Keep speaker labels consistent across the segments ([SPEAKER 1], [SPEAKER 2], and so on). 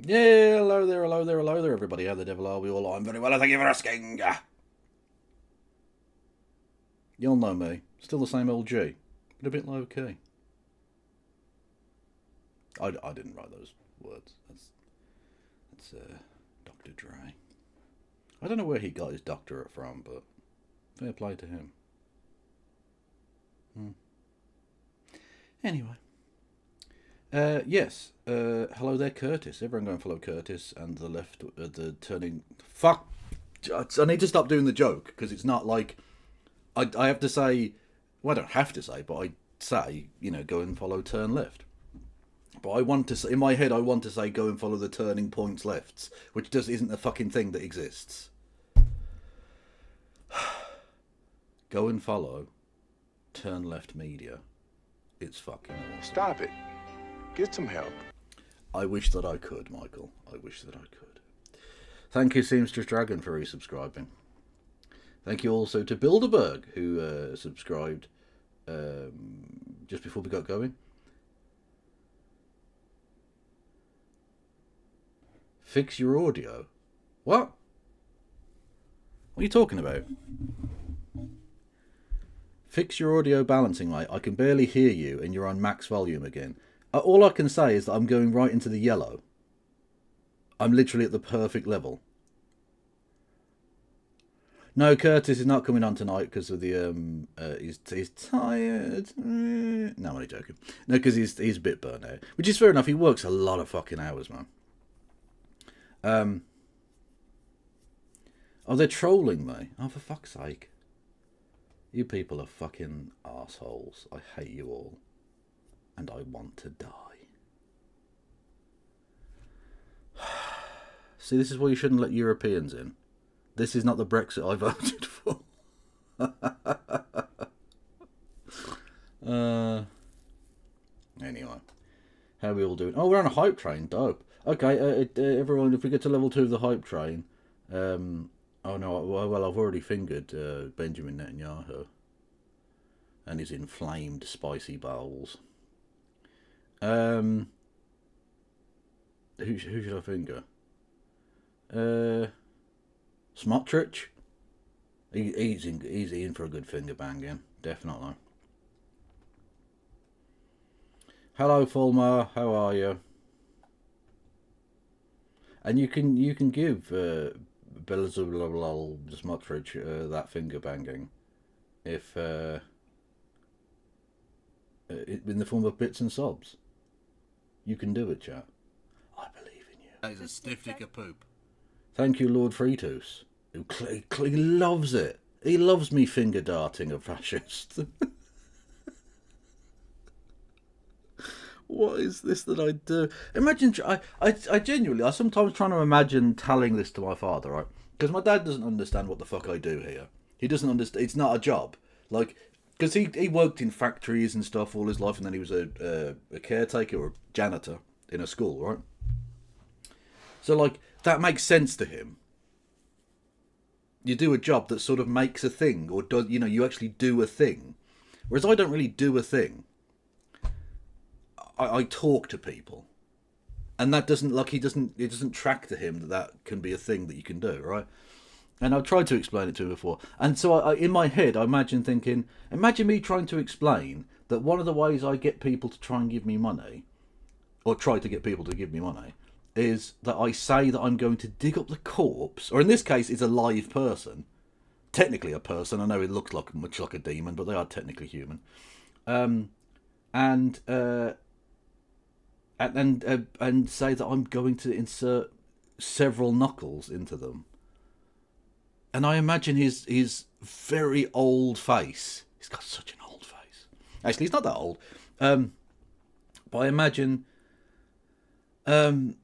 [SPEAKER 1] Yeah, hello there, hello there, hello there, everybody. How the devil are we all? I'm very well, thank you for asking. You'll know me. Still the same old G, but a bit low key. I didn't write those words. That's Dr. Dre. I don't know where he got his doctorate from, but fair play to him. Anyway. Yes. Hello there, Curtis. Everyone go and follow Curtis and the left, the turning... Fuck! I need to stop doing the joke, because it's not like... I have to say... Well, I don't have to say, but I say, you know, go and follow turn left. But I want to say... In my head, I want to say go and follow the turning points lefts, which just isn't a fucking thing that exists. Go and follow Turn Left Media. It's fucking awesome.
[SPEAKER 2] Stop it. Get some help.
[SPEAKER 1] I wish that I could, Michael. I wish that I could. Thank you, Seamstress Dragon, for resubscribing. Thank you also to Bilderberg, who subscribed just before we got going. Fix your audio. What? What are you talking about? Fix your audio balancing, mate. I can barely hear you and you're on max volume again. All I can say is that I'm going right into the yellow. I'm literally at the perfect level. No, Curtis is not coming on tonight because of the he's tired. No, I'm only joking. No, because he's a bit burnt out, which is fair enough. He works a lot of fucking hours, man. Oh, they're trolling me. Oh, for fuck's sake. You people are fucking assholes. I hate you all. And I want to die. See, this is why you shouldn't let Europeans in. This is not the Brexit I voted for. Anyway. How are we all doing? Oh, we're on a hype train. Dope. Okay, everyone, if we get to level 2 of the hype train... oh, no, well, I've already fingered Benjamin Netanyahu. and his inflamed spicy bowels. Who should I finger? Smotrich. He's in for a good finger banging, definitely. Hello, Fulmar. How are you? And you can give Belzebub Smotrich that finger banging if in the form of bits and sobs. You can do it, chat. I believe in you.
[SPEAKER 3] That is a stiff dick of poop.
[SPEAKER 1] Thank you, Lord Fritos, who he loves it. He loves me finger darting a fascist. What is this that I do? Imagine, I genuinely, I sometimes trying to imagine telling this to my father, right? Because my dad doesn't understand what the fuck I do here. He doesn't understand. It's not a job. Like, because he worked in factories and stuff all his life, and then he was a caretaker or a janitor in a school, right? So, like, that makes sense to him. You do a job that sort of makes a thing, or does, you know, you actually do a thing. Whereas I don't really do a thing. I talk to people, and that doesn't, like, it doesn't track to him that can be a thing that you can do, right? And I've tried to explain it to him before, and so I in my head I imagine me trying to explain that one of the ways I get people to try and give me money, or try to get people to give me money, is that I say that I'm going to dig up the corpse, or in this case it's a live person, technically a person. I know it looks like much like a demon, but they are technically human, and say that I'm going to insert several knuckles into them. And I imagine his very old face. He's got such an old face. Actually, he's not that old. But I imagine him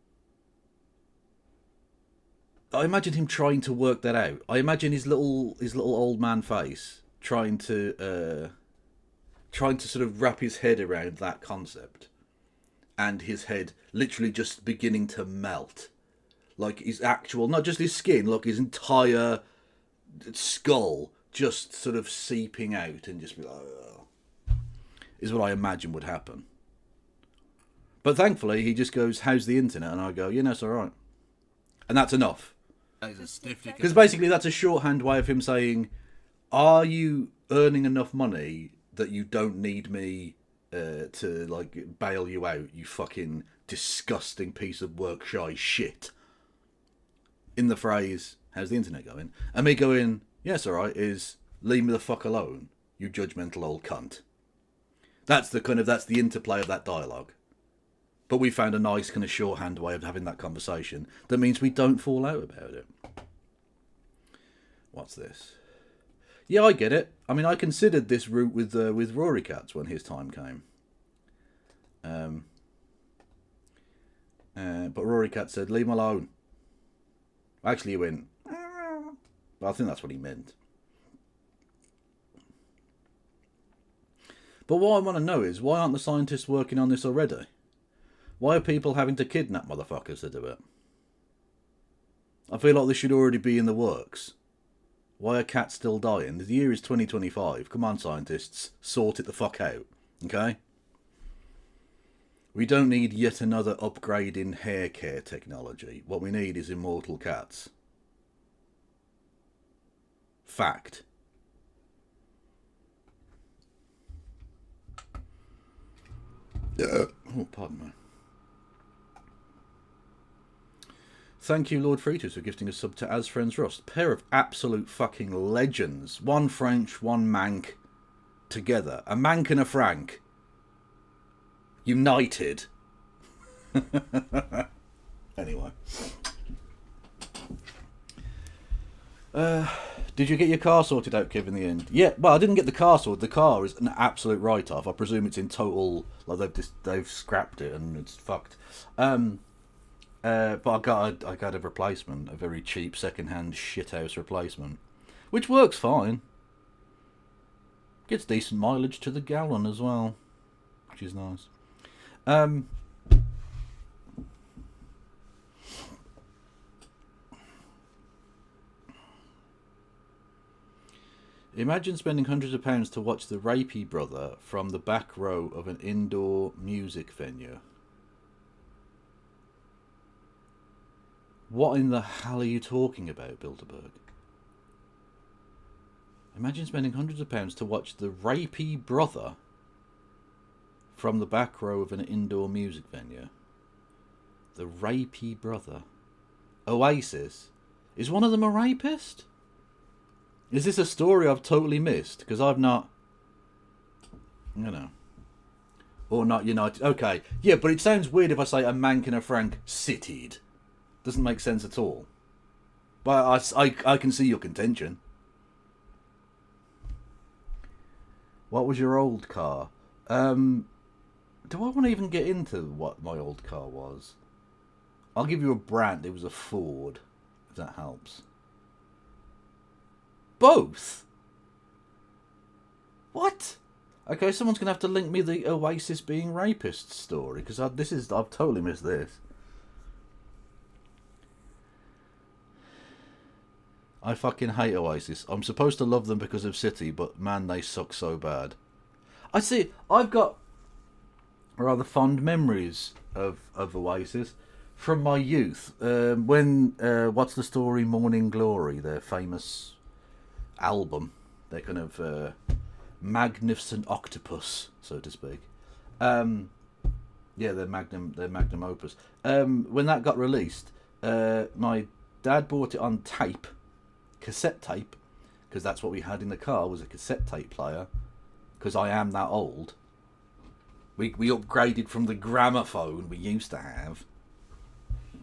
[SPEAKER 1] trying to work that out. I imagine his little old man face trying to sort of wrap his head around that concept. And his head literally just beginning to melt. Like his actual, not just his skin, like his entire skull just sort of seeping out and just be like, oh, is what I imagine would happen. But thankfully, he just goes, how's the internet? And I go, yeah, no, it's alright. And that's enough. Because basically that's a shorthand way of him saying, are you earning enough money that you don't need me to, like, bail you out, you fucking disgusting piece of work shy shit? In the phrase, how's the internet going? And me going, yes, alright, is leave me the fuck alone, you judgmental old cunt. That's the interplay of that dialogue. But we found a nice kind of shorthand way of having that conversation that means we don't fall out about it. What's this? Yeah, I get it. I mean, I considered this route with Rory Katz when his time came. But Rory Katz said, leave him alone. Actually, he went, but I think that's what he meant. But what I want to know is, why aren't the scientists working on this already? Why are people having to kidnap motherfuckers to do it? I feel like this should already be in the works. Why are cats still dying? The year is 2025. Come on, scientists. Sort it the fuck out. Okay? We don't need yet another upgrade in hair care technology. What we need is immortal cats. Fact. Oh, pardon me. Thank you, Lord Fritos, for gifting a sub to As Friends Rust. Pair of absolute fucking legends. One French, one Manc. Together. A Manc and a Frank. United. Anyway. Did you get your car sorted out, Kev, in the end? Yeah, well, I didn't get the car sorted. The car is an absolute write-off. I presume it's in total, like they've scrapped it and it's fucked. But I got a replacement, a very cheap second-hand shithouse replacement, which works fine. Gets decent mileage to the gallon as well, which is nice. Imagine spending hundreds of pounds to watch the rapey brother from the back row of an indoor music venue. What in the hell are you talking about, Bilderberg? Imagine spending hundreds of pounds to watch the rapey brother from the back row of an indoor music venue. The rapey brother. Oasis? Is one of them a rapist? Is this a story I've totally missed? Because I've not... You know. Or not united. Okay. Yeah, but it sounds weird if I say a Mank and a Frank citied. Doesn't make sense at all. But I can see your contention. What was your old car? Do I want to even get into what my old car was? I'll give you a brand. It was a Ford, if that helps. Both? What? Okay, someone's going to have to link me the Oasis being rapists story, because I've totally missed this. I fucking hate Oasis. I'm supposed to love them because of City, but man, they suck so bad. I see, I've got rather fond memories of Oasis from my youth. When, what's the story, Morning Glory, their famous album, their kind of magnificent octopus, so to speak. Yeah, their magnum opus. When that got released, my dad bought it on tape, cassette tape, because that's what we had in the car, was a cassette tape player, because I am that old. We upgraded from the gramophone we used to have,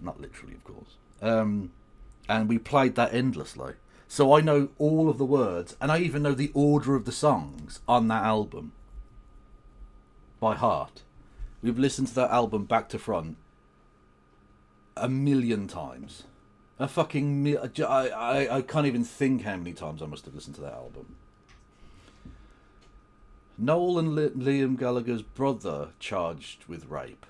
[SPEAKER 1] not literally of course, and we played that endlessly, so I know all of the words, and I even know the order of the songs on that album by heart. We've listened to that album back to front a million times. A fucking... I can't even think how many times I must have listened to that album. Noel and Liam Gallagher's brother charged with rape.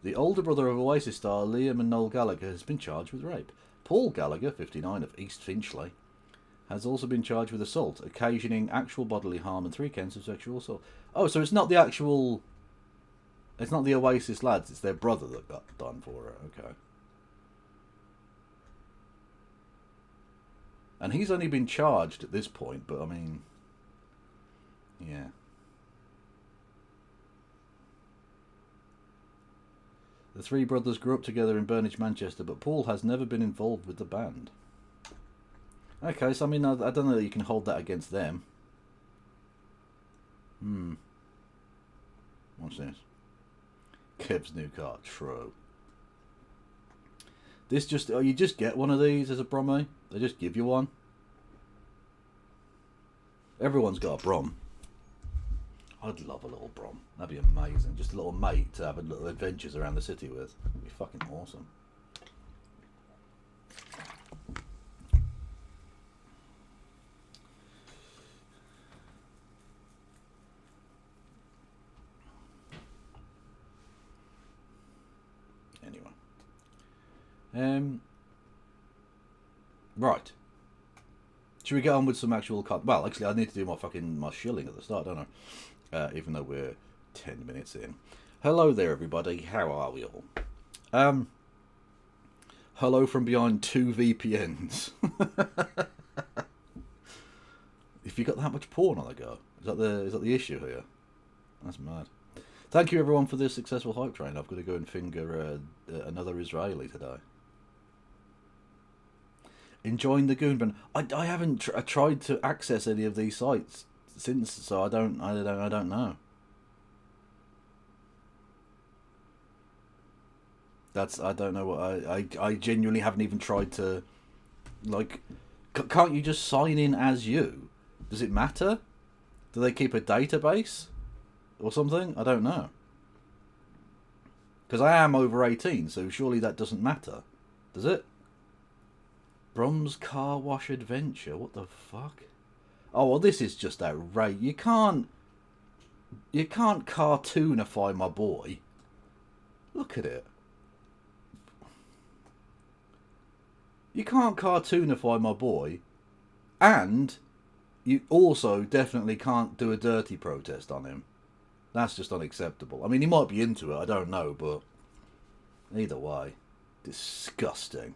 [SPEAKER 1] The older brother of Oasis star Liam and Noel Gallagher has been charged with rape. Paul Gallagher, 59, of East Finchley, has also been charged with assault, occasioning actual bodily harm and 3 counts of sexual assault. Oh, so it's not the actual... It's not the Oasis lads, it's their brother that got done for it. Okay. And he's only been charged at this point, but I mean... Yeah. The 3 brothers grew up together in Burnage, Manchester, but Paul has never been involved with the band. Okay, so I mean, I don't know that you can hold that against them. What's this? Kev's new car, true. This just... Oh, you just get one of these as a Bromé? They just give you one? Everyone's got a Brom. I'd love a little Brom. That'd be amazing. Just a little mate to have a little adventures around the city with. It'd be fucking awesome. Anyway. Right. Should we get on with some actual... Well, actually, I need to do my shilling at the start, don't I? Even though we're 10 minutes in. Hello there, everybody. How are we all? Hello from behind 2 VPNs. If you got that much porn on the go, is that the issue here? That's mad. Thank you, everyone, for this successful hype train. I've got to go and finger another Israeli today. Enjoying the Goonban. I haven't tried to access any of these sites since, so I don't know. I don't know what I genuinely haven't even tried to, like, can't you just sign in as you? Does it matter? Do they keep a database or something? I don't know. Because I am over 18, so surely that doesn't matter, does it? Brom's Car Wash Adventure. What the fuck? Oh, well, this is just outrageous. You can't cartoonify my boy. Look at it. You can't cartoonify my boy and You also definitely can't do a dirty protest on him. That's just unacceptable. I mean, he might be into it, I don't know, but either way, disgusting.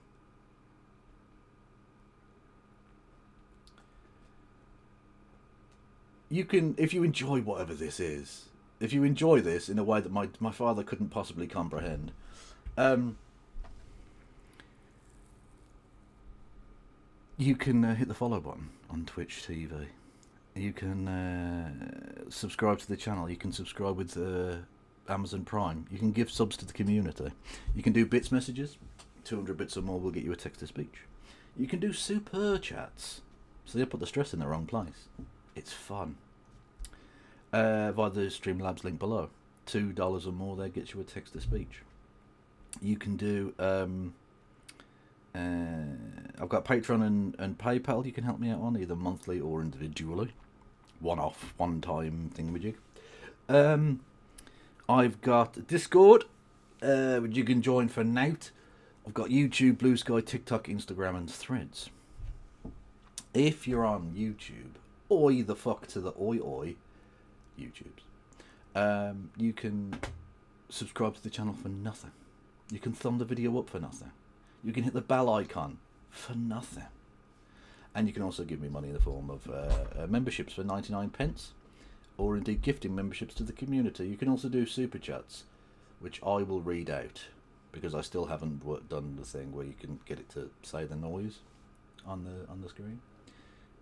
[SPEAKER 1] You can, if you enjoy whatever this is, if you enjoy this in a way that my father couldn't possibly comprehend, you can hit the follow button on Twitch TV. You can subscribe to the channel. You can subscribe with Amazon Prime. You can give subs to the community. You can do bits messages. 200 bits or more will get you a text-to-speech. You can do super chats. So you put the stress in the wrong place. It's fun. Via the Streamlabs link below. $2 or more there gets you a text-to-speech. You can do... I've got Patreon and PayPal you can help me out on, either monthly or individually. One-off, one-time thingamajig. I've got Discord, which you can join for Nout. I've got YouTube, Blue Sky, TikTok, Instagram, and Threads. If you're on YouTube, oi the fuck to the oi, YouTubes. You can subscribe to the channel for nothing. You can thumb the video up for nothing. You can hit the bell icon for nothing. And you can also give me money in the form of memberships for 99 pence. Or indeed gifting memberships to the community. You can also do super chats, which I will read out. Because I still haven't done the thing where you can get it to say the noise on the screen.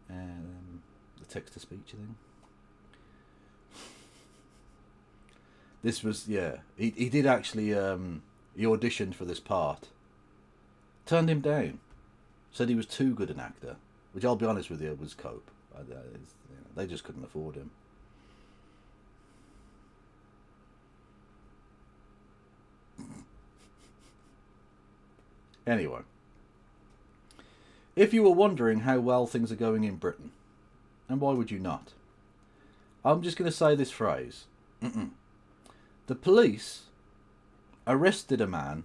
[SPEAKER 1] The text-to-speech thing. This was, yeah. He did actually, he auditioned for this part. Turned him down. Said he was too good an actor. Which, I'll be honest with you, was cope. They just couldn't afford him. Anyway. If you were wondering how well things are going in Britain, and why would you not? I'm just going to say this phrase. The police arrested a man,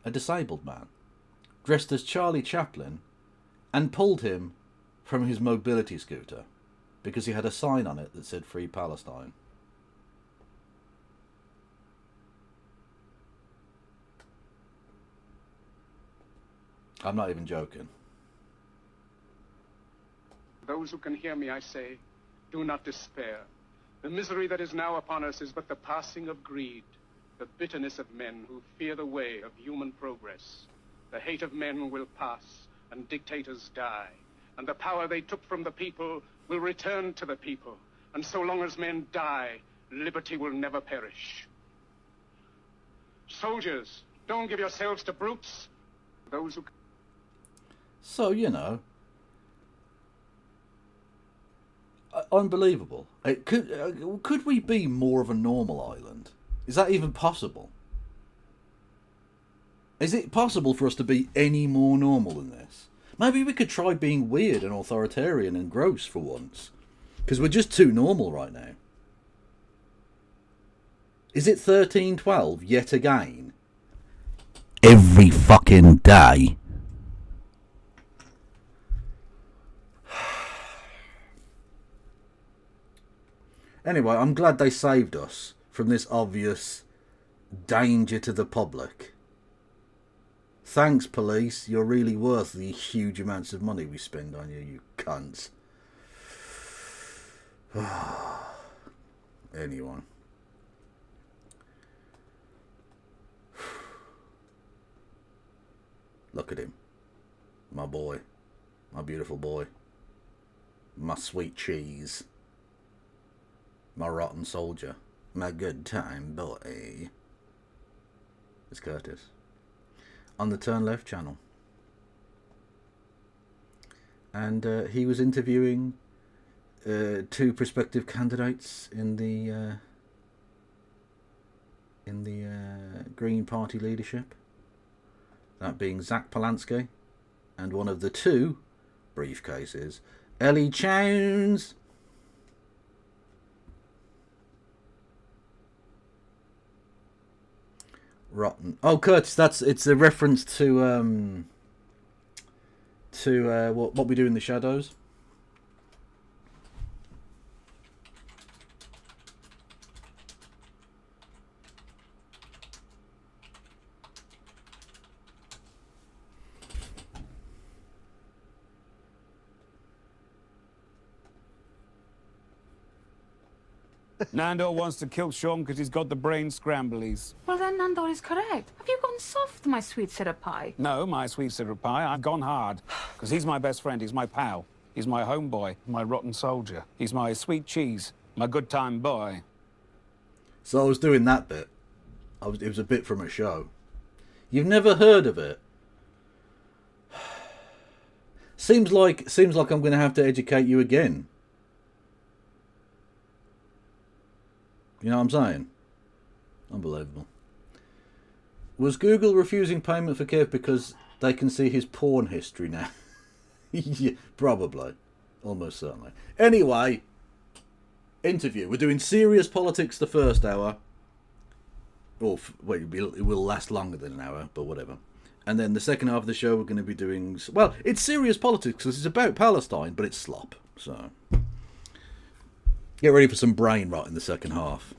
[SPEAKER 1] a disabled man, dressed as Charlie Chaplin, and pulled him from his mobility scooter because he had a sign on it that said Free Palestine. I'm not even joking.
[SPEAKER 3] Those who can hear me, I say, do not despair. The misery that is now upon us is but the passing of greed, the bitterness of men who fear the way of human progress. The hate of men will pass, and dictators die, and the power they took from the people will return to the people. And so long as men die, liberty will never perish. Soldiers, don't give yourselves to brutes. Those who...
[SPEAKER 1] So, you know, unbelievable. Could we be more of a normal island? Is that even possible? Is it possible for us to be any more normal than this? Maybe we could try being weird and authoritarian and gross for once. Because we're just too normal right now. Is it 1312 yet again? Every fucking day. Anyway, I'm glad they saved us from this obvious danger to the public. Thanks, police. You're really worth the huge amounts of money we spend on you, you cunts. Anyway. Look at him. My boy. My beautiful boy. My sweet cheese. My rotten soldier. My good time boy. It's Curtis. On the Turn Left channel. And he was interviewing two prospective candidates in the Green Party leadership. That being Zach Polanski and one of the two briefcases, Ellie Chowns. Rotten. Oh, Curtis, it's a reference to what we do in the shadows.
[SPEAKER 4] Nando wants to kill Sean because he's got the brain scramblies.
[SPEAKER 5] Well, then Nando is correct. Have you gone soft, my sweet syrup pie?
[SPEAKER 4] No, my sweet syrup pie, I've gone hard. Because he's my best friend, he's my pal. He's my homeboy, my rotten soldier. He's my sweet cheese, my good time boy.
[SPEAKER 1] So I was doing that bit. It was a bit from a show. You've never heard of it? Seems like I'm going to have to educate you again. You know what I'm saying? Unbelievable. Was Google refusing payment for Kev because they can see his porn history now? Yeah, probably. Almost certainly. Anyway, interview. We're doing serious politics the first hour. Or, wait, it will last longer than an hour, but whatever. And then the second half of the show we're going to be doing... Well, it's serious politics because it's about Palestine, but it's slop. So, get ready for some brain rot in the second half.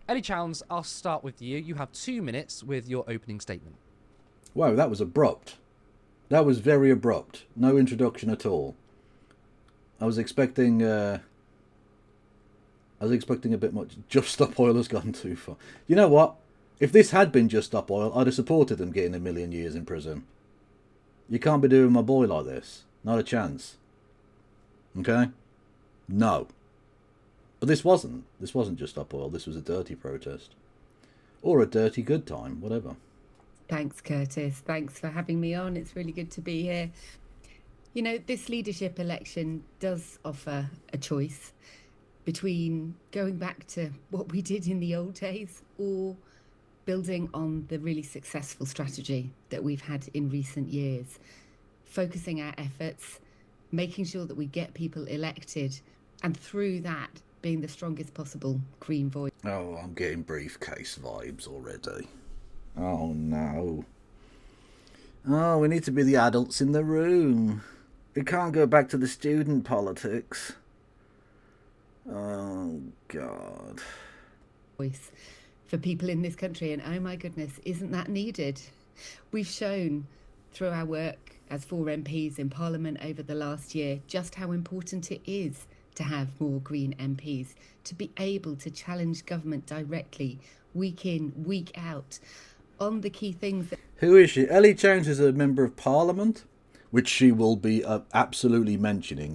[SPEAKER 6] Ellie Chowns, I'll start with you. You have 2 minutes with your opening statement.
[SPEAKER 1] Wow, that was abrupt. That was very abrupt. No introduction at all. I was expecting a bit much. Just Stop Oil has gone too far. You know what? If this had been Just Stop Oil, I'd have supported them getting 1,000,000 years in prison. You can't be doing my boy like this. Not a chance. Okay? No. But this wasn't. This wasn't Just Stop Oil. This was a dirty protest. Or a dirty good time. Whatever.
[SPEAKER 7] Thanks, Curtis. Thanks for having me on. It's really good to be here. You know, this leadership election does offer a choice between going back to what we did in the old days or building on the really successful strategy that we've had in recent years, focusing our efforts, making sure that we get people elected, and through that, being the strongest possible Green voice.
[SPEAKER 1] Oh, I'm getting briefcase vibes already. Oh, no. Oh, we need to be the adults in the room. We can't go back to the student politics. Oh, God.
[SPEAKER 7] Voice for people in this country, and oh my goodness, isn't that needed? We've shown through our work as 4 MPs in Parliament over the last year just how important it is to have more Green MPs, to be able to challenge government directly, week in, week out, on the key things that...
[SPEAKER 1] Who is she? Ellie Chowns is a member of Parliament, which she will be absolutely mentioning.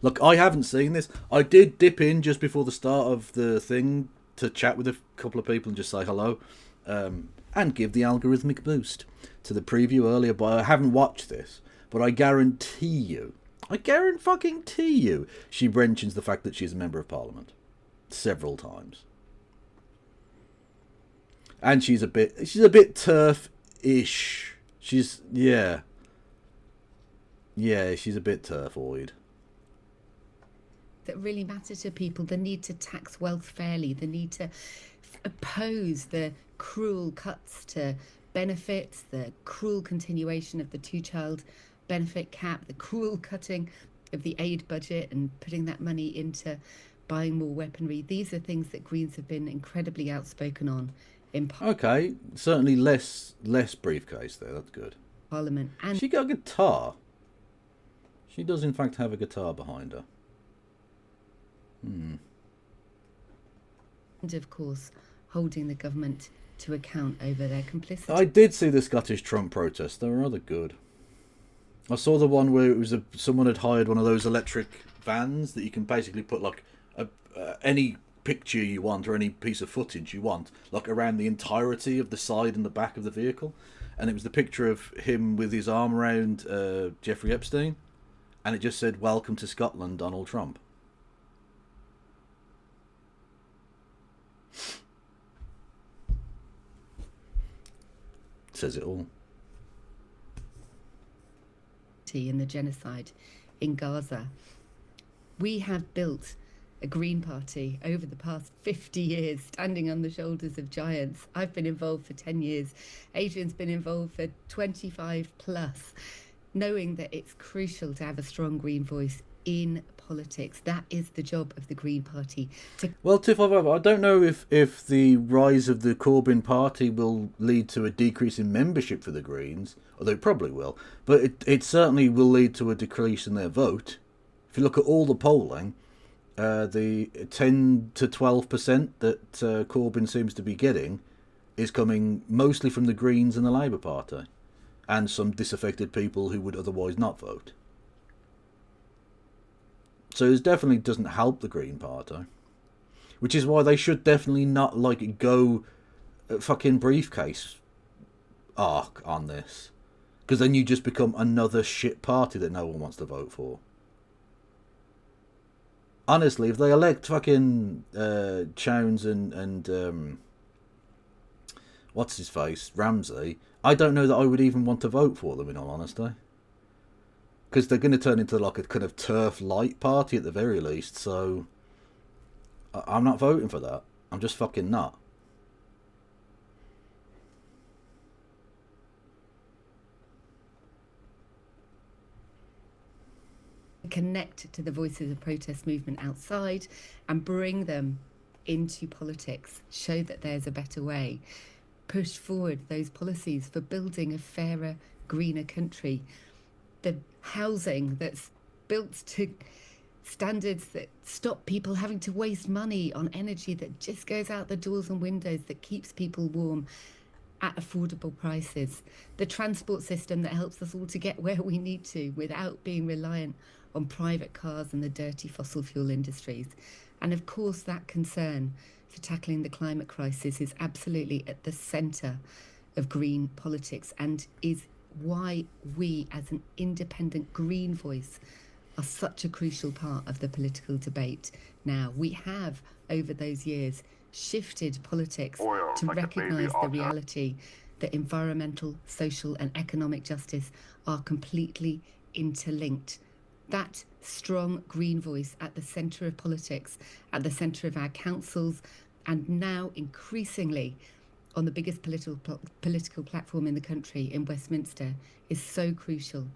[SPEAKER 1] Look, I haven't seen this. I did dip in just before the start of the thing to chat with a couple of people and just say hello, and give the algorithmic boost to the preview earlier, but I haven't watched this. But I guarantee you, she mentions the fact that she's a member of Parliament several times. And she's a bit turf-ish. She's a bit turfoid.
[SPEAKER 7] That really matter to people, the need to tax wealth fairly, the need to oppose the cruel cuts to benefits, the cruel continuation of the 2-child benefit cap, the cruel cutting of the aid budget and putting that money into buying more weaponry. These are things that Greens have been incredibly outspoken on in
[SPEAKER 1] Okay, certainly less briefcase there, that's good.
[SPEAKER 7] Parliament. And
[SPEAKER 1] she got a guitar. She does in fact have a guitar behind her.
[SPEAKER 7] And of course, holding the government to account over their complicity.
[SPEAKER 1] I did see the Scottish Trump protests. They were rather good. I saw the one where it was someone had hired one of those electric vans that you can basically put like any picture you want or any piece of footage you want, like around the entirety of the side and the back of the vehicle. And it was the picture of him with his arm around Jeffrey Epstein, and it just said, "Welcome to Scotland, Donald Trump." Says it all.
[SPEAKER 7] In the genocide in Gaza. We have built a Green Party over the past 50 years, standing on the shoulders of giants. I've been involved for 10 years. Adrian's been involved for 25 plus, knowing that it's crucial to have a strong Green voice in politics. That is the job of the Green Party.
[SPEAKER 1] Well, Tiff, I don't know if the rise of the Corbyn party will lead to a decrease in membership for the Greens, although it probably will, but it certainly will lead to a decrease in their vote. If you look at all the polling, the 10 to 12% that Corbyn seems to be getting is coming mostly from the Greens and the Labour Party, and some disaffected people who would otherwise not vote. So it definitely doesn't help the Green Party, which is why they should definitely not like go fucking briefcase arc on this, because then you just become another shit party that no one wants to vote for. Honestly, if they elect fucking Chowns and what's his face, Ramsey, I don't know that I would even want to vote for them, in all honesty. Because they're going to turn into like a kind of turf light party at the very least, so I'm not voting for that. I'm just fucking not.
[SPEAKER 7] Connect to the voices of protest movement outside and bring them into politics. Show that there's a better way. Push forward those policies for building a fairer, greener country. The housing that's built to standards that stop people having to waste money on energy that just goes out the doors and windows, that keeps people warm at affordable prices. The transport system that helps us all to get where we need to without being reliant on private cars and the dirty fossil fuel industries. And of course, that concern for tackling the climate crisis is absolutely at the centre of green politics, and is why we, as an independent green voice, are such a crucial part of the political debate now. We have, over those years, shifted politics to recognise the reality that environmental, social and economic justice are completely interlinked. That strong green voice at the centre of politics, at the centre of our councils, and now increasingly on the biggest political platform in the country, in Westminster, is so crucial.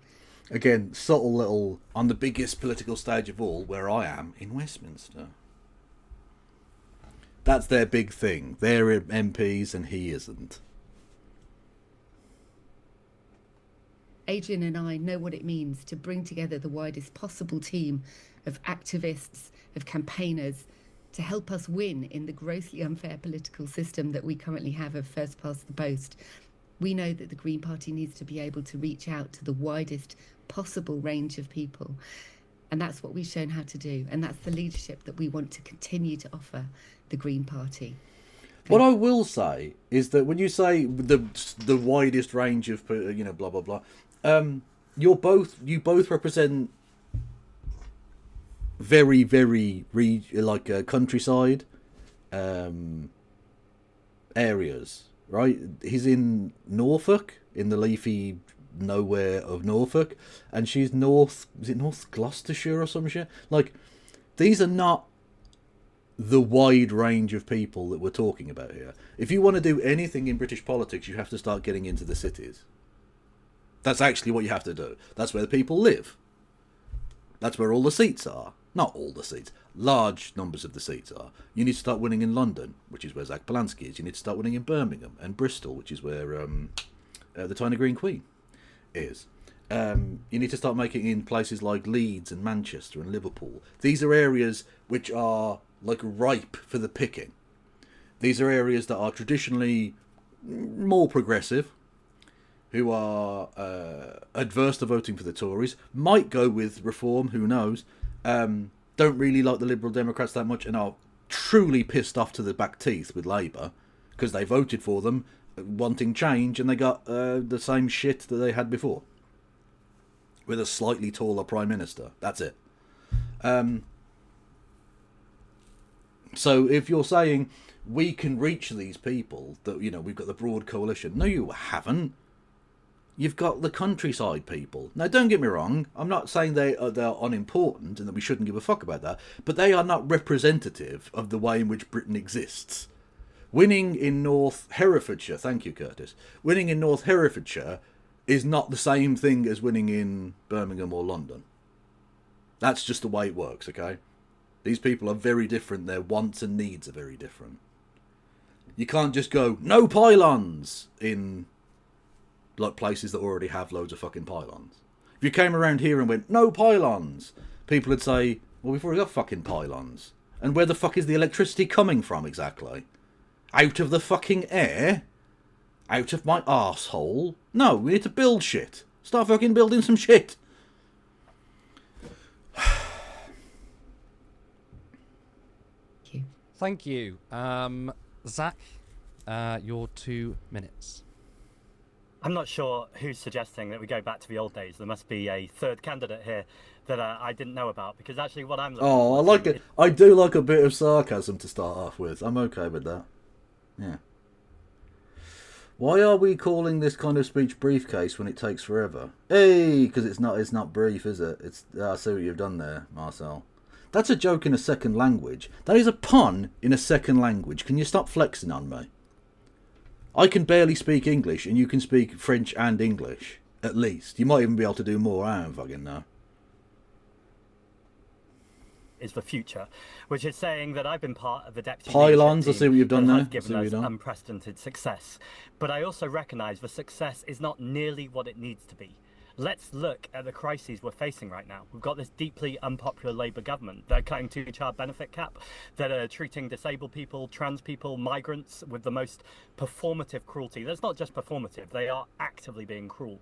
[SPEAKER 1] Again, subtle little, on the biggest political stage of all, where I am, in Westminster. That's their big thing. They're MPs and he isn't.
[SPEAKER 7] Adrian and I know what it means to bring together the widest possible team of activists, of campaigners, to help us win in the grossly unfair political system that we currently have of first past the post. We know that the Green Party needs to be able to reach out to the widest possible range of people. And that's what we've shown how to do. And that's the leadership that we want to continue to offer the Green Party.
[SPEAKER 1] What I will say is that when you say the widest range of, blah, blah, blah, you both represent very, very countryside areas, right? He's in Norfolk, in the leafy nowhere of Norfolk, and she's North Gloucestershire or some shit. Like, these are not the wide range of people that we're talking about here. If you want to do anything in British politics, you have to start getting into the cities. That's actually what you have to do. That's where the people live. That's where all the seats are. Not all the seats. Large numbers of the seats are. You need to start winning in London, which is where Zach Polanski is. You need to start winning in Birmingham and Bristol, which is where the Tiny Green Queen is. You need to start making in places like Leeds and Manchester and Liverpool. These are areas which are like ripe for the picking. These are areas that are traditionally more progressive, who are adverse to voting for the Tories, might go with Reform, who knows, don't really like the Liberal Democrats that much, and are truly pissed off to the back teeth with Labour, because they voted for them, wanting change, and they got the same shit that they had before, with a slightly taller Prime Minister. That's it. So if you're saying we can reach these people, that we've got the broad coalition, no, you haven't. You've got the countryside people. Now, don't get me wrong. I'm not saying they're unimportant and that we shouldn't give a fuck about that, but they are not representative of the way in which Britain exists. Winning in North Herefordshire, thank you, Curtis. Winning in North Herefordshire is not the same thing as winning in Birmingham or London. That's just the way it works, okay? These people are very different. Their wants and needs are very different. You can't just go, no pylons, in like places that already have loads of fucking pylons. If you came around here and went, no pylons, people would say, Well, we've already got fucking pylons. And where the fuck is the electricity coming from exactly? Out of the fucking air? Out of my arsehole? No, we need to build shit. Start fucking building some shit.
[SPEAKER 6] Thank you. Zach, your 2 minutes.
[SPEAKER 8] I'm not sure who's suggesting that we go back to the old days. There must be a third candidate here that I didn't know about, because actually what I'm looking
[SPEAKER 1] I like it. I do like a bit of sarcasm to start off with. I'm okay with that. Yeah. Why are we calling this kind of speech briefcase when it takes forever? Hey, because it's not brief, is it? I see what you've done there, Marcel. That's a joke in a second language. That is a pun in a second language. Can you stop flexing on me? I can barely speak English, and you can speak French and English, at least. You might even be able to do more. I don't fucking know.
[SPEAKER 8] Is the future, which is saying that I've been part of the deputy
[SPEAKER 1] pylons. I
[SPEAKER 8] leadership
[SPEAKER 1] see what you've done
[SPEAKER 8] team
[SPEAKER 1] there.
[SPEAKER 8] that has given us unprecedented success. But I also recognise the success is not nearly what it needs to be. Let's look at the crises we're facing right now. We've got this deeply unpopular Labour government. They're cutting two-child benefit cap, that are treating disabled people, trans people, migrants with the most performative cruelty. That's not just performative, they are actively being cruel.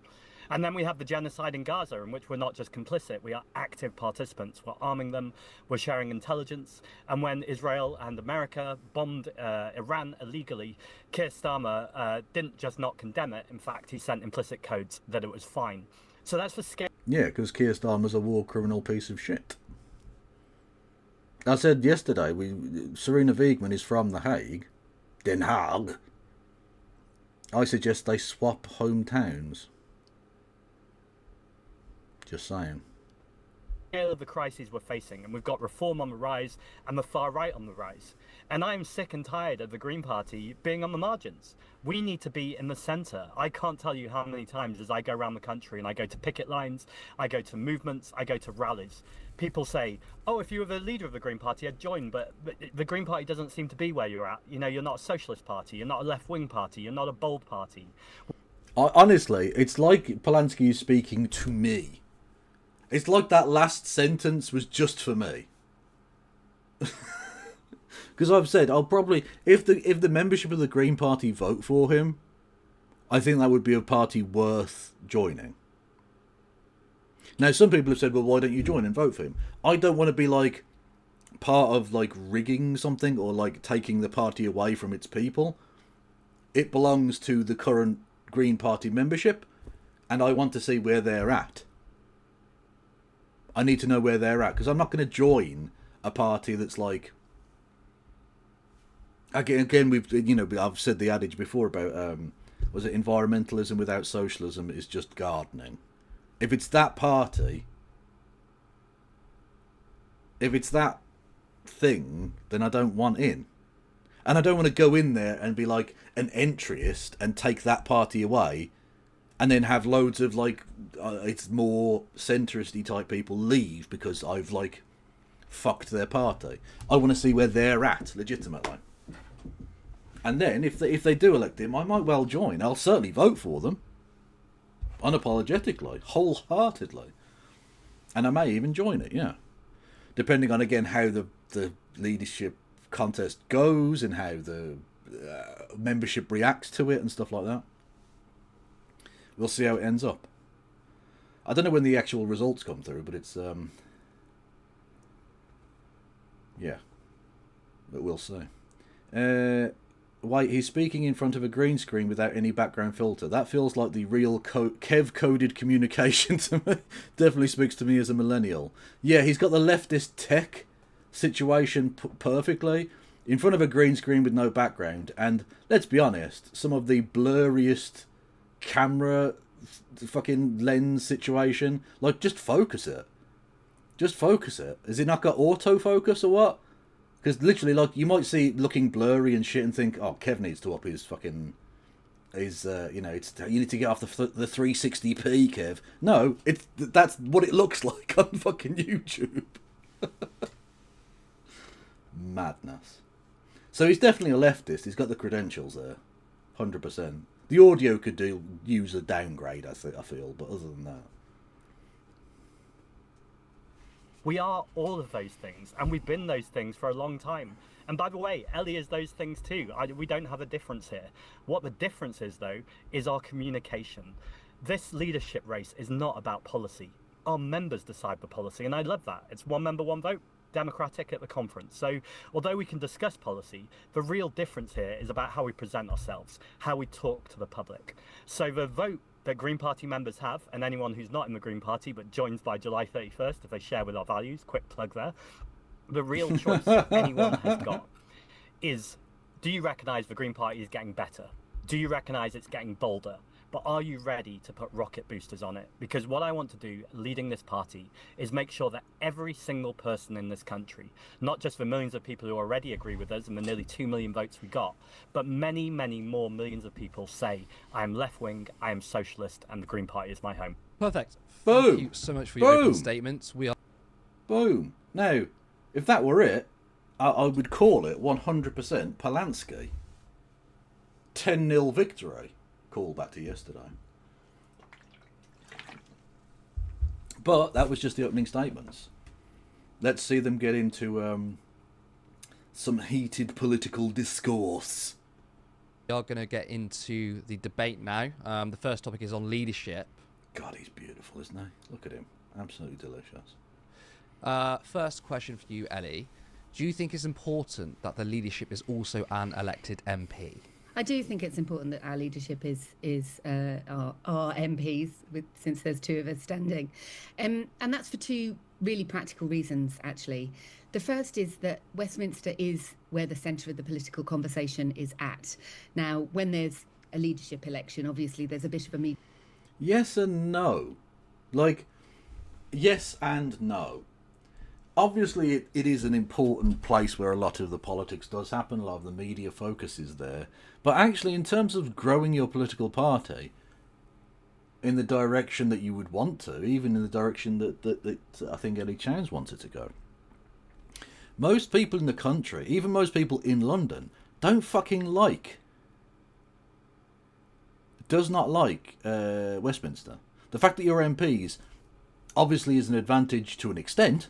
[SPEAKER 8] And then we have the genocide in Gaza, in which we're not just complicit, we are active participants. We're arming them, we're sharing intelligence. And when Israel and America bombed Iran illegally, Keir Starmer didn't just not condemn it, in fact, he sent implicit codes that it was fine. So that's the scale.
[SPEAKER 1] Yeah, because Keir Starmer's a war criminal piece of shit. I said yesterday, Serena Wiegman is from The Hague. Den Haag. I suggest they swap hometowns. Just saying.
[SPEAKER 8] Scale of the crises we're facing, and we've got reform on the rise and the far right on the rise. And I'm sick and tired of the Green Party being on the margins. We need to be in the centre. I can't tell you how many times as I go around the country and I go to picket lines, I go to movements, I go to rallies. People say, oh, if you were the leader of the Green Party, I'd join, but the Green Party doesn't seem to be where you're at. You know, you're not a socialist party, you're not a left-wing party, you're not a bold party.
[SPEAKER 1] Honestly, it's like Polanski is speaking to me. It's like that last sentence was just for me. Because I've said I'll probably, if the membership of the Green Party vote for him, I think that would be a party worth joining. Now, some people have said, well, why don't you join and vote for him? I don't want to be like part of like rigging something or like taking the party away from its people. It belongs to the current Green Party membership, and I want to see where they're at. I need to know where they're at, because I'm not going to join a party that's like... Again, I've said the adage before about, was it environmentalism without socialism is just gardening. If it's that party, if it's that thing, then I don't want in. And I don't want to go in there and be like an entryist and take that party away and then have loads of like it's more centristy type people leave because I've like fucked their party. I want to see where they're at legitimately, and then if they do elect him, I might well join. I'll certainly vote for them, unapologetically, wholeheartedly, and I may even join it. Yeah, depending on again how the leadership contest goes and how the membership reacts to it and stuff like that. We'll see how it ends up. I don't know when the actual results come through, but it's yeah, but we'll see. Wait, he's speaking in front of a green screen without any background filter. That feels like the real Kev-coded communication to me. Definitely speaks to me as a millennial. Yeah, he's got the leftist tech situation perfectly. In front of a green screen with no background. And let's be honest, some of the blurriest camera fucking lens situation. Like, just focus it. Just focus it. Has it not got autofocus or what? Because literally, like, you might see it looking blurry and shit and think, oh, Kev needs to up his fucking... you need to get off the 360p, Kev. No, that's what it looks like on fucking YouTube. Madness. So he's definitely a leftist. He's got the credentials there. 100%. The audio could use a downgrade, I feel, but other than that...
[SPEAKER 8] We are all of those things, and we've been those things for a long time. And by the way, Ellie is those things too. We don't have a difference here. What the difference is, though, is our communication. This leadership race is not about policy. Our members decide the policy, and I love that. It's one member, one vote, democratic at the conference. So although we can discuss policy, the real difference here is about how we present ourselves, how we talk to the public. So the vote that Green Party members have, and anyone who's not in the Green Party but joins by July 31st if they share with our values, quick plug there, the real choice anyone has got is, do you recognise the Green Party is getting better? Do you recognise it's getting bolder? But are you ready to put rocket boosters on it? Because what I want to do, leading this party, is make sure that every single person in this country, not just the millions of people who already agree with us and the nearly 2 million votes we got, but many, many more millions of people say, I am left-wing, I am socialist, and the Green Party is my home.
[SPEAKER 6] Perfect.
[SPEAKER 1] Boom.
[SPEAKER 6] Thank you so much for your opening
[SPEAKER 1] Boom.
[SPEAKER 6] statements. We are.
[SPEAKER 1] Boom. Now, if that were it, I would call it 100% Polanski. 10-0 victory. Call back to yesterday. But that was just the opening statements. Let's see them get into some heated political discourse.
[SPEAKER 6] We are going to get into the debate now. The first topic is on leadership.
[SPEAKER 1] God, he's beautiful, isn't he? Look at him. Absolutely delicious.
[SPEAKER 6] First question for you, Ellie. Do you think it's important that the leadership is also an elected MP?
[SPEAKER 7] I do think it's important that our leadership is our MPs, since there's two of us standing. And that's for two really practical reasons, actually. The first is that Westminster is where the centre of the political conversation is at. Now, when there's a leadership election, obviously there's a bit of a media.
[SPEAKER 1] Yes and no. Like, yes and no. Obviously, it is an important place where a lot of the politics does happen. A lot of the media focus is there. But actually, in terms of growing your political party in the direction that you would want to, even in the direction that I think Ellie Chowns wanted to go, most people in the country, even most people in London, don't fucking does not like Westminster. The fact that you're MPs obviously is an advantage to an extent,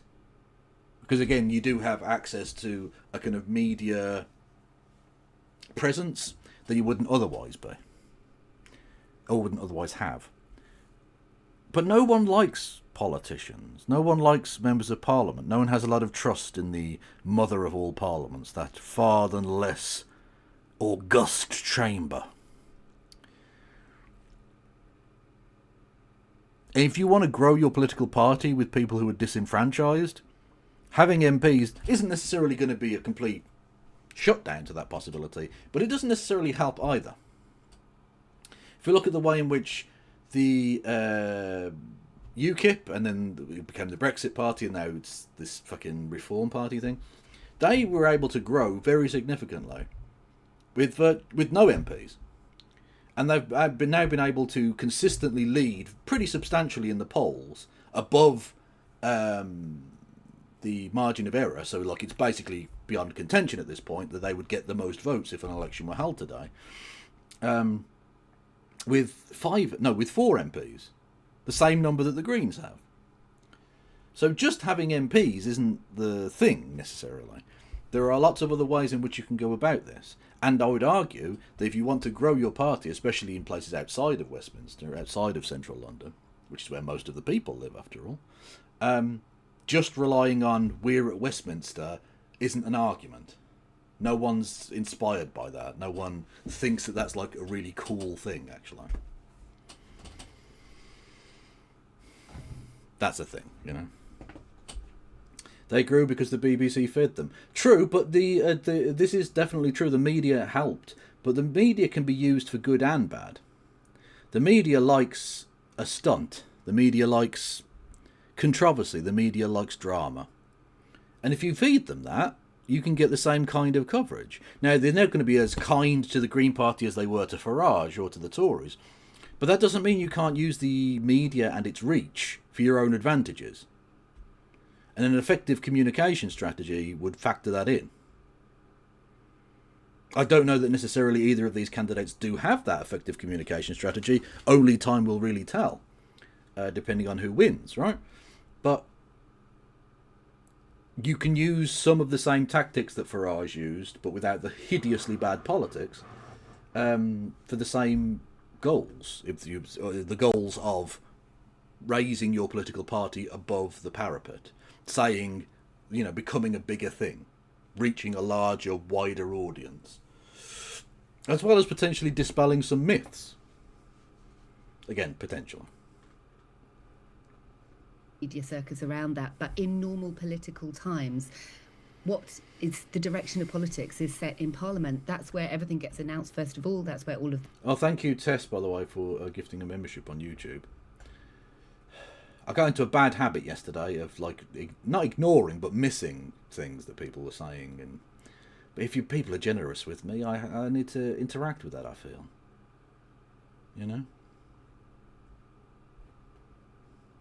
[SPEAKER 1] because again, you do have access to a kind of media presence that you wouldn't otherwise be, or wouldn't otherwise have. But no one likes politicians. No one likes members of parliament. No one has a lot of trust in the mother of all parliaments, that far than less august chamber. And if you want to grow your political party with people who are disenfranchised, having MPs isn't necessarily going to be a complete shutdown to that possibility, but it doesn't necessarily help either. If you look at the way in which the UKIP, and then it became the Brexit Party, and now it's this fucking Reform Party thing, they were able to grow very significantly with no MPs. And they've now been able to consistently lead pretty substantially in the polls above the margin of error. So, like, it's basically beyond contention at this point that they would get the most votes if an election were held today. With 4 MPs, the same number that the Greens have. So just having MPs isn't the thing necessarily. There are lots of other ways in which you can go about this. And I would argue that if you want to grow your party, especially in places outside of Westminster, outside of central London, which is where most of the people live after all, just relying on we're at Westminster isn't an argument. No one's inspired by that. No one thinks that that's like a really cool thing, actually. That's a thing, you know. They grew because the BBC fed them. True, but this is definitely true. The media helped, but the media can be used for good and bad. The media likes a stunt. The media likes controversy. The media likes drama. And if you feed them that, you can get the same kind of coverage. Now, they're not going to be as kind to the Green Party as they were to Farage or to the Tories, but that doesn't mean you can't use the media and its reach for your own advantages. And an effective communication strategy would factor that in. I don't know that necessarily either of these candidates do have that effective communication strategy. Only time will really tell, depending on who wins, right? But you can use some of the same tactics that Farage used, but without the hideously bad politics, for the same goals. If you, the goals of raising your political party above the parapet, saying, you know, becoming a bigger thing, reaching a larger, wider audience, as well as potentially dispelling some myths. Again, potential.
[SPEAKER 7] Media circus around that, but in normal political times, what is the direction of politics is set in Parliament. That's where everything gets announced first of all. That's where all of...
[SPEAKER 1] Oh, thank you, Tess, by the way, for gifting a membership on YouTube. I got into a bad habit yesterday of, like, not ignoring, but missing things that people were saying. And but if you people are generous with me, I need to interact with that, I feel. You know?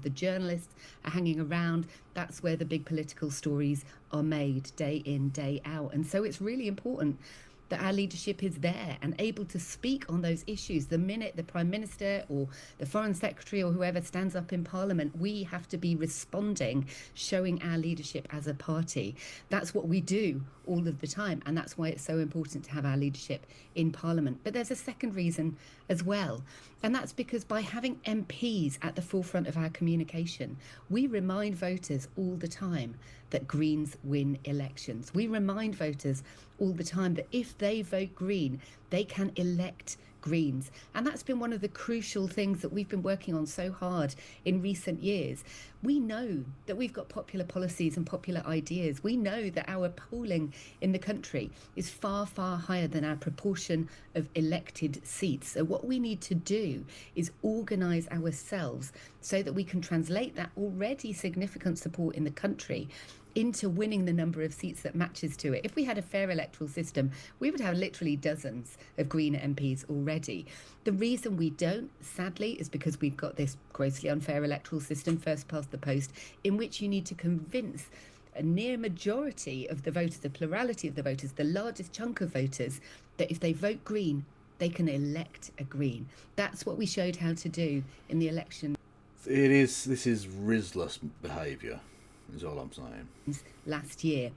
[SPEAKER 7] The journalists are hanging around. That's where the big political stories are made day in, day out. And so it's really important that our leadership is there and able to speak on those issues. The minute the Prime Minister or the Foreign Secretary or whoever stands up in Parliament, we have to be responding, showing our leadership as a party. That's what we do all of the time, and that's why it's so important to have our leadership in Parliament. But there's a second reason as well, and that's because by having MPs at the forefront of our communication, we remind voters all the time that Greens win elections. We remind voters all the time that if they vote Green, they can elect Greens. And that's been one of the crucial things that we've been working on so hard in recent years. We know that we've got popular policies and popular ideas. We know that our polling in the country is far, far higher than our proportion of elected seats. So what we need to do is organise ourselves so that we can translate that already significant support in the country into winning the number of seats that matches to it. If we had a fair electoral system, we would have literally dozens of Green MPs already. The reason we don't, sadly, is because we've got this grossly unfair electoral system, first past the post, in which you need to convince a near majority of the voters, the plurality of the voters, the largest chunk of voters, that if they vote Green, they can elect a Green. That's what we showed how to do in the election.
[SPEAKER 1] This is Rizless behaviour, is all I'm saying.
[SPEAKER 7] Last year.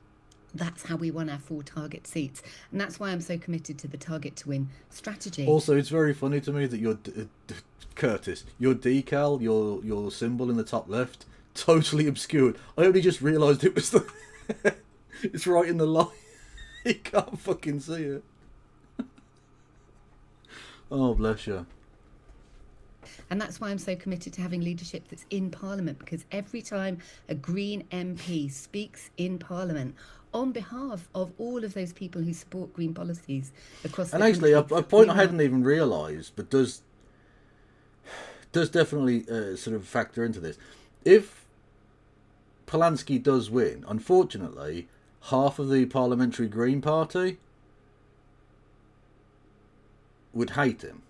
[SPEAKER 7] That's how we won our 4 target seats. And that's why I'm so committed to the target to win strategy.
[SPEAKER 1] Also, it's very funny to me that your Curtis, your decal, your symbol in the top left, totally obscured. I only just realised it was the... it's right in the line. You can't fucking see it. Oh, bless you.
[SPEAKER 7] And that's why I'm so committed to having leadership that's in Parliament, because every time a Green MP speaks in Parliament on behalf of all of those people who support Green policies across the country... And
[SPEAKER 1] actually, a point I hadn't even realised, but does definitely sort of factor into this. If Polanski does win, unfortunately, half of the parliamentary Green Party would hate him.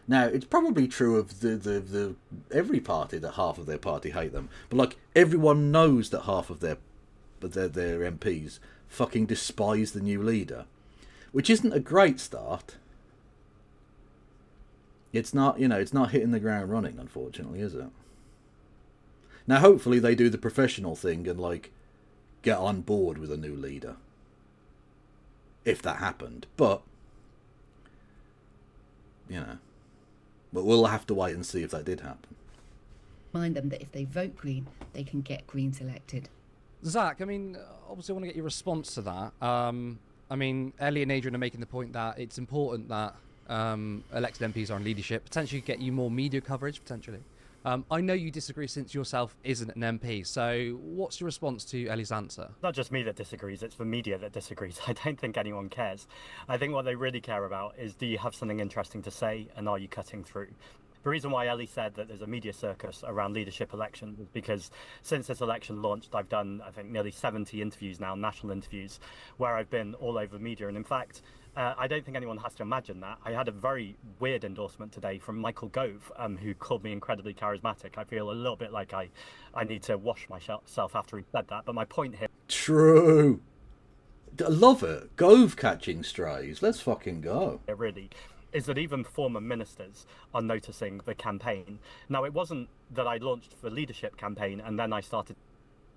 [SPEAKER 1] Now, it's probably true of the every party that half of their party hate them. But, like, everyone knows that half of their MPs fucking despise the new leader. Which isn't a great start. It's not, it's not hitting the ground running, unfortunately, is it? Now, hopefully they do the professional thing and, like, get on board with a new leader. If that happened. But, But we'll have to wait and see if that did happen.
[SPEAKER 7] Remind them that if they vote Green, they can get Greens elected.
[SPEAKER 6] Zach, I mean, obviously I want to get your response to that. I mean, Ellie and Adrian are making the point that it's important that elected MPs are in leadership, potentially get you more media coverage, potentially. I know you disagree since yourself isn't an MP, so what's your response to Ellie's answer?
[SPEAKER 8] Not just me that disagrees, it's the media that disagrees. I don't think anyone cares. I think what they really care about is, do you have something interesting to say and are you cutting through? The reason why Ellie said that there's a media circus around leadership elections is because since this election launched, I've done, I think, nearly 70 interviews now, national interviews, where I've been all over media. And in fact, I don't think anyone has to imagine that. I had a very weird endorsement today from Michael Gove, who called me incredibly charismatic. I feel a little bit like I need to wash myself after he said that. But my point here...
[SPEAKER 1] True. I love it. Gove catching strays. Let's fucking go.
[SPEAKER 8] Really, is that even former ministers are noticing the campaign. Now, it wasn't that I launched the leadership campaign and then I started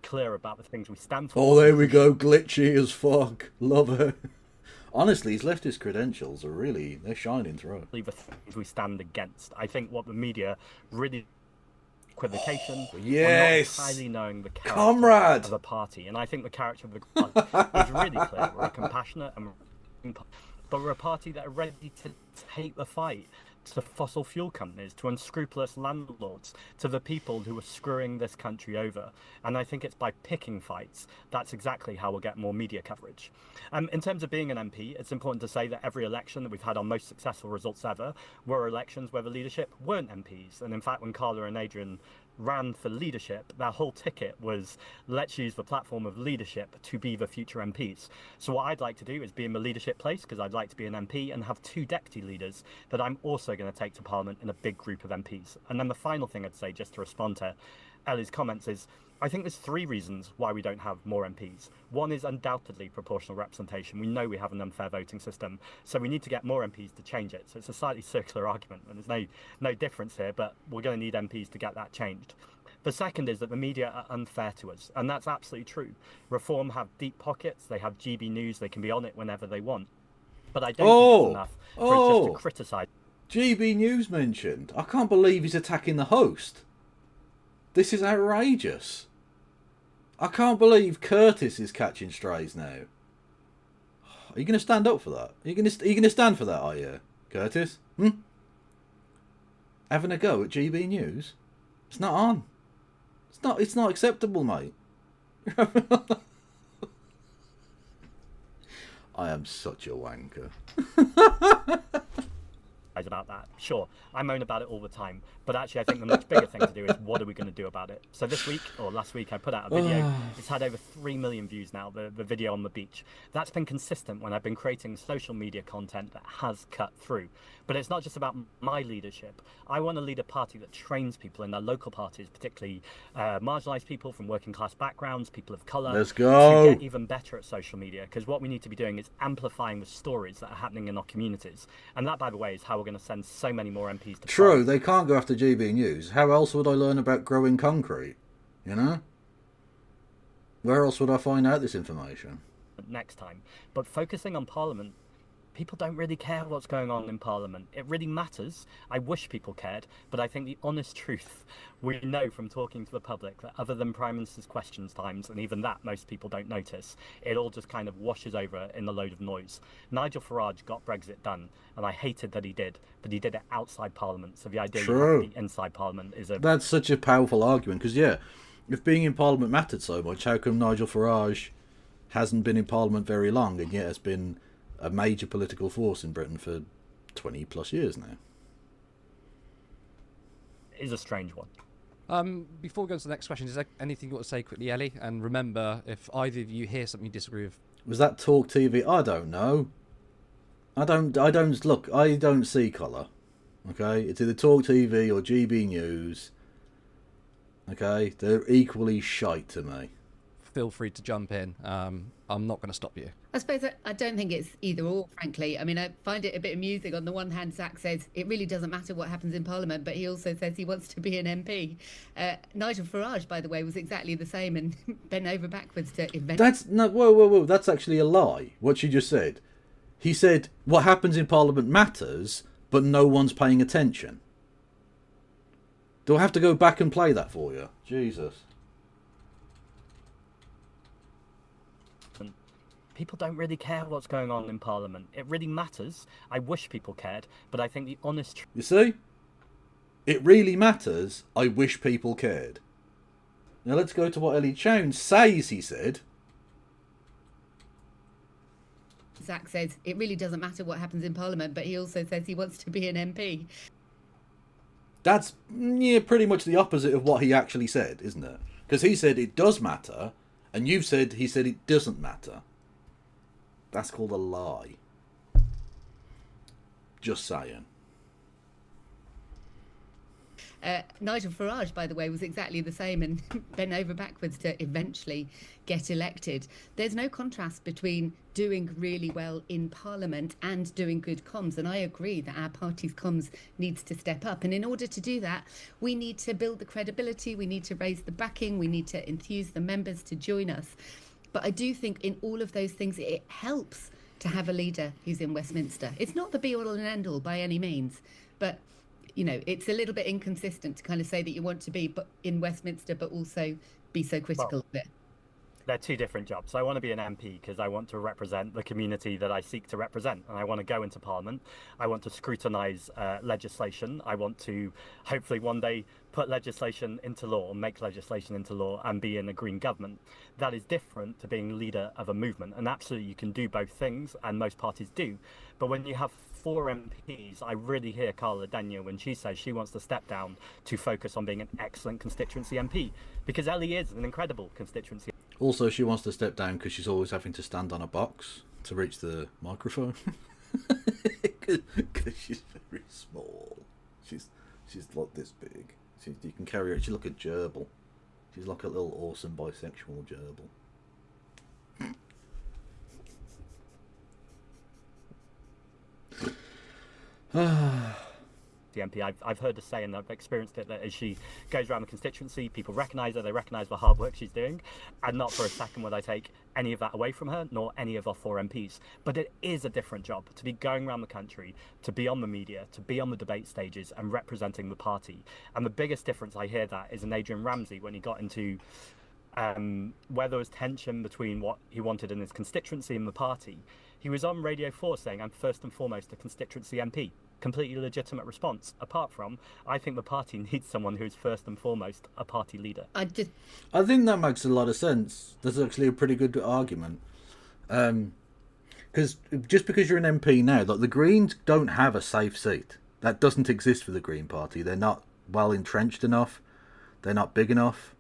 [SPEAKER 8] clear about the things we stand for.
[SPEAKER 1] Oh, there we go, glitchy as fuck. Love it. Honestly, his leftist credentials are really, they're shining through.
[SPEAKER 8] The things we stand against. I think what the media really equivocation,
[SPEAKER 1] yes,
[SPEAKER 8] or not entirely knowing the character
[SPEAKER 1] comrade
[SPEAKER 8] of a party, and I think the character of the party is really clear. We're a compassionate, but we're a party that are ready to take the fight to fossil fuel companies, to unscrupulous landlords, to the people who are screwing this country over. And I think it's by picking fights, that's exactly how we'll get more media coverage. In terms of being an MP, it's important to say that every election that we've had our most successful results ever were elections where the leadership weren't MPs. And in fact, when Carla and Adrian ran for leadership, their whole ticket was, let's use the platform of leadership to be the future MPs. So what I'd like to do is be in the leadership place, because I'd like to be an MP and have 2 deputy leaders that I'm also going to take to Parliament in a big group of MPs. And then the final thing I'd say, just to respond to Ellie's comments, is I think there's 3 reasons why we don't have more MPs. One is undoubtedly proportional representation. We know we have an unfair voting system, so we need to get more MPs to change it. So it's a slightly circular argument, and there's no difference here, but we're going to need MPs to get that changed. The second is that the media are unfair to us, and that's absolutely true. Reform have deep pockets, they have GB News, they can be on it whenever they want. But I don't think it's enough for us just to criticise.
[SPEAKER 1] GB News mentioned. I can't believe he's attacking the host. This is outrageous. I can't believe Curtis is catching strays now. Are you going to stand up for that? Are you going to stand for that, are you, Curtis? Having a go at GB News? It's not on. It's not acceptable, mate. I am such a wanker.
[SPEAKER 8] About that. Sure, I moan about it all the time, but actually I think the much bigger thing to do is what are we going to do about it? So this week, or last week, I put out a video. It's had over 3 million views now, the video on the beach. That's been consistent when I've been creating social media content that has cut through. But it's not just about my leadership. I want to lead a party that trains people in their local parties, particularly marginalised people from working class backgrounds, people of colour.
[SPEAKER 1] Let's go.
[SPEAKER 8] To get even better at social media, because what we need to be doing is amplifying the stories that are happening in our communities. And that, by the way, is how we're going to send so many more MPs to
[SPEAKER 1] True,
[SPEAKER 8] Parliament.
[SPEAKER 1] they can't go after GB News. How else would I learn about growing concrete? You know? Where else would I find out this information?
[SPEAKER 8] Next time. But focusing on Parliament, people don't really care what's going on in Parliament. It really matters. I wish people cared, but I think the honest truth, we know from talking to the public that other than Prime Minister's questions times, and even that most people don't notice, it all just kind of washes over in a load of noise. Nigel Farage got Brexit done, and I hated that he did, but he did it outside Parliament, so the idea you have to be inside Parliament is a...
[SPEAKER 1] That's such a powerful argument, because yeah, if being in Parliament mattered so much, how come Nigel Farage hasn't been in Parliament very long, and yet has been a major political force in Britain for 20 plus years now?
[SPEAKER 8] It is a strange one.
[SPEAKER 6] Before we go to the next question, is there anything you want to say quickly, Ellie? And remember, if either of you hear something you disagree with...
[SPEAKER 1] Was that Talk TV? I don't know. I don't see colour. Okay? It's either Talk TV or GB News. Okay? They're equally shite to me.
[SPEAKER 6] Feel free to jump in. I'm not going to stop you.
[SPEAKER 7] I suppose I don't think it's either or, frankly. I mean, I find it a bit amusing. On the one hand, Zach says it really doesn't matter what happens in Parliament, but he also says he wants to be an MP. Nigel Farage, by the way, was exactly the same and bent over backwards to invent...
[SPEAKER 1] Whoa. That's actually a lie, what she just said. He said, what happens in Parliament matters, but no one's paying attention. Do I have to go back and play that for you? Jesus.
[SPEAKER 8] People don't really care what's going on in Parliament. It really matters. I wish people cared, but I think the honest truth...
[SPEAKER 1] You see? It really matters. I wish people cared. Now let's go to what Ellie Chowns says he said.
[SPEAKER 7] Zach says it really doesn't matter what happens in Parliament, but he also says he wants to be an MP.
[SPEAKER 1] That's pretty much the opposite of what he actually said, isn't it? Because he said it does matter, and you've said he said it doesn't matter. That's called a lie. Just saying.
[SPEAKER 7] Nigel Farage, by the way, was exactly the same and bent over backwards to eventually get elected. There's no contrast between doing really well in Parliament and doing good comms. And I agree that our party's comms needs to step up. And in order to do that, we need to build the credibility, we need to raise the backing, we need to enthuse the members to join us. But I do think in all of those things, it helps to have a leader who's in Westminster. It's not the be-all and end-all by any means, but it's a little bit inconsistent to kind of say that you want to be in Westminster, but also be so critical of it.
[SPEAKER 8] They're two different jobs. I want to be an MP because I want to represent the community that I seek to represent, and I want to go into Parliament. I want to scrutinise legislation. I want to hopefully one day put legislation into law, or make legislation into law, and be in a Green government. That is different to being leader of a movement, and absolutely you can do both things, and most parties do. But when you have 4 MPs, I really hear Carla Daniel when she says she wants to step down to focus on being an excellent constituency MP, because Ellie is an incredible constituency.
[SPEAKER 1] Also, she wants to step down because she's always having to stand on a box to reach the microphone. Because she's very small. She's like this big. You can carry her. She's like a gerbil. She's like a little awesome bisexual gerbil.
[SPEAKER 8] The MP, I've heard her say, and I've experienced it, that as she goes around the constituency, people recognise her, they recognise the hard work she's doing, and not for a second would I take any of that away from her, nor any of our 4 MPs. But it is a different job to be going around the country, to be on the media, to be on the debate stages and representing the party. And the biggest difference I hear that is in Adrian Ramsey when he got into where there was tension between what he wanted in his constituency and the party. He was on Radio 4 saying, I'm first and foremost a constituency MP. Completely legitimate response. Apart from, I think the party needs someone who's first and foremost a party leader.
[SPEAKER 1] I think that makes a lot of sense. That's actually a pretty good argument. Because just because you're an MP now, like the Greens don't have a safe seat. That doesn't exist for the Green Party. They're not well entrenched enough. They're not big enough.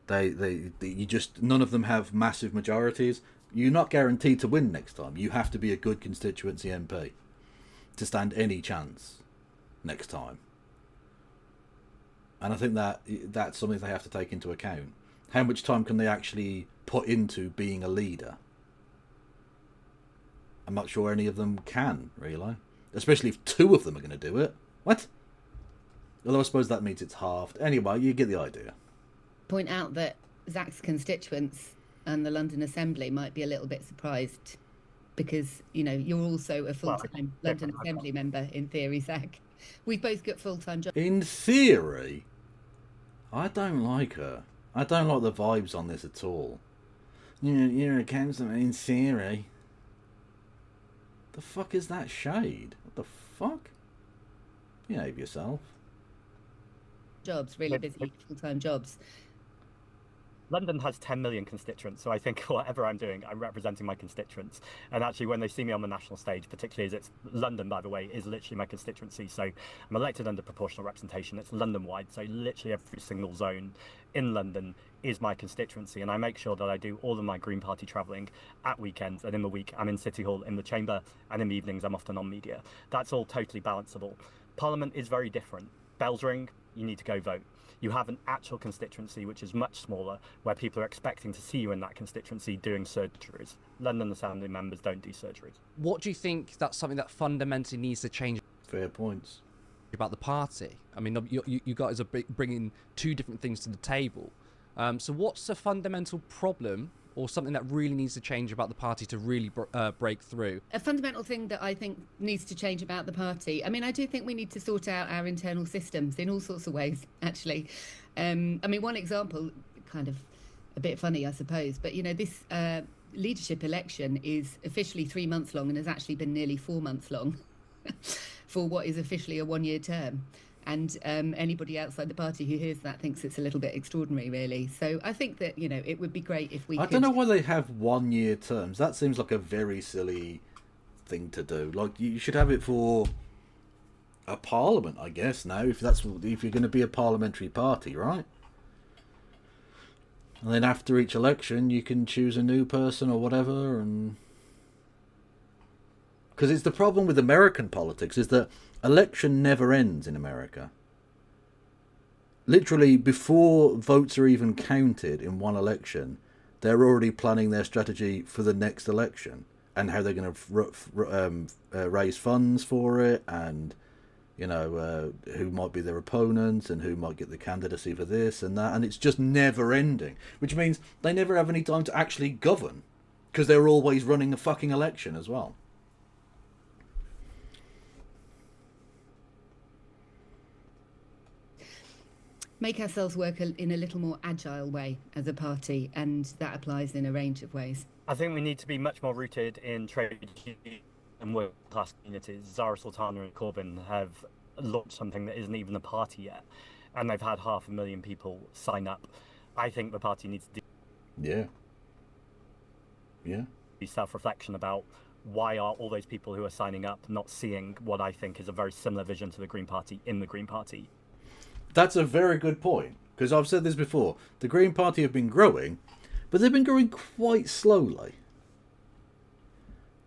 [SPEAKER 1] None of them have massive majorities. You're not guaranteed to win next time. You have to be a good constituency MP to stand any chance next time. And I think that's something they have to take into account. How much time can they actually put into being a leader? I'm not sure any of them can, really. Especially if 2 of them are going to do it. What? Although I suppose that means it's halved. Anyway, you get the idea.
[SPEAKER 7] Point out that Zach's constituents and the London Assembly might be a little bit surprised because, you're also a full-time London Assembly member, in theory, Zach. We've both got full-time jobs.
[SPEAKER 1] In theory, I don't like her. I don't like the vibes on this at all. You're a councillor, in theory. The fuck is that shade? What the fuck? Behave yourself.
[SPEAKER 7] Jobs, really busy full-time jobs.
[SPEAKER 8] London has 10 million constituents, so I think whatever I'm doing, I'm representing my constituents. And actually, when they see me on the national stage, particularly as it's London, by the way, is literally my constituency. So I'm elected under proportional representation. It's London-wide, so literally every single zone in London is my constituency. And I make sure that I do all of my Green Party travelling at weekends, and in the week I'm in City Hall, in the Chamber, and in the evenings I'm often on media. That's all totally balanceable. Parliament is very different. Bells ring, you need to go vote. You have an actual constituency which is much smaller, where people are expecting to see you in that constituency doing surgeries. London Assembly members don't do surgeries.
[SPEAKER 6] What do you think that's something that fundamentally needs to change?
[SPEAKER 1] Fair points.
[SPEAKER 6] About the party. I mean, you guys are bringing 2 different things to the table. So what's the fundamental problem or something that really needs to change about the party to really break through?
[SPEAKER 7] A fundamental thing that I think needs to change about the party, I mean, I do think we need to sort out our internal systems in all sorts of ways, actually. I mean, one example, kind of a bit funny, I suppose, but, this leadership election is officially 3 months long and has actually been nearly 4 months long for what is officially a 1-year term. And anybody outside the party who hears that thinks it's a little bit extraordinary, really. So I think that, it would be great if we
[SPEAKER 1] I don't know why they have 1-year terms. That seems like a very silly thing to do. Like, you should have it for a parliament, I guess, now, if you're going to be a parliamentary party, right? And then after each election, you can choose a new person or whatever, and... Because it's the problem with American politics, is that election never ends in America. literally before votes are even counted in one election, they're already planning their strategy for the next election and how they're going to raise funds for it, and who might be their opponents and who might get the candidacy for this and that, and it's just never ending, which means they never have any time to actually govern because they're always running a fucking election as well.
[SPEAKER 7] Make ourselves work in a little more agile way as a party, and that applies in a range of ways.
[SPEAKER 8] I think we need to be much more rooted in trade and working-class communities. Zara Sultana and Corbyn have launched something that isn't even a party yet, and they've had 500,000 people sign up. I think the party needs to do self-reflection about why are all those people who are signing up not seeing what I think is a very similar vision to the Green Party in the Green Party.
[SPEAKER 1] That's a very good point, because I've said this before. The Green Party have been growing, but they've been growing quite slowly.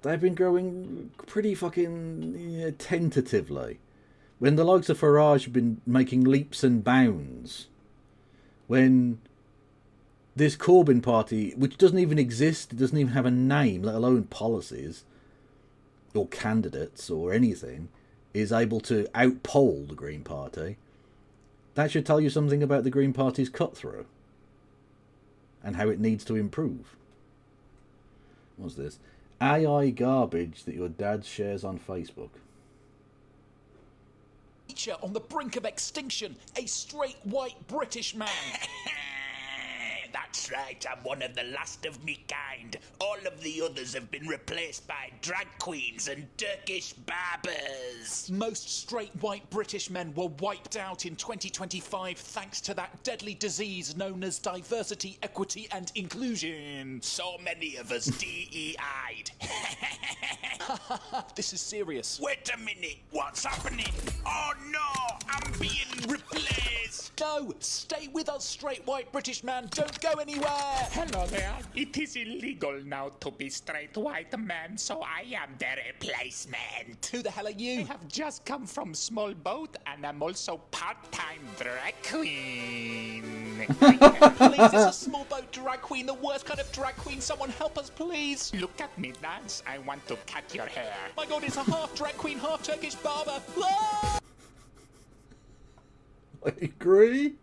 [SPEAKER 1] They've been growing pretty fucking tentatively. When the likes of Farage have been making leaps and bounds. When this Corbyn Party, which doesn't even exist, it doesn't even have a name, let alone policies, or candidates, or anything, is able to outpoll the Green Party. That should tell you something about the Green Party's cut-through and how it needs to improve. What's this? AI garbage that your dad shares on Facebook.
[SPEAKER 9] Creature on the brink of extinction, a straight white British man.
[SPEAKER 10] That's right, I'm one of the last of me kind. All of the others have been replaced by drag queens and Turkish barbers.
[SPEAKER 9] Most straight white British men were wiped out in 2025 thanks to that deadly disease known as diversity, equity and inclusion.
[SPEAKER 10] So many of us DEI'd.
[SPEAKER 9] This is serious.
[SPEAKER 10] Wait a minute, what's happening? Oh no, I'm being replaced.
[SPEAKER 9] No, stay with us, straight white British man. Don't go anywhere.
[SPEAKER 10] Hello there. It is illegal now to be straight white man, so I am the replacement.
[SPEAKER 9] Who the hell are you?
[SPEAKER 10] I have just come from small boat, and I'm also part-time drag queen.
[SPEAKER 9] Please, it's a small boat drag queen, the worst kind of drag queen. Someone help us, please.
[SPEAKER 10] Look at me dance. I want to cut your hair.
[SPEAKER 9] My God, it's a half drag queen, half Turkish barber. Ah!
[SPEAKER 1] I agree.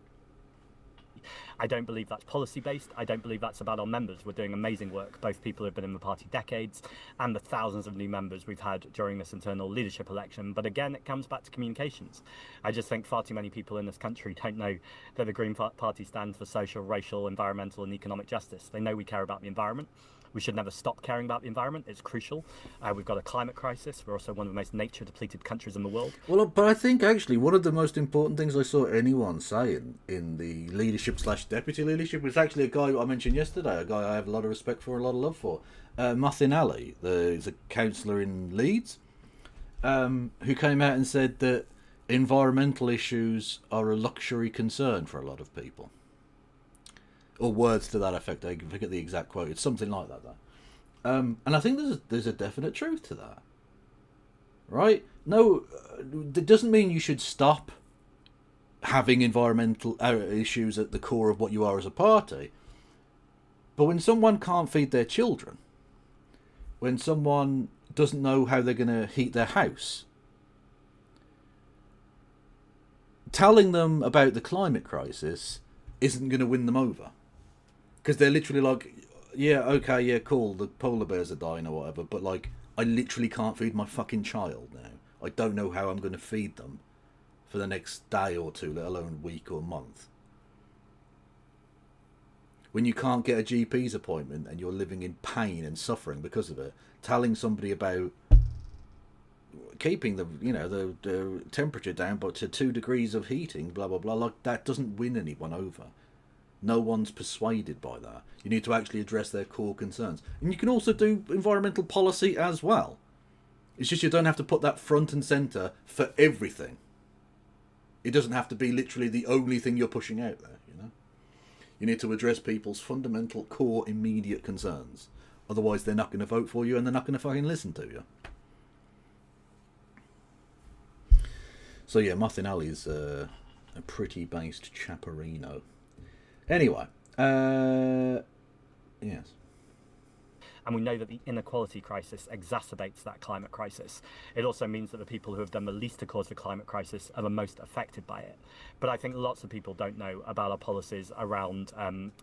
[SPEAKER 8] I don't believe that's policy-based. I don't believe that's about our members. We're doing amazing work, both people who've been in the party decades and the thousands of new members we've had during this internal leadership election. But again, it comes back to communications. I just think far too many people in this country don't know that the Green Party stands for social, racial, environmental and economic justice. They know we care about the environment. We should never stop caring about the environment. It's crucial. We've got a climate crisis. We're also one of the most nature-depleted countries in the world.
[SPEAKER 1] Well, but I think actually one of the most important things I saw anyone say in the leadership/deputy leadership was actually a guy I mentioned yesterday, a guy I have a lot of respect for, a lot of love for, Mutant Ali, he's a councillor in Leeds, who came out and said that environmental issues are a luxury concern for a lot of people. Or words to that effect. I forget the exact quote. It's something like that, though. And I think there's a definite truth to that. Right? No, that doesn't mean you should stop having environmental issues at the core of what you are as a party. But when someone can't feed their children, when someone doesn't know how they're going to heat their house, telling them about the climate crisis isn't going to win them over. Because they're literally like, yeah, okay, yeah, cool, the polar bears are dying or whatever, but like, I literally can't feed my fucking child now. I don't know how I'm going to feed them for the next day or two, let alone week or month. When you can't get a GP's appointment and you're living in pain and suffering because of it, telling somebody about keeping the temperature down but to 2 degrees of heating, blah blah blah, like that doesn't win anyone over. No one's persuaded by that. You need to actually address their core concerns. And you can also do environmental policy as well. It's just you don't have to put that front and centre for everything. It doesn't have to be literally the only thing you're pushing out there, you know? You need to address people's fundamental core immediate concerns. Otherwise they're not going to vote for you and they're not going to fucking listen to you. So yeah, Mutant Ali's A pretty based chaperino. Anyway, yes.
[SPEAKER 8] And we know that the inequality crisis exacerbates that climate crisis. It also means that the people who have done the least to cause the climate crisis are the most affected by it. But I think lots of people don't know about our policies around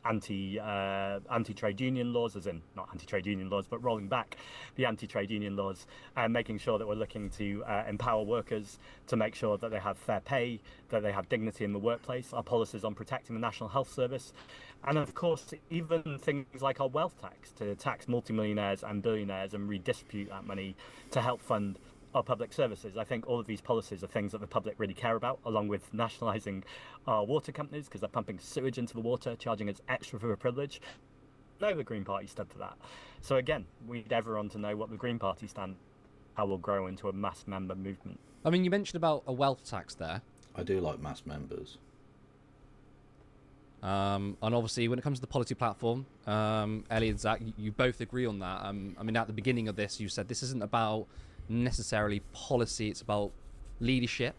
[SPEAKER 8] anti-trade union laws, as in not anti-trade union laws, but rolling back the anti-trade union laws and making sure that we're looking to empower workers to make sure that they have fair pay, that they have dignity in the workplace, our policies on protecting the National Health Service, and of course, even things like our wealth tax, to tax multimillionaires and billionaires and redistribute that money to help fund our public services. I think all of these policies are things that the public really care about, along with nationalising our water companies because they're pumping sewage into the water, charging us extra for a privilege. No, the Green Party stood for that. So again, we need everyone to know what the Green Party stand, how we'll grow into a mass member movement.
[SPEAKER 6] I mean, you mentioned about a wealth tax there.
[SPEAKER 1] I do like mass members.
[SPEAKER 6] And obviously, when it comes to the policy platform, Ellie and Zach, you both agree on that. I mean, at the beginning of this, you said this isn't about necessarily policy; it's about leadership.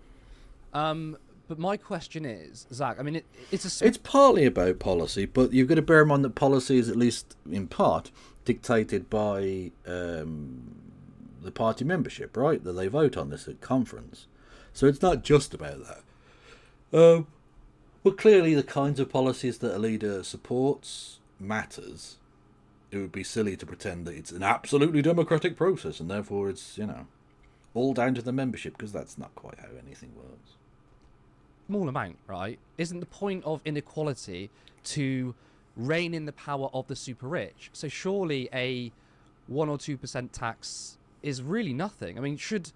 [SPEAKER 6] But my question is, Zach, I mean, it's
[SPEAKER 1] partly about policy, but you've got to bear in mind that policy is at least in part dictated by the party membership, right? That they vote on this at conference, so it's not just about that. Well, clearly the kinds of policies that a leader supports matters. It would be silly to pretend that it's an absolutely democratic process and therefore it's, all down to the membership, because that's not quite how anything works.
[SPEAKER 6] Small amount, right? Isn't the point of inequality to rein in the power of the super rich? So surely a 1 or 2% tax is really nothing. I mean, should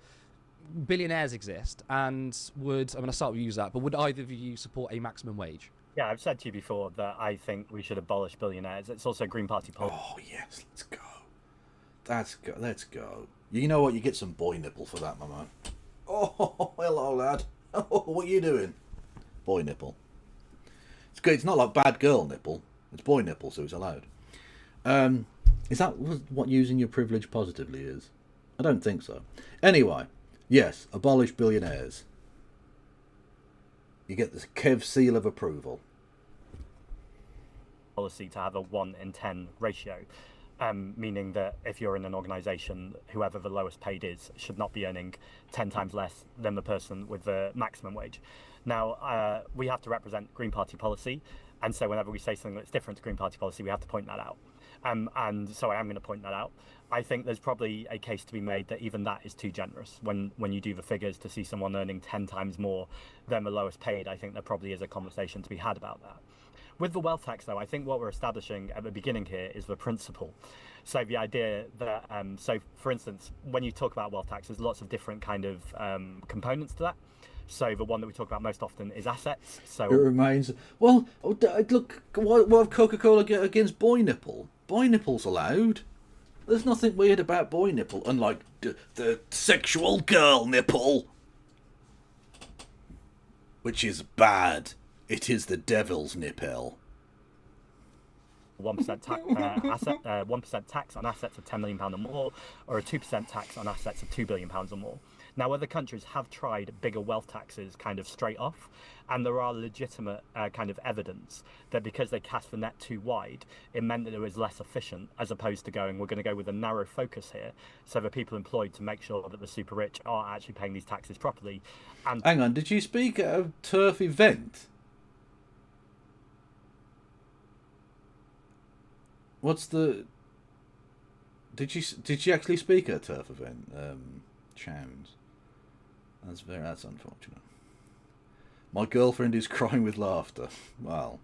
[SPEAKER 6] billionaires exist, and I'll start with you, Zach, but would either of you support a maximum wage?
[SPEAKER 8] Yeah, I've said to you before that I think we should abolish billionaires. It's also Green Party policy.
[SPEAKER 1] Oh, yes, let's go. Let's go. You know what? You get some boy nipple for that, my man. Oh, hello, lad. Oh, what are you doing? Boy nipple. It's good. It's not like bad girl nipple. It's boy nipple, so it's allowed. Is that what using your privilege positively is? I don't think so. Anyway, yes, abolish billionaires. You get the Kev seal of approval.
[SPEAKER 8] Policy to have a 1 in 10 ratio, meaning that if you're in an organisation, whoever the lowest paid is should not be earning 10 times less than the person with the maximum wage. Now, we have to represent Green Party policy, and so whenever we say something that's different to Green Party policy, we have to point that out. And so I am going to point that out. I think there's probably a case to be made that even that is too generous. When you do the figures to see someone earning 10 times more than the lowest paid, I think there probably is a conversation to be had about that. With the wealth tax, though, I think what we're establishing at the beginning here is the principle. So the idea that, so for instance, when you talk about wealth tax, there's lots of different kind of components to that. So the one that we talk about most often is assets. So
[SPEAKER 1] it remains. Well, look, what have Coca-Cola against boy nipple? Boy nipple's allowed. There's nothing weird about boy nipple, unlike the sexual girl nipple, which is bad. It is the devil's nipple.
[SPEAKER 8] 1% tax on assets of £10 million or more, or a 2% tax on assets of £2 billion or more. Now, other countries have tried bigger wealth taxes kind of straight off, and there are legitimate kind of evidence that because they cast the net too wide, it meant that it was less efficient, as opposed to going, we're going to go with a narrow focus here, so the people employed to make sure that the super rich are actually paying these taxes properly. And
[SPEAKER 1] hang on, did you speak at a turf event? What's the? Did you actually speak at a turf event, Chowns? That's unfortunate. My girlfriend is crying with laughter. Well,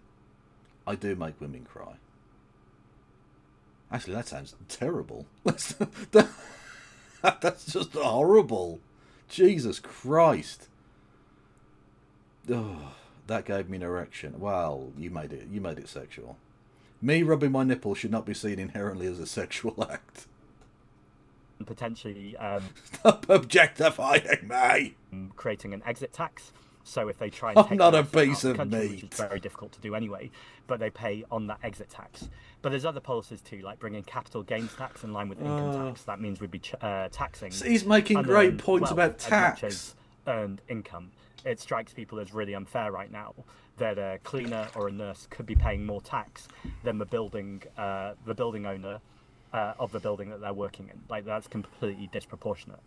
[SPEAKER 1] I do make women cry. Actually, that sounds terrible. That's just horrible. Jesus Christ. Oh, that gave me an erection. Well, you made it sexual. Me rubbing my nipple should not be seen inherently as a sexual act.
[SPEAKER 8] Potentially
[SPEAKER 1] stop objectifying me.
[SPEAKER 8] Creating an exit tax. So if they try and take
[SPEAKER 1] not a piece of
[SPEAKER 8] country,
[SPEAKER 1] meat,
[SPEAKER 8] which is very difficult to do anyway, but they pay on that exit tax. But there's other policies too, like bringing capital gains tax in line with income tax. That means we'd be taxing.
[SPEAKER 1] So he's making great points about tax.
[SPEAKER 8] As much as earned income. it strikes people as really unfair right now that a cleaner or a nurse could be paying more tax than the building owner of the building that they're working in. Like, that's completely disproportionate.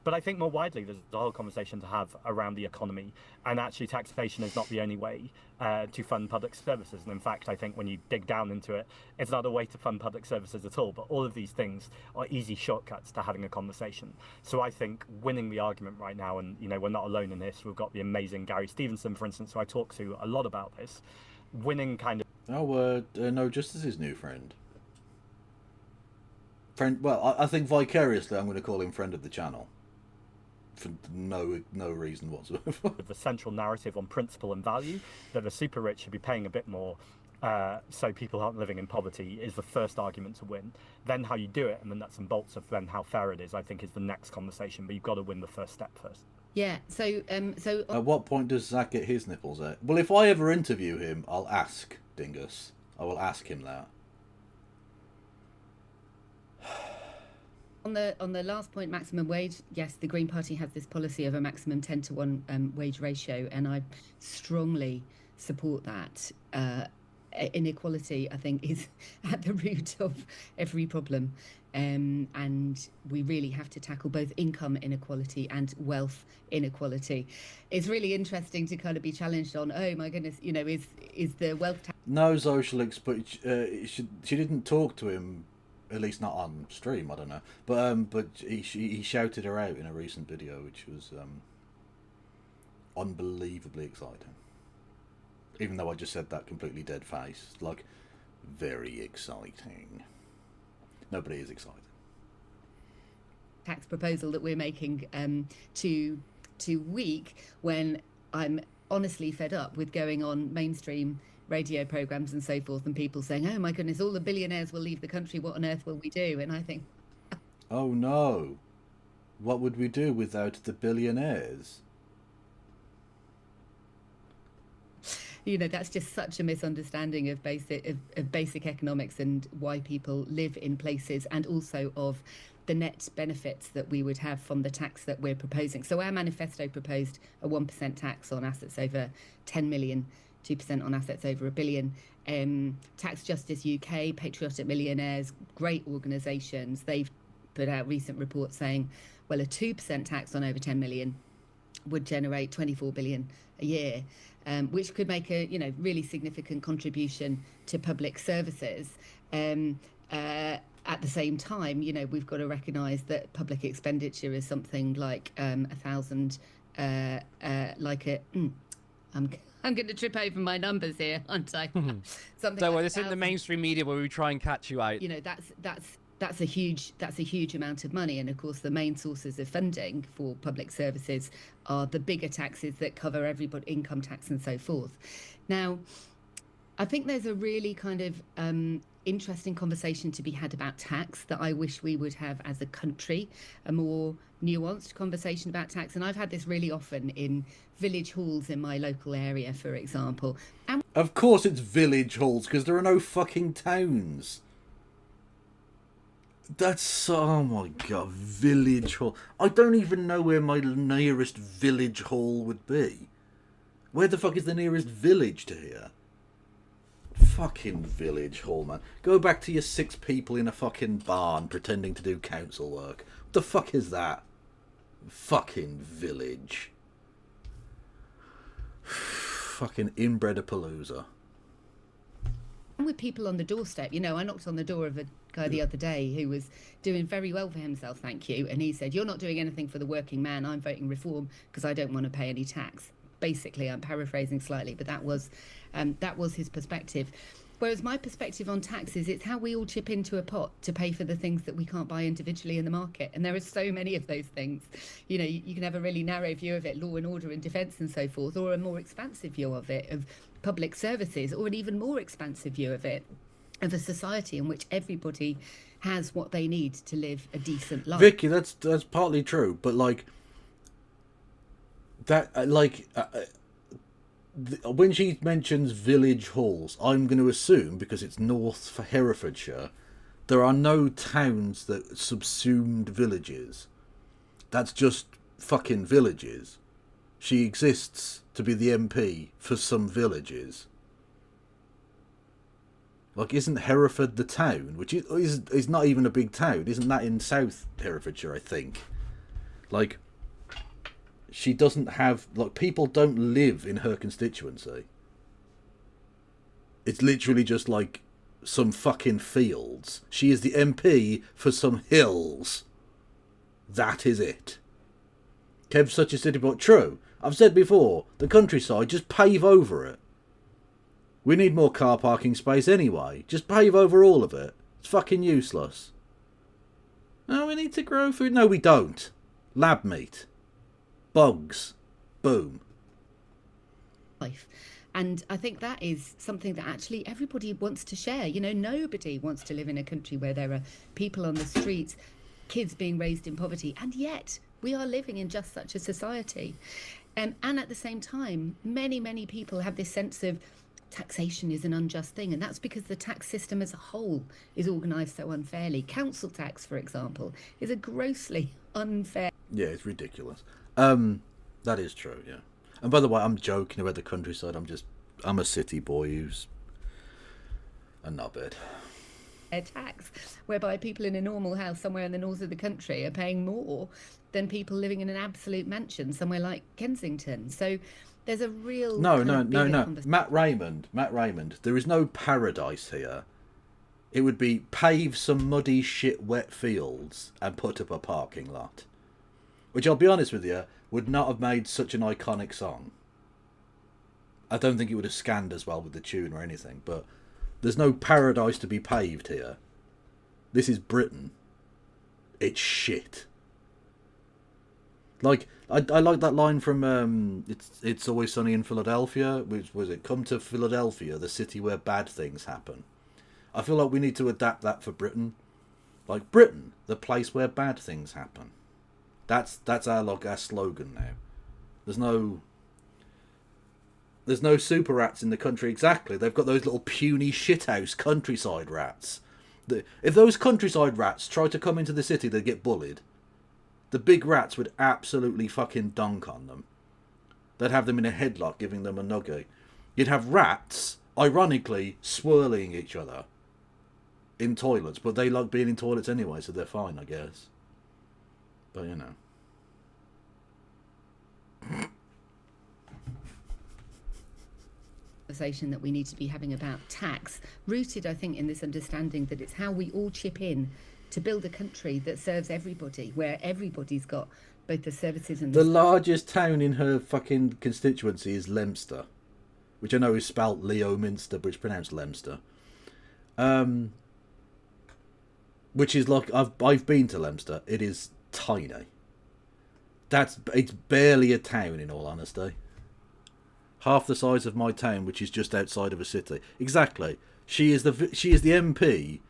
[SPEAKER 8] But I think more widely, there's a whole conversation to have around the economy, and actually taxation is not the only way to fund public services. And in fact, I think when you dig down into it, it's not a way to fund public services at all. But all of these things are easy shortcuts to having a conversation. So I think winning the argument right now, and we're not alone in this. We've got the amazing Gary Stevenson, for instance, who I talk to a lot about this. Winning kind of
[SPEAKER 1] no, just as his new friend. Well, I think vicariously I'm going to call him friend of the channel. For no reason whatsoever.
[SPEAKER 8] The central narrative on principle and value, that the super rich should be paying a bit more so people aren't living in poverty, is the first argument to win. Then how you do it, and the nuts and bolts of then how fair it is, I think, is the next conversation. But you've got to win the first step first.
[SPEAKER 7] Yeah, so
[SPEAKER 1] At what point does Zach get his nipples out? Well, if I ever interview him, I'll ask Dingus. I will ask him that.
[SPEAKER 7] On the last point, maximum wage, yes, the Green Party has this policy of a maximum 10-to-1 wage ratio, and I strongly support that. Inequality, I think, is at the root of every problem, and we really have to tackle both income inequality and wealth inequality. It's really interesting to kind of be challenged on, oh my goodness, is the wealth tax...
[SPEAKER 1] No, Socialix, but she didn't talk to him. At least not on stream, I don't know. But he shouted her out in a recent video, which was unbelievably exciting. Even though I just said that completely dead face, like, very exciting. Nobody is excited.
[SPEAKER 7] Tax proposal that we're making too weak, when I'm honestly fed up with going on mainstream radio programs and so forth, and people saying, oh my goodness, all the billionaires will leave the country, what on earth will we do? And I think,
[SPEAKER 1] oh no, what would we do without the billionaires?
[SPEAKER 7] That's just such a misunderstanding of basic economics and why people live in places, and also of the net benefits that we would have from the tax that we're proposing. So our manifesto proposed a 1% tax on assets over 10 million, 2% on assets over $1 billion. Tax Justice UK, Patriotic Millionaires, great organisations, they've put out recent reports saying, well, a 2% tax on over 10 million would generate 24 billion a year, which could make a really significant contribution to public services. At the same time, we've got to recognise that public expenditure is something like 1,000, I'm going to trip over my numbers here, aren't I?
[SPEAKER 6] Something. So this isn't the mainstream media where we try and catch you out.
[SPEAKER 7] That's a huge amount of money, and of course the main sources of funding for public services are the bigger taxes that cover everybody, income tax and so forth. Now, I think there's a really kind of interesting conversation to be had about tax that I wish we would have as a country, a more nuanced conversation about tax. And I've had this really often in village halls in my local area, for example. And
[SPEAKER 1] of course it's village halls, because there are no fucking towns. Oh my god, village hall. I don't even know where my nearest village hall would be. Where the fuck is the nearest village to here? Fucking village hall, man. Go back to your 6 people in a fucking barn pretending to do council work. What the fuck is that? Fucking village. Fucking inbred-a-palooza.
[SPEAKER 7] with people on the doorstep. I knocked on the door of a guy the other day who was doing very well for himself, thank you. And he said, you're not doing anything for the working man. I'm voting reform because I don't want to pay any tax. Basically, I'm paraphrasing slightly, but that was his perspective. Whereas my perspective on taxes, it's how we all chip into a pot to pay for the things that we can't buy individually in the market. And there are so many of those things. You can have a really narrow view of it, law and order and defence and so forth, or a more expansive view of it, of public services, or an even more expansive view of it, of a society in which everybody has what they need to live a decent life.
[SPEAKER 1] Vicky, that's partly true, but when she mentions village halls, I'm going to assume, because it's north for Herefordshire, there are no towns that subsumed villages. That's just fucking villages. She exists to be the MP for some villages. Like, isn't Hereford the town? Which is not even a big town. Isn't that in South Herefordshire, I think? Like, she doesn't have... Like, people don't live in her constituency. It's literally just, like, some fucking fields. She is the MP for some hills. That is it. Kev's such a city boy. True. I've said before, the countryside, just pave over it. We need more car parking space anyway. Just pave over all of it. It's fucking useless. No, we need to grow food. No, we don't. Lab meat. Bugs. Boom.
[SPEAKER 7] Life. And I think that is something that actually everybody wants to share. You know, nobody wants to live in a country where there are people on the streets, kids being raised in poverty, and yet we are living in just such a society. And at the same time, many people have this sense of taxation is an unjust thing, and that's because the tax system as a whole is organised so unfairly. Council tax, for example, is a grossly unfair...
[SPEAKER 1] Yeah, it's ridiculous. That is true, yeah. And by the way, I'm joking about the countryside. I'm a city boy who's a knobhead.
[SPEAKER 7] Tax, whereby people in a normal house somewhere in the north of the country are paying more than people living in an absolute mansion somewhere like Kensington. So there's a real...
[SPEAKER 1] No. Matt Raymond. There is no paradise here. It would be pave some muddy, shit, wet fields and put up a parking lot. Which, I'll be honest with you, would not have made such an iconic song. I don't think it would have scanned as well with the tune or anything, but there's no paradise to be paved here. This is Britain. It's shit. Like, I like that line from It's Always Sunny in Philadelphia, which was it, come to Philadelphia, the city where bad things happen. I feel like we need to adapt that for Britain. Like, Britain, the place where bad things happen. That's our slogan now. There's no super rats in the country. Exactly. They've got those little puny shithouse countryside rats. If those countryside rats tried to come into the city, they'd get bullied. The big rats would absolutely fucking dunk on them. They'd have them in a headlock, giving them a nugget. You'd have rats, ironically, swirling each other in toilets, but they like being in toilets anyway, so they're fine, I guess. But, you know.
[SPEAKER 7] Conversation that we need to be having about tax, rooted, I think, in this understanding that it's how we all chip in to build a country that serves everybody, where everybody's got both the services and...
[SPEAKER 1] The largest town in her fucking constituency is Leominster, which I know is spelt Leominster, but it's pronounced Leominster. Which is like, I've been to Leominster. It is tiny. It's barely a town, in all honesty. Half the size of my town, which is just outside of a city. Exactly. She is the MP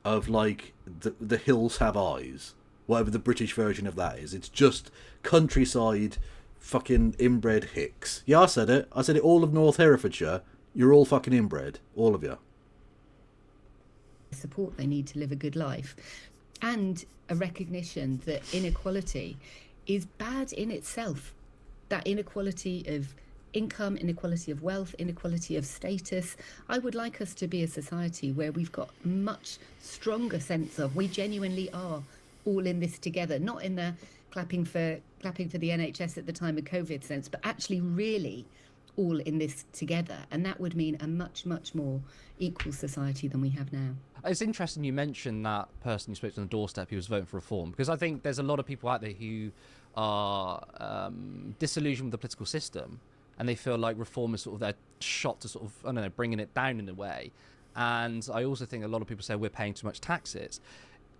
[SPEAKER 1] of, like, the Hills Have Eyes, whatever the British version of that is. It's just countryside, fucking inbred hicks. Yeah, I said it. I said it. All of North Herefordshire. You're all fucking inbred, all of you.
[SPEAKER 7] Support they need to live a good life, and a recognition that inequality is bad in itself. That inequality of income, inequality of wealth, inequality of status. I would like us to be a society where we've got much stronger sense of we genuinely are all in this together, not in the clapping for the NHS at the time of COVID sense, but actually really all in this together. And that would mean a much more equal society than we have now.
[SPEAKER 6] It's interesting you mentioned that person you spoke to on the doorstep who was voting for reform, because I think there's a lot of people out there who are disillusioned with the political system, and they feel like reform is sort of their shot to sort of, I don't know, bringing it down in a way. And I also think a lot of people say we're paying too much taxes.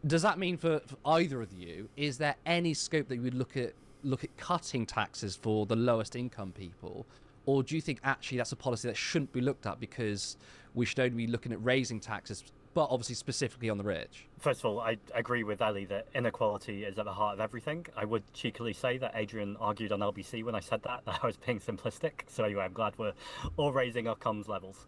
[SPEAKER 6] Does that mean for either of you, is there any scope that you would look at cutting taxes for the lowest income people? Or do you think actually that's a policy that shouldn't be looked at because we should only be looking at raising taxes, but obviously specifically on the rich?
[SPEAKER 8] First of all, I agree with Ellie that inequality is at the heart of everything. I would cheekily say that Adrian argued on LBC when I said that I was being simplistic. So anyway, I'm glad we're all raising our comms levels.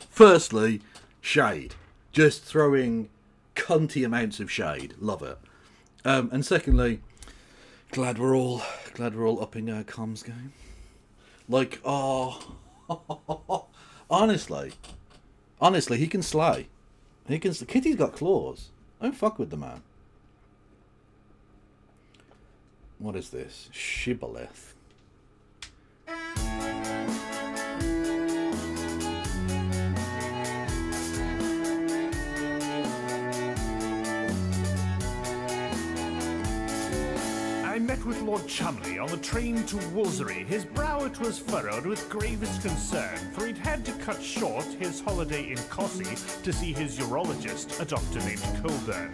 [SPEAKER 1] Firstly, shade. Just throwing cunty amounts of shade. Love it. And secondly, glad we're all upping our comms game. Like, honestly, he can slay. Kitty's got claws. Don't fuck with the man. What is this? Shibboleth.
[SPEAKER 11] I met with Lord Chumley on the train to Wolseley. His brow it was furrowed with gravest concern, for he'd had to cut short his holiday in Cossey to see his urologist, a doctor named Coburn.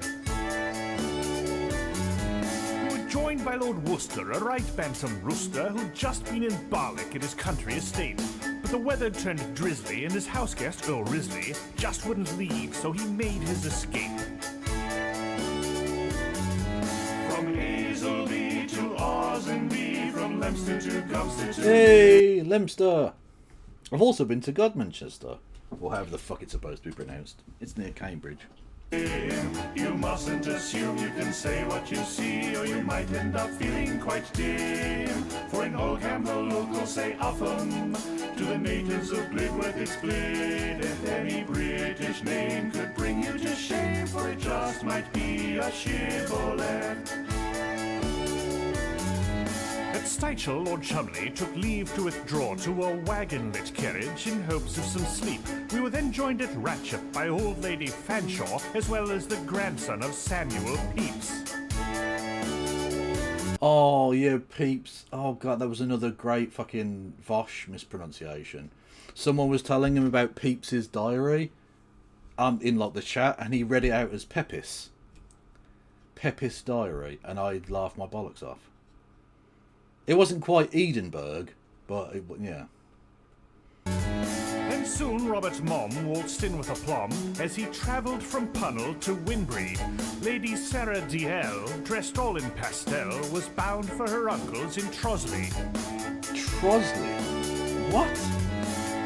[SPEAKER 11] We were joined by Lord Worcester, a right bantam rooster who'd just been in Barlick at his country estate. But the weather turned drizzly, and his houseguest, Earl Risley, just wouldn't leave, so he made his escape. From Hazelby to Osenby, from Leominster to Gumster to...
[SPEAKER 1] Hey, Leominster! I've also been to Godmanchester, or however the fuck it's supposed to be pronounced. It's near Cambridge.
[SPEAKER 11] You mustn't assume you can say what you see, or you might end up feeling quite dim. For in Oldham the locals say Upham, to the natives of Blidworth it's Blid. If any British name could bring you to shame, for it just might be a shibboleth. At Stychel, Lord Chumley took leave to withdraw to a wagon-lit carriage in hopes of some sleep. We were then joined at Ratchep by old Lady Fanshawe, as well as the grandson of Samuel Pepys.
[SPEAKER 1] Oh, yeah, Pepys. Oh, God, that was another great fucking Vosh mispronunciation. Someone was telling him about Pepys's diary in, like, the chat, and he read it out as Pepys. Pepys' diary, and I laughed my bollocks off. It wasn't quite Edinburgh, but it, yeah.
[SPEAKER 11] Then soon Robert Mom waltzed in with aplomb as he travelled from Punnell to Winbury. Lady Sarah DL, dressed all in pastel, was bound for her uncle's in Trosley.
[SPEAKER 1] Trosley? What?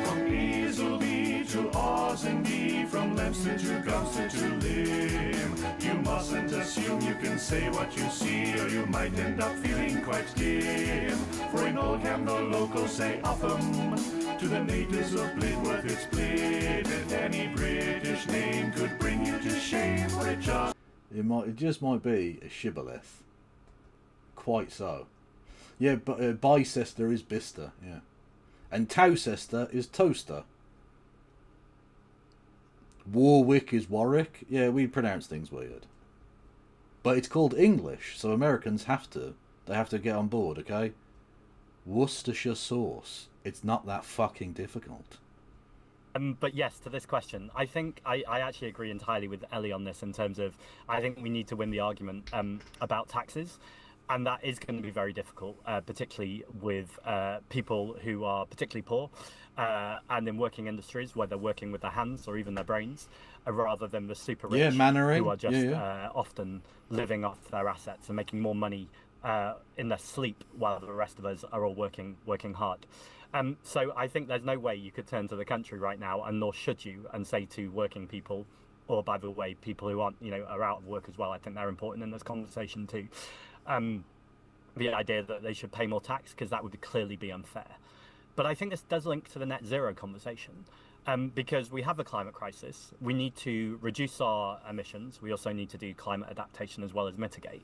[SPEAKER 11] From Hazelby to Osenby, from Leominster to Gumster to Lim. You mustn't assume you can say what you see, or you might end up feeling quite dim. For in Oldham the locals say Upham, to the natives of Blidworth it's Blid. If any British name could bring you to shame, for it
[SPEAKER 1] just might be a shibboleth. Quite so. Yeah, but Bicester is Bister, yeah. And Towcester is Toaster. Warwick is Warwick. Yeah, we pronounce things weird. But it's called English, so Americans have to. They have to get on board, okay? Worcestershire sauce. It's not that fucking difficult.
[SPEAKER 8] But yes, to this question, I think I actually agree entirely with Ellie on this in terms of I think we need to win the argument about taxes. And that is going to be very difficult, particularly with people who are particularly poor and in working industries where they're working with their hands or even their brains, rather than the super rich who are just often living off their assets and making more money in their sleep while the rest of us are all working hard. So I think there's no way you could turn to the country right now, and nor should you, and say to working people, or by the way, people who aren't, are out of work as well. I think they're important in this conversation too. The idea that they should pay more tax, because that would clearly be unfair. But I think this does link to the net zero conversation, because we have a climate crisis. We need to reduce our emissions. We also need to do climate adaptation as well as mitigate.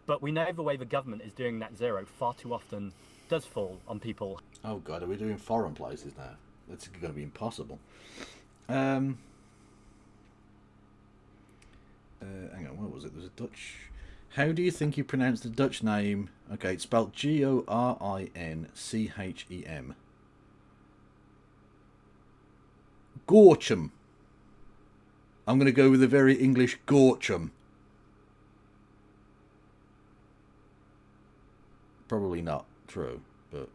[SPEAKER 8] But we know the way the government is doing net zero far too often does fall on people.
[SPEAKER 1] Oh God, are we doing foreign places now? That's going to be impossible. Hang on, what was it? There's a Dutch... How do you think you pronounce the Dutch name? Okay, it's spelled GorinChem. Gorchum. I'm going to go with a very English Gorchum. Probably not true, but...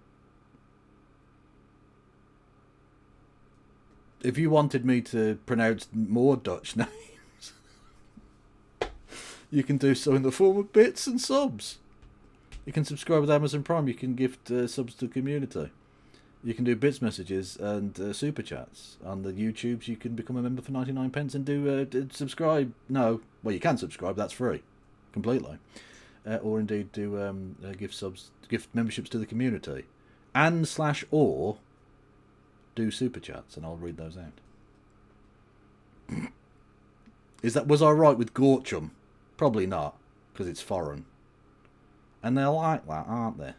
[SPEAKER 1] If you wanted me to pronounce more Dutch names, you can do so in the form of bits and subs. You can subscribe with Amazon Prime. You can gift subs to the community. You can do bits messages and super chats. On the YouTubes, you can become a member for 99 pence and do subscribe. No, well, you can subscribe. That's free. completely. Or indeed do gift memberships to the community. And / or do super chats, and I'll read those out. Was I right with Gorchum? Probably not, because it's foreign. And they're like that, aren't they?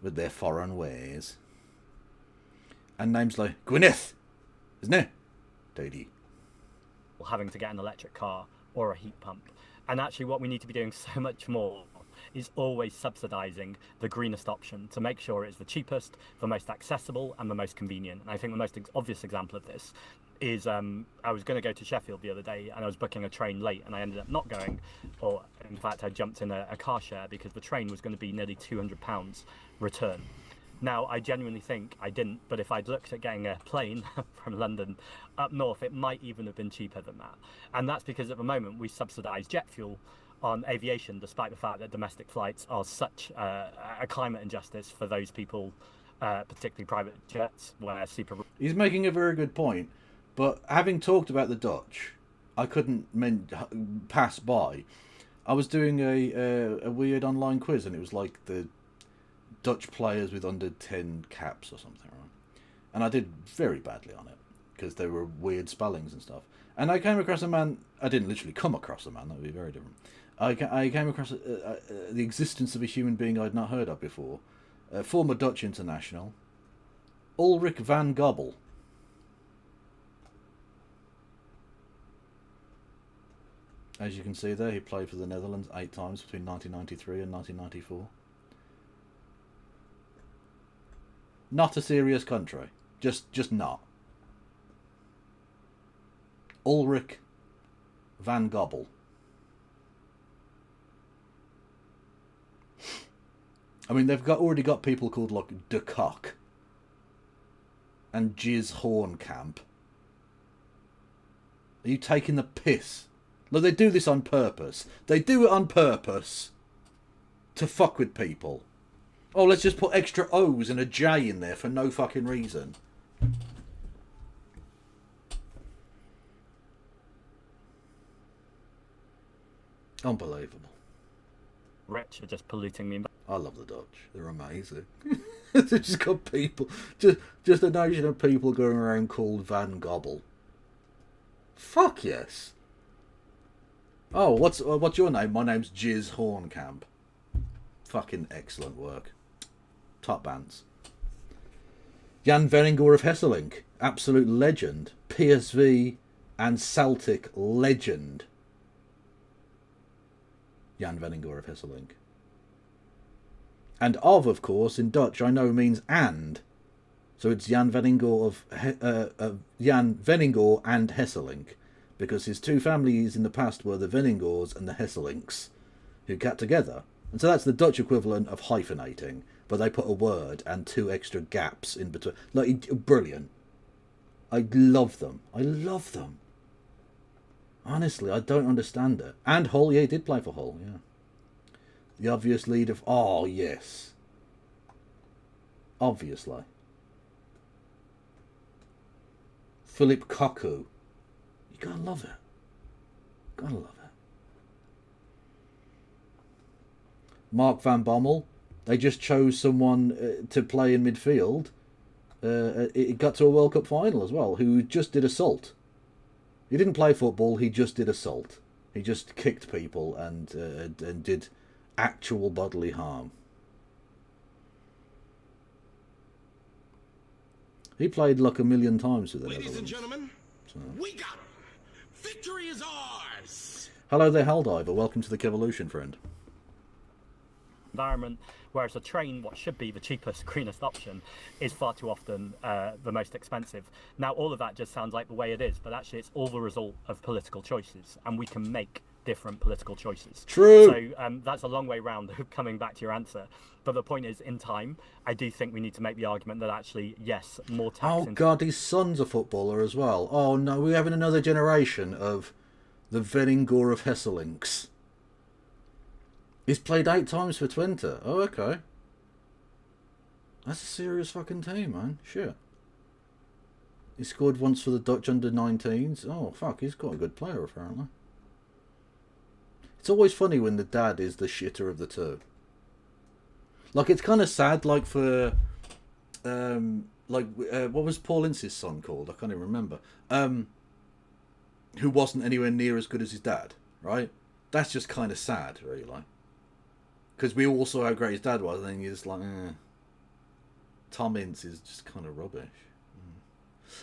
[SPEAKER 1] With their foreign ways. And names like Gwyneth, isn't it? Daddy.
[SPEAKER 8] Having to get an electric car or a heat pump. And actually what we need to be doing so much more is always subsidising the greenest option to make sure it's the cheapest, the most accessible and the most convenient. And I think the most obvious example of this is I was going to go to Sheffield the other day and I was booking a train late and I ended up not going, or in fact I jumped in a car share because the train was going to be nearly £200 return. Now, I genuinely think I didn't, but if I'd looked at getting a plane from London up north, it might even have been cheaper than that. And that's because at the moment we subsidise jet fuel on aviation, despite the fact that domestic flights are such a climate injustice for those people, particularly private jets, where super...
[SPEAKER 1] He's making a very good point, but having talked about the Dutch, I couldn't pass by. I was doing a weird online quiz, and it was like the Dutch players with under 10 caps or something, right? And I did very badly on it because there were weird spellings and stuff. And I came across a man. I didn't literally come across a man. That would be very different. I came across the existence of a human being I'd not heard of before. Former Dutch international, Ulrich van Gobbel. As you can see there, he played for the Netherlands 8 times between 1993 and 1994. Not a serious country. Just not. Ulrich van Gobbel. I mean, they've already got people called like De Cock and Jizz Hornkamp. Are you taking the piss? Look, they do this on purpose. They do it on purpose to fuck with people. Oh, let's just put extra O's and a J in there for no fucking reason. Unbelievable.
[SPEAKER 8] Rich are just polluting the environment.
[SPEAKER 1] I love the Dutch. They're amazing. They've just got people, just a nation of people going around called Van Gobbel. Fuck yes. Oh, what's your name? My name's Jizz Hornkamp. Fucking excellent work. Top bands. Jan Venninger of Hesselink, absolute legend. PSV and Celtic legend. Jan Venninger of Hesselink. And of course, in Dutch, I know means and. So it's Jan Venninger Jan Venninger and Hesselink, because his two families in the past were the Venningers and the Hesselinks, who got together. And so that's the Dutch equivalent of hyphenating, but they put a word and 2 extra gaps in between. Like, brilliant. I love them. I love them. Honestly, I don't understand it. And Hull, yeah, he did play for Hull, yeah. The obvious lead of... Oh, yes. Obviously. Philip Koku. You gotta love it. Gotta love it. Mark van Bommel. They just chose someone to play in midfield. It got to a World Cup final as well, who just did assault. He didn't play football, he just did assault. He just kicked people and did actual bodily harm. He played like a million times with the Netherlands.
[SPEAKER 12] Ladies and gentlemen, we got him. Victory is ours.
[SPEAKER 1] Hello there, Helldiver. Welcome to the Kevolution, friend.
[SPEAKER 8] Environment, whereas a train, what should be the cheapest, greenest option, is far too often the most expensive. Now, all of that just sounds like the way it is, but actually it's all the result of political choices, and we can make different political choices.
[SPEAKER 1] True.
[SPEAKER 8] So that's a long way round of coming back to your answer. But the point is, in time, I do think we need to make the argument that actually, yes, more tax...
[SPEAKER 1] Oh, God, his son's a footballer as well. Oh, no, we're having another generation of the Venninger of Hesselinks. He's played 8 times for Twente. Oh, okay. That's a serious fucking team, man. Shit. He scored once for the Dutch under-19s. Oh, fuck, he's quite a good player, apparently. It's always funny when the dad is the shitter of the two. Like, it's kind of sad, like, for... what was Paul Ince's son called? I can't even remember. Who wasn't anywhere near as good as his dad, right? That's just kind of sad, really, like. Because we all saw how great his dad was, and then you're just like, Tom Ince is just kind of rubbish.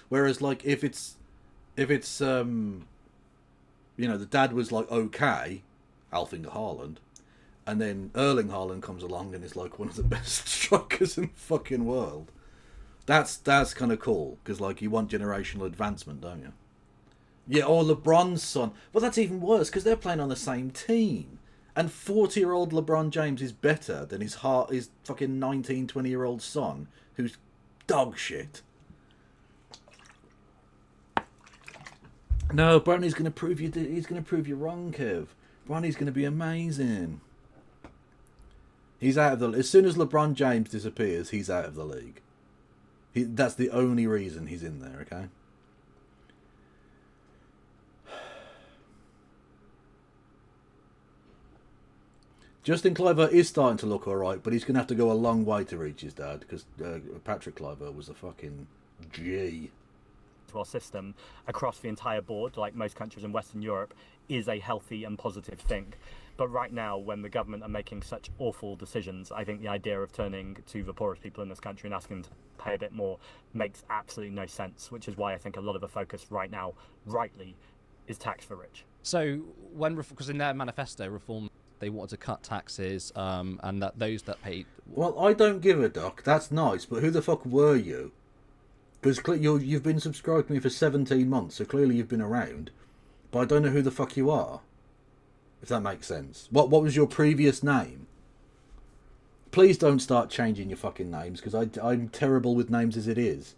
[SPEAKER 1] Whereas, like, if it's the dad was, like, okay, Alfinger Haaland, and then Erling Haaland comes along and is, like, one of the best strikers in the fucking world. That's kind of cool, because, like, you want generational advancement, don't you? Yeah, or LeBron's son. Well, that's even worse, because they're playing on the same team. And 40-year-old LeBron James is better than his fucking 19, 20-year-old son, who's dog shit. No, Bronny's going to prove you. He's going to prove you wrong, Kev. Bronny's going to be amazing. He's out of the. As soon as LeBron James disappears, he's out of the league. That's the only reason he's in there. Okay. Justin Kluivert is starting to look alright, but he's going to have to go a long way to reach his dad, because Patrick Kluivert was a fucking G.
[SPEAKER 8] Our system across the entire board, like most countries in Western Europe, is a healthy and positive thing. But right now, when the government are making such awful decisions, I think the idea of turning to the poorest people in this country and asking them to pay a bit more makes absolutely no sense, which is why I think a lot of the focus right now, rightly, is tax for rich.
[SPEAKER 6] So, because in their manifesto, Reform, they wanted to cut taxes, and that those that paid...
[SPEAKER 1] Well, I don't give a duck. That's nice, but who the fuck were you? Because you've been subscribed to me for 17 months, so clearly you've been around. But I don't know who the fuck you are. If that makes sense. What was your previous name? Please don't start changing your fucking names, because I'm terrible with names as it is.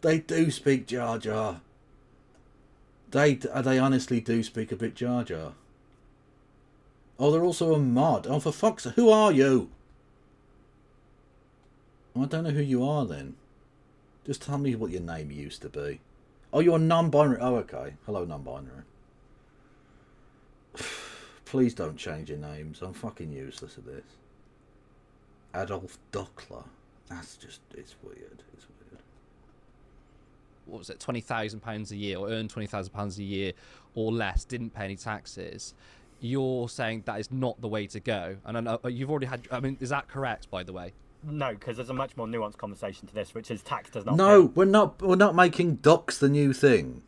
[SPEAKER 1] They do speak Jar Jar. They honestly do speak a bit Jar Jar. Oh, they're also a mod. Oh, for fuck's sake. Who are you? Oh, I don't know who you are then. Just tell me what your name used to be. Oh, you're non-binary. Oh, okay. Hello, non-binary. Please don't change your names. I'm fucking useless at this. Adolf Duckler. That's just... It's weird. It's weird.
[SPEAKER 6] What was it? £20,000 a year, or earned £20,000 a year or less, didn't pay any taxes. You're saying that is not the way to go, and I know you've already had. I mean, is that correct? By the way,
[SPEAKER 8] no, because there's a much more nuanced conversation to this, which is tax does not.
[SPEAKER 1] No,
[SPEAKER 8] pay.
[SPEAKER 1] we're not making ducks the new thing.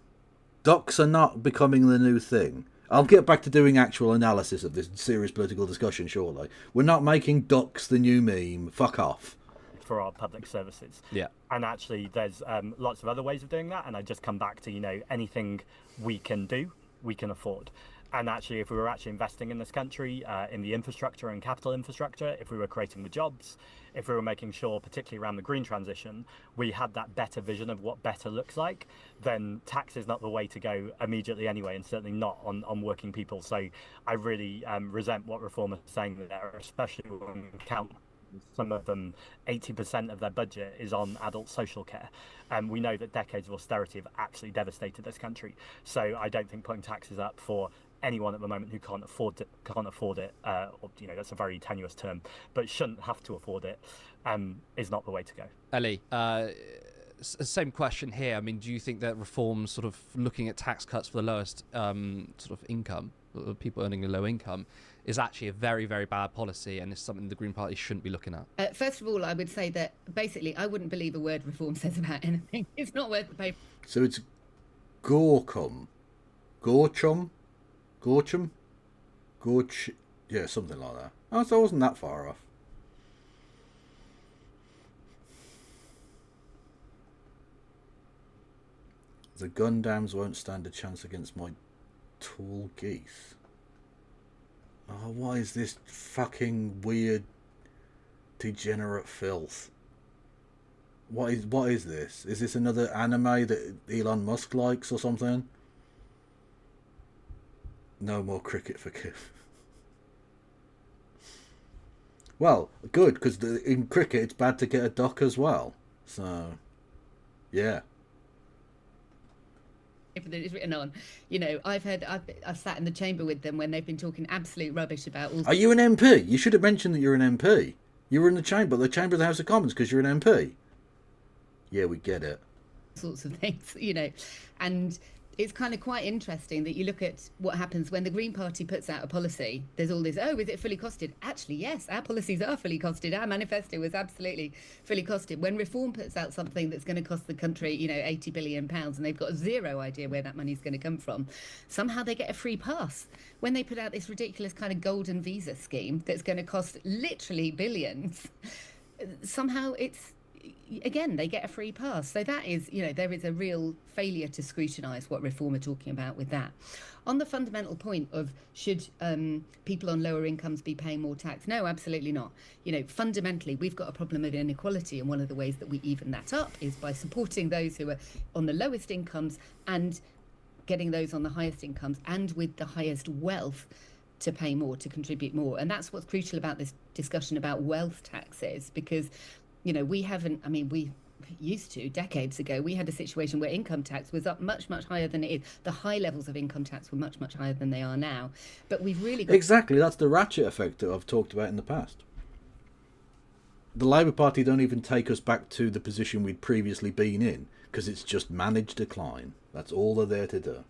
[SPEAKER 1] Ducks are not becoming the new thing. I'll get back to doing actual analysis of this serious political discussion shortly. We're not making ducks the new meme. Fuck off.
[SPEAKER 8] For our public services.
[SPEAKER 6] Yeah.
[SPEAKER 8] And actually, there's lots of other ways of doing that, and I just come back to anything we can do, we can afford. And actually, if we were actually investing in this country, in the infrastructure and capital infrastructure, if we were creating the jobs, if we were making sure, particularly around the green transition, we had that better vision of what better looks like, then tax is not the way to go immediately anyway, and certainly not on working people. So I really resent what Reform are saying there, especially when we count some of them, 80% of their budget is on adult social care. And we know that decades of austerity have actually devastated this country. So I don't think putting taxes up for anyone at the moment who can't afford it, or, that's a very tenuous term, but shouldn't have to afford it, is not the way to go.
[SPEAKER 6] Ellie, same question here. I mean, do you think that Reform sort of looking at tax cuts for the lowest sort of income, people earning a low income, is actually a very, very bad policy, and is something the Green Party shouldn't be looking at?
[SPEAKER 7] First of all, I would say that basically I wouldn't believe a word Reform says about anything. It's not worth the paper.
[SPEAKER 1] So it's Gorchum. Yeah, something like that. Oh, so I wasn't that far off. The Gundams won't stand a chance against my tall geese. Oh, what is this fucking weird degenerate filth? What is this? Is this another anime that Elon Musk likes or something? No more cricket for Kif. Well, good, because in cricket it's bad to get a duck as well. So, yeah.
[SPEAKER 7] paper that it's written on. You know, I've sat in the chamber with them when they've been talking absolute rubbish about all.
[SPEAKER 1] Are you an MP? You should have mentioned that you're an MP. You were in the chamber of the House of Commons because you're an MP. Yeah, we get it.
[SPEAKER 7] Sorts of things, you know, and it's kind of quite interesting that you look at what happens when the Green Party puts out a policy. There's all this, oh, is it fully costed? Actually, yes, our policies are fully costed. Our manifesto was absolutely fully costed. When Reform puts out something that's going to cost the country, you know, £80 billion, and they've got zero idea where that money's going to come from, somehow they get a free pass. When they put out this ridiculous kind of golden visa scheme that's going to cost literally billions, somehow it's, again, they get a free pass. So that is, you know, there is a real failure to scrutinise what Reform are talking about with that. On the fundamental point of should people on lower incomes be paying more tax? No, absolutely not. You know, fundamentally, we've got a problem of inequality, and one of the ways that we even that up is by supporting those who are on the lowest incomes and getting those on the highest incomes and with the highest wealth to pay more, to contribute more. And that's what's crucial about this discussion about wealth taxes, because you know, we haven't, I mean, we used to, decades ago, we had a situation where income tax was up much, much higher than it is. The high levels of income tax were much, much higher than they are now. But we've really got...
[SPEAKER 1] Exactly, that's the ratchet effect that I've talked about in the past. The Labour Party don't even take us back to the position we'd previously been in, because it's just managed decline. That's all they're there to do.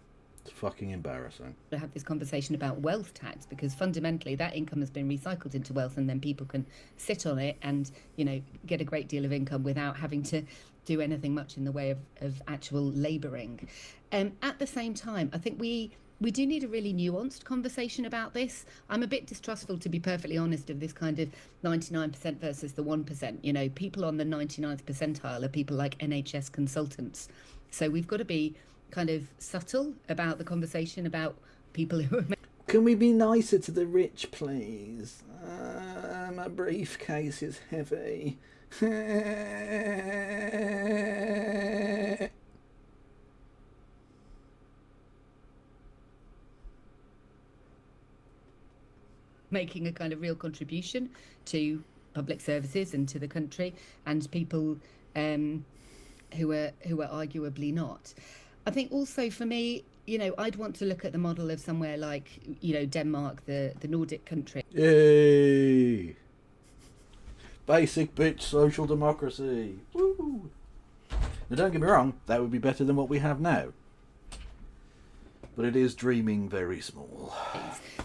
[SPEAKER 1] It's fucking embarrassing.
[SPEAKER 7] To have this conversation about wealth tax, because fundamentally that income has been recycled into wealth, and then people can sit on it and, you know, get a great deal of income without having to do anything much in the way of actual labouring. At the same time, I think we do need a really nuanced conversation about this. I'm a bit distrustful, to be perfectly honest, of this kind of 99% versus the 1%. You know, people on the 99th percentile are people like NHS consultants. So we've got to be kind of subtle about the conversation about people who are...
[SPEAKER 1] Can we be nicer to the rich, please? My briefcase is heavy.
[SPEAKER 7] Making a kind of real contribution to public services and to the country, and people who are arguably not. I think also for me, you know, I'd want to look at the model of somewhere like, you know, Denmark, the Nordic country.
[SPEAKER 1] Yay! Basic bitch social democracy. Woo! Now don't get me wrong, that would be better than what we have now. But it is dreaming very small.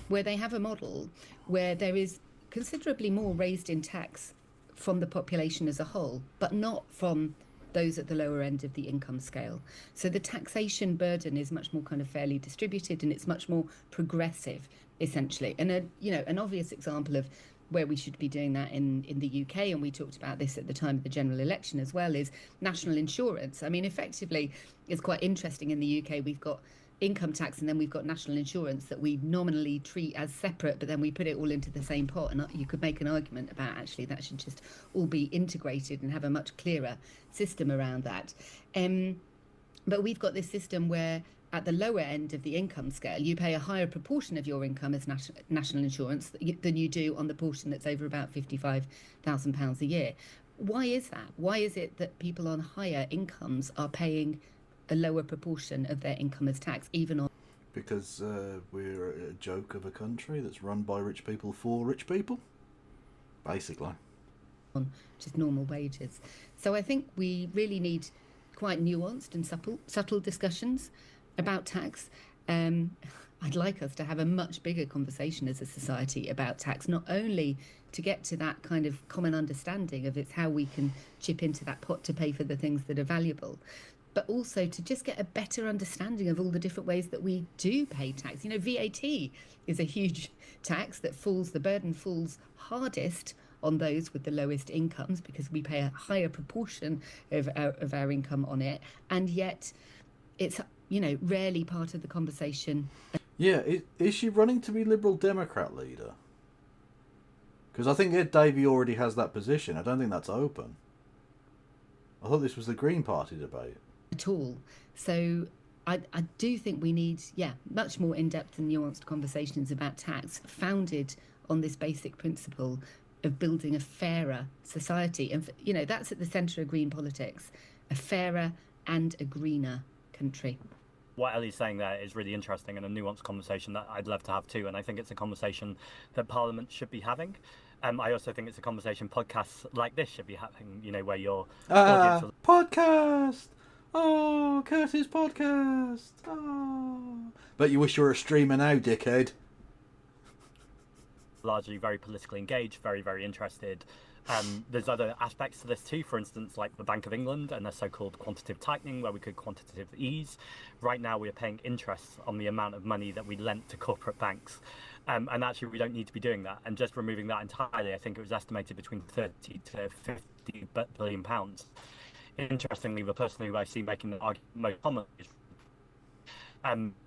[SPEAKER 7] Where they have a model where there is considerably more raised in tax from the population as a whole, but not from those at the lower end of the income scale. So the taxation burden is much more kind of fairly distributed, and it's much more progressive, essentially. And an obvious example of where we should be doing that in the UK, and we talked about this at the time of the general election as well, is national insurance. I mean, effectively, it's quite interesting. In the UK, we've got income tax, and then we've got national insurance that we nominally treat as separate, but then we put it all into the same pot. And you could make an argument about actually that should just all be integrated and have a much clearer system around that. But we've got this system where at the lower end of the income scale, you pay a higher proportion of your income as national insurance than you do on the portion that's over about £55,000 a year. Why is that? Why is it that people on higher incomes are paying a lower proportion of their income as tax, even on...
[SPEAKER 1] Because we're a joke of a country that's run by rich people for rich people, basically.
[SPEAKER 7] On just normal wages. So I think we really need quite nuanced and subtle discussions about tax. I'd like us to have a much bigger conversation as a society about tax, not only to get to that kind of common understanding of it's how we can chip into that pot to pay for the things that are valuable, but also to just get a better understanding of all the different ways that we do pay tax. You know, VAT is a huge tax that the burden falls hardest on those with the lowest incomes, because we pay a higher proportion of our income on it, and yet it's, you know, rarely part of the conversation.
[SPEAKER 1] Yeah, is she running to be Liberal Democrat leader? Because I think Ed Davey already has that position. I don't think that's open. I thought this was the Green Party debate.
[SPEAKER 7] At all. So I do think we need, much more in-depth and nuanced conversations about tax, founded on this basic principle of building a fairer society. And, you know, that's at the centre of green politics, a fairer and a greener country.
[SPEAKER 8] What Ellie's saying there is really interesting and a nuanced conversation that I'd love to have too. And I think it's a conversation that Parliament should be having. I also think it's a conversation podcasts like this should be having, you know, where your audience...
[SPEAKER 1] Podcast! Oh, Curtis podcast! Oh. But you wish you were a streamer now, dickhead.
[SPEAKER 8] Largely very politically engaged, very, very interested. There's other aspects to this too, for instance, like the Bank of England and their so-called quantitative tightening, where we could quantitative ease. Right now, we are paying interest on the amount of money that we lent to corporate banks. And actually, we don't need to be doing that. And just removing that entirely, I think it was estimated between 30 to 50 billion pounds. Interestingly, the person who I see making the argument most common is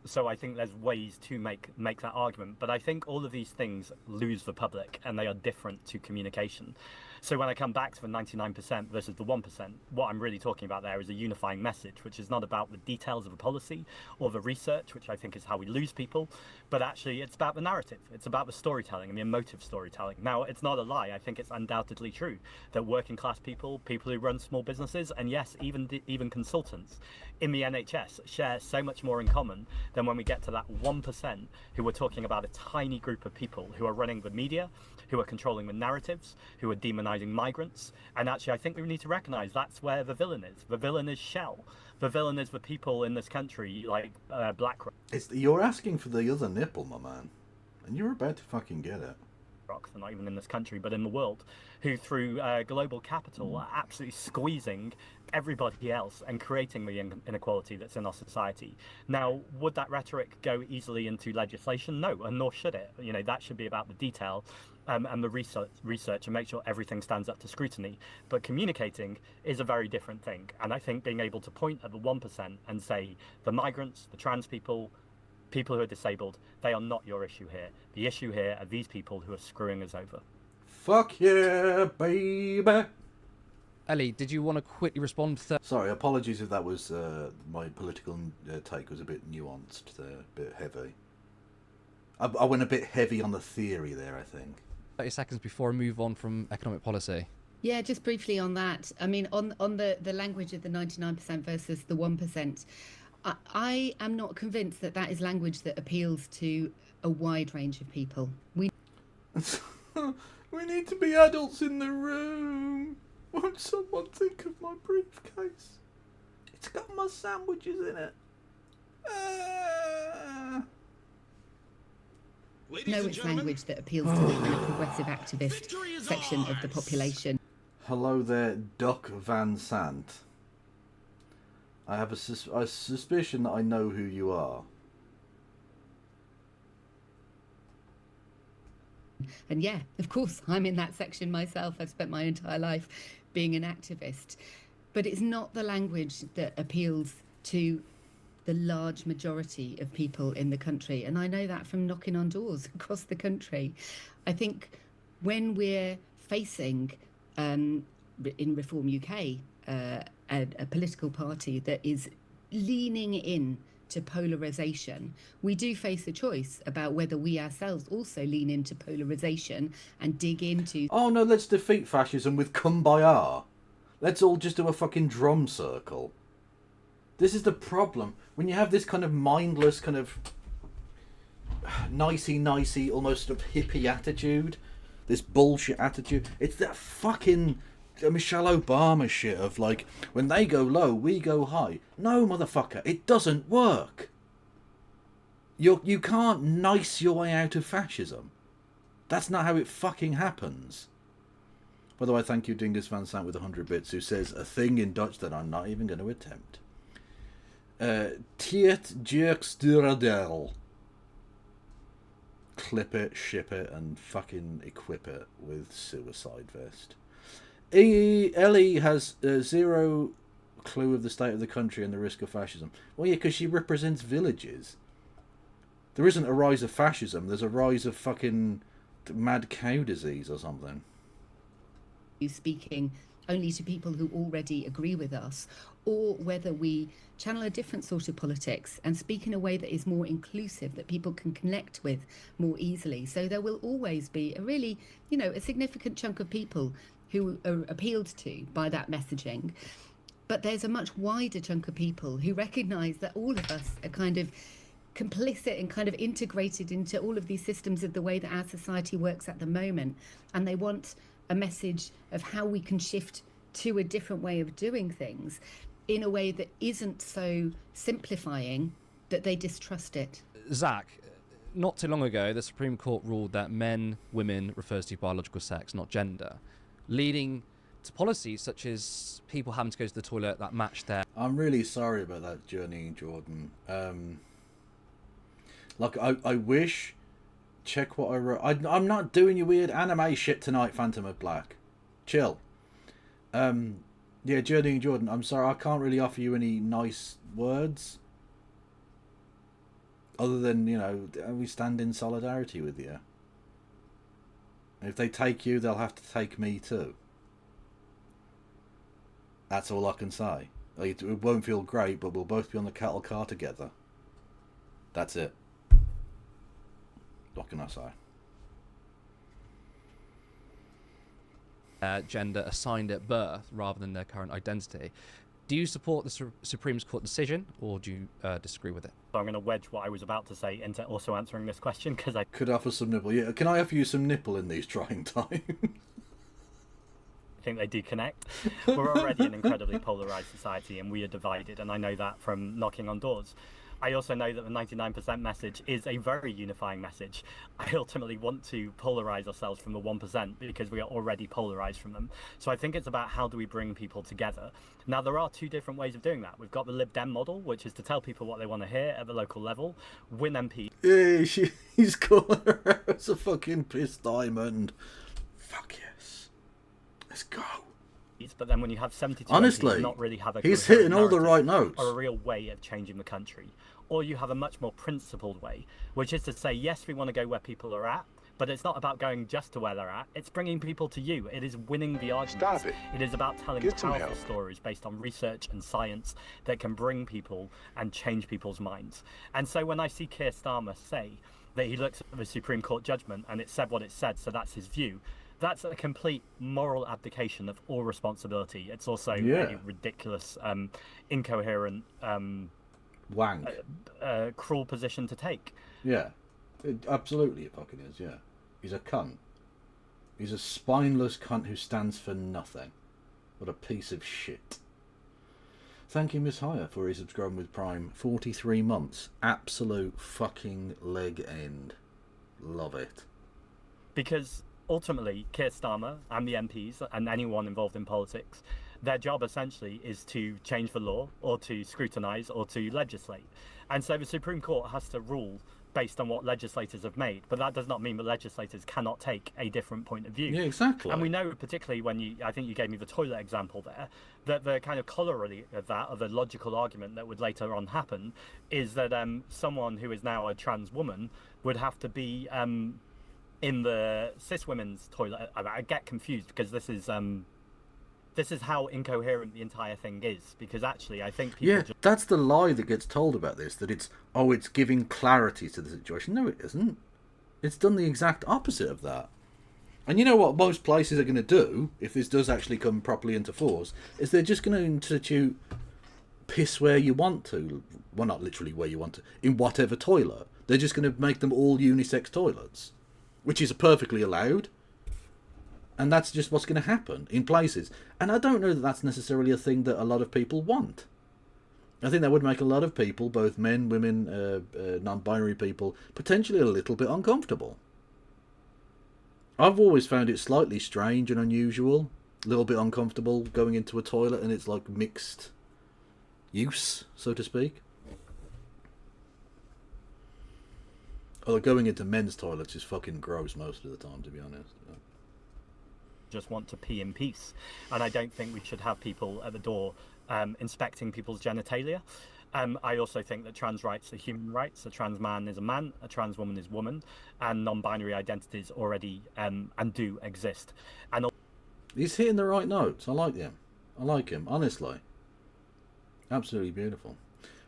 [SPEAKER 8] so I think there's ways to make that argument, but I think all of these things lose the public, and they are different to communication. So when I come back to the 99% versus the 1%, what I'm really talking about there is a unifying message, which is not about the details of a policy or the research, which I think is how we lose people, but actually it's about the narrative. It's about the storytelling and the emotive storytelling. Now, it's not a lie. I think it's undoubtedly true that working class people, people who run small businesses, and yes, even consultants in the NHS share so much more in common than when we get to that 1% who are talking about a tiny group of people who are running the media, who are controlling the narratives, who are demonizing migrants. And actually, I think we need to recognize that's where the villain is. The villain is Shell. The villain is the people in this country, like BlackRock.
[SPEAKER 1] You're asking for the other nipple, my man. And you're about to fucking get it.
[SPEAKER 8] They're not even in this country, but in the world, who through global capital are absolutely squeezing everybody else and creating the inequality that's in our society. Now, would that rhetoric go easily into legislation? No, and nor should it. You know, that should be about the detail and the research and make sure everything stands up to scrutiny. But communicating is a very different thing. And I think being able to point at the 1% and say the migrants, the trans people who are disabled, they are not your issue here. The issue here are these people who are screwing us over.
[SPEAKER 1] Fuck yeah, baby!
[SPEAKER 6] Ellie, did you want to quickly respond?
[SPEAKER 1] Sorry, apologies if that was my political take was a bit nuanced there, a bit heavy. I went a bit heavy on the theory there, I think.
[SPEAKER 6] 30 seconds before I move on from economic policy.
[SPEAKER 7] Yeah, just briefly on that. I mean, on the language of the 99% versus the 1%, I am not convinced that that is language that appeals to a wide range of people. We
[SPEAKER 1] need to be adults in the room. Won't someone think of my briefcase? It's got my sandwiches in it.
[SPEAKER 7] know it's language that appeals to the kind of progressive activist section of the population.
[SPEAKER 1] Hello there, Doc Van Sant. I have a suspicion that I know who you are.
[SPEAKER 7] And yeah, of course, I'm in that section myself. I've spent my entire life being an activist. But it's not the language that appeals to the large majority of people in the country. And I know that from knocking on doors across the country. I think when we're facing, in Reform UK, a political party that is leaning in to polarisation, we do face a choice about whether we ourselves also lean into polarisation and dig into...
[SPEAKER 1] Oh no, let's defeat fascism with Kumbaya. Let's all just do a fucking drum circle. This is the problem. When you have this kind of mindless, kind of nicey, almost sort of hippie attitude, this bullshit attitude, it's that fucking Michelle Obama shit of like, when they go low, we go high. No, motherfucker, it doesn't work. You can't nice your way out of fascism. That's not how it fucking happens. By the way, thank you, Dingus Van Sant with 100 bits, who says a thing in Dutch that I'm not even going to attempt. Tiet Jerksturadel. Clip it, ship it, and fucking equip it with suicide vest. Ellie has zero clue of the state of the country and the risk of fascism. Well, yeah, because she represents villages. There isn't a rise of fascism, there's a rise of fucking mad cow disease or something.
[SPEAKER 7] Speaking only to people who already agree with us, or whether we channel a different sort of politics and speak in a way that is more inclusive, that people can connect with more easily. So there will always be a really, a significant chunk of people who are appealed to by that messaging. But there's a much wider chunk of people who recognise that all of us are kind of complicit and kind of integrated into all of these systems of the way that our society works at the moment. And they want a message of how we can shift to a different way of doing things in a way that isn't so simplifying that they distrust it.
[SPEAKER 6] Zach, not too long ago, the Supreme Court ruled that men, women refers to biological sex, not gender, leading to policies such as people having to go to the toilet that match their...
[SPEAKER 1] I'm really sorry about that, Journey Jordan. Like, I wish... Check what I wrote. I'm not doing your weird anime shit tonight, Phantom of Black. Chill. Yeah, Journey Jordan, I'm sorry, I can't really offer you any nice words. Other than, you know, we stand in solidarity with you. If they take you, they'll have to take me too. That's all I can say. It won't feel great, but we'll both be on the cattle car together. That's it. What can I say?
[SPEAKER 6] Gender assigned at birth rather than their current identity. Do you support the Supreme Court decision, or do you disagree with it?
[SPEAKER 8] So I'm going to wedge what I was about to say into also answering this question, because I
[SPEAKER 1] could offer some nipple. Yeah, can I offer you some nipple in these trying times?
[SPEAKER 8] think they do connect. We're already an incredibly polarised society, and we are divided, and I know that from knocking on doors. I also know that the 99% message is a very unifying message. I ultimately want to polarise ourselves from the 1% because we are already polarised from them. So I think it's about how do we bring people together. Now, there are two different ways of doing that. We've got the Lib Dem model, which is to tell people what they want to hear at the local level, win MP.
[SPEAKER 1] Yeah, he's calling her as a fucking piss diamond. Fuck yes. Let's go.
[SPEAKER 8] But then when you have 72
[SPEAKER 1] honestly,
[SPEAKER 8] MPs not really have a
[SPEAKER 1] he's hitting all the right notes.
[SPEAKER 8] Or a real way of changing the country. Or you have a much more principled way, which is to say, yes, we want to go where people are at, but it's not about going just to where they're at. It's bringing people to you. It is winning the argument.
[SPEAKER 2] Stop it.
[SPEAKER 8] It is about telling
[SPEAKER 2] Get some
[SPEAKER 8] powerful
[SPEAKER 2] help.
[SPEAKER 8] stories based on research and science that can bring people and change people's minds. And so when I see Keir Starmer say that he looks at the Supreme Court judgment and it said what it said, so that's his view, that's a complete moral abdication of all responsibility. It's also a ridiculous, incoherent,
[SPEAKER 1] wank,
[SPEAKER 8] cruel position to take.
[SPEAKER 1] Yeah, absolutely it fucking is, yeah. He's a cunt. He's a spineless cunt who stands for nothing. What a piece of shit. Thank you, Miss Hire, for resubscribing with Prime. 43 months. Absolute fucking leg end. Love it.
[SPEAKER 8] Because ultimately, Keir Starmer and the MPs and anyone involved in politics, their job essentially is to change the law or to scrutinise or to legislate. And so the Supreme Court has to rule based on what legislators have made, but that does not mean that legislators cannot take a different point of view.
[SPEAKER 1] Yeah, exactly.
[SPEAKER 8] And we know, particularly when I think you gave me the toilet example there, that the kind of corollary of that, of a logical argument that would later on happen, is that someone who is now a trans woman would have to be in the cis women's toilet. I get confused because this is how incoherent the entire thing is, because actually I think people
[SPEAKER 1] that's the lie that gets told about this, that it's giving clarity to the situation. No, it isn't. It's done the exact opposite of that. And you know what most places are going to do, if this does actually come properly into force, is they're just going to institute piss where you want to. Well, not literally where you want to, in whatever toilet. They're just going to make them all unisex toilets, which is perfectly allowed. And that's just what's going to happen in places. And I don't know that that's necessarily a thing that a lot of people want. I think that would make a lot of people, both men, women, non-binary people, potentially a little bit uncomfortable. I've always found it slightly strange and unusual, a little bit uncomfortable going into a toilet and it's like mixed use, so to speak. Although going into men's toilets is fucking gross most of the time, to be honest.
[SPEAKER 8] Just want to pee in peace, and I don't think we should have people at the door inspecting people's genitalia. I also think that trans rights are human rights. A trans man is a man, a trans woman is woman, and non-binary identities already and do exist. And
[SPEAKER 1] he's hitting the right notes. I like him. I like him, honestly. Absolutely beautiful.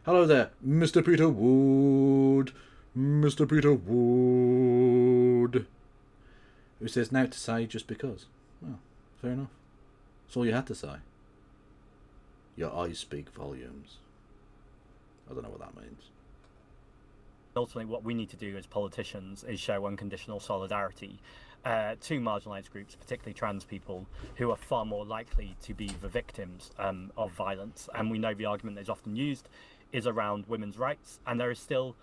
[SPEAKER 1] Hello there, Mr. Peter Wood. Mr. Peter Wood. Who says now to say just because. Well, fair enough. That's all you had to say. Your eyes speak volumes. I don't know what that means.
[SPEAKER 8] Ultimately, what we need to do as politicians is show unconditional solidarity to marginalised groups, particularly trans people, who are far more likely to be the victims of violence. And we know the argument that is often used is around women's rights, and there is still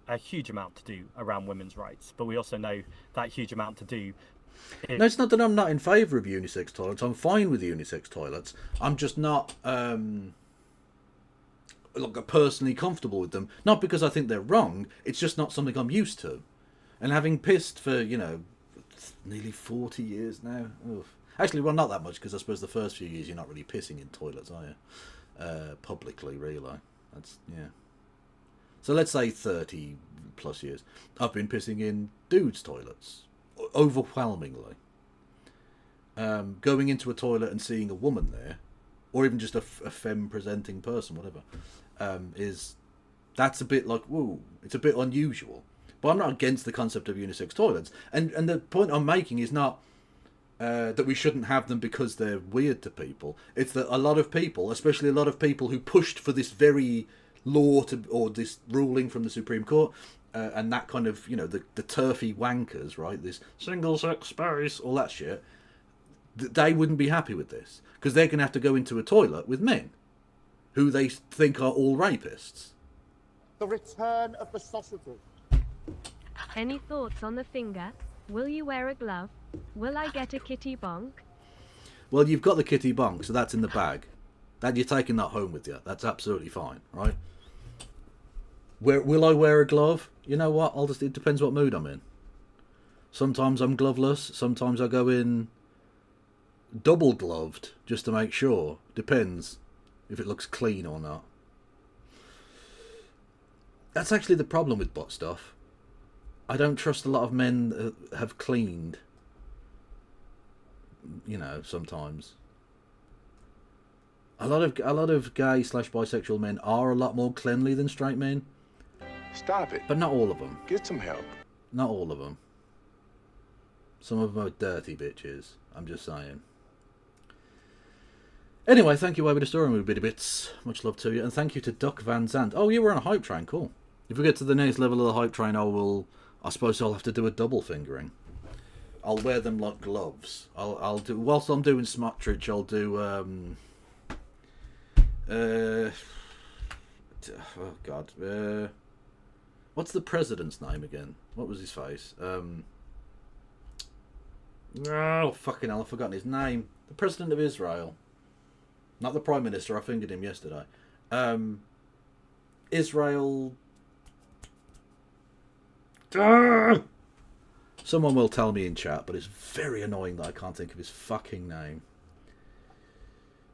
[SPEAKER 8] a huge amount to do around women's rights. But we also know that huge amount to do.
[SPEAKER 1] No, it's not that I'm not in favour of unisex toilets. I'm fine with unisex toilets. I'm just not personally comfortable with them. Not because I think they're wrong. It's just not something I'm used to. And having pissed for, nearly 40 years now. Oof. Actually, well, not that much, because I suppose the first few years you're not really pissing in toilets, are you? Publicly, really. That's, yeah. So let's say 30 plus years. I've been pissing in dudes' toilets. Overwhelmingly. Going into a toilet and seeing a woman there, or even just a femme presenting person, whatever, that's a bit like, whoa, it's a bit unusual. But I'm not against the concept of unisex toilets. And the point I'm making is not that we shouldn't have them because they're weird to people. It's that a lot of people, especially a lot of people who pushed for this very law or this ruling from the Supreme Court, and that kind of, the turfy wankers, right? This single-sex space, all that shit. They wouldn't be happy with this. Because they're going to have to go into a toilet with men who they think are all rapists.
[SPEAKER 13] The return of the sausages.
[SPEAKER 14] Any thoughts on the finger? Will you wear a glove? Will I get a kitty bonk?
[SPEAKER 1] Well, you've got the kitty bonk, so that's in the bag. That you're taking that home with you. That's absolutely fine, right? Will I wear a glove? You know what? It depends what mood I'm in. Sometimes I'm gloveless. Sometimes I go in double gloved just to make sure. Depends if it looks clean or not. That's actually the problem with butt stuff. I don't trust a lot of men that have cleaned. Sometimes. A lot of gay/bisexual men are a lot more cleanly than straight men.
[SPEAKER 2] Stop it.
[SPEAKER 1] But not all of them.
[SPEAKER 2] Get some help.
[SPEAKER 1] Not all of them. Some of them are dirty bitches. I'm just saying. Anyway, thank you, Over the Story Movie Bitty Bits. Much love to you. And thank you to Duck Van Zandt. Oh, you were on a hype train. Cool. If we get to the next level of the hype train, I suppose I'll have to do a double fingering. I'll wear them like gloves. I'll do, whilst I'm doing Smotrich, I'll do, oh God, what's the president's name again? What was his face? Oh, fucking hell, I've forgotten his name. The president of Israel. Not the prime minister, I fingered him yesterday. Israel... Someone will tell me in chat, but it's very annoying that I can't think of his fucking name.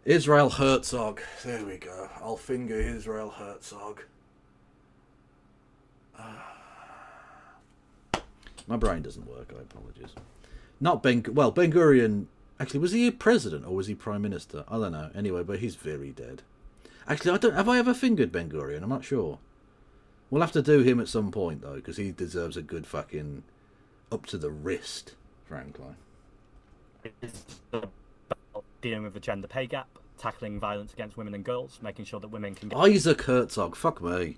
[SPEAKER 1] Israel Herzog. There we go. I'll finger Israel Herzog. My brain doesn't work, I apologize. Not Ben Gurion. Actually, was he president or was he prime minister? I don't know. Anyway, but he's very dead. Actually, have I ever fingered Ben Gurion? I'm not sure. We'll have to do him at some point, though, because he deserves a good fucking up to the wrist, frankly.
[SPEAKER 8] It's about dealing with the gender pay gap, tackling violence against women and girls, making sure that women can get
[SPEAKER 1] Isaac Herzog, fuck me.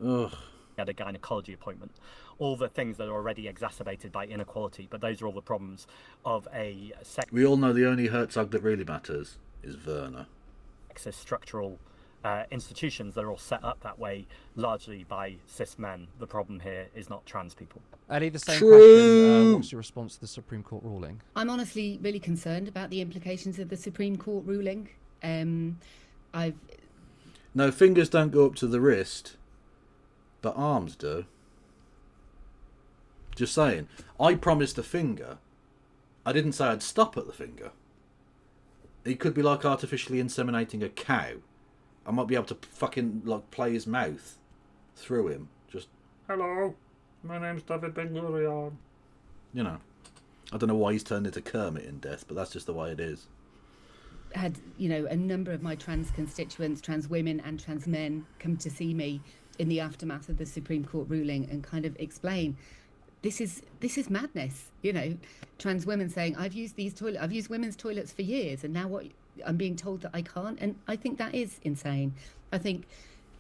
[SPEAKER 1] Ugh.
[SPEAKER 8] Get a gynecology appointment. All the things that are already exacerbated by inequality, but those are all the problems of a
[SPEAKER 1] We all know the only Herzog that really matters is Werner.
[SPEAKER 8] Sexist structural institutions that are all set up that way, largely by cis men. The problem here is not trans people.
[SPEAKER 6] Ellie, the same question. What's your response to the Supreme Court ruling?
[SPEAKER 7] I'm honestly really concerned about the implications of the Supreme Court ruling.
[SPEAKER 1] No, fingers don't go up to the wrist, but arms do. Just saying. I promised a finger. I didn't say I'd stop at the finger. It could be like artificially inseminating a cow. I might be able to fucking play his mouth through him. Just, hello, my name's David Ben-Gurion. I don't know why he's turned into Kermit in death, but that's just the way it is.
[SPEAKER 7] Had, a number of my trans constituents, trans women and trans men, come to see me in the aftermath of the Supreme Court ruling and kind of explain, this is madness. Trans women saying, I've used women's toilets for years, and now I'm being told that I can't, and I think that is insane. I think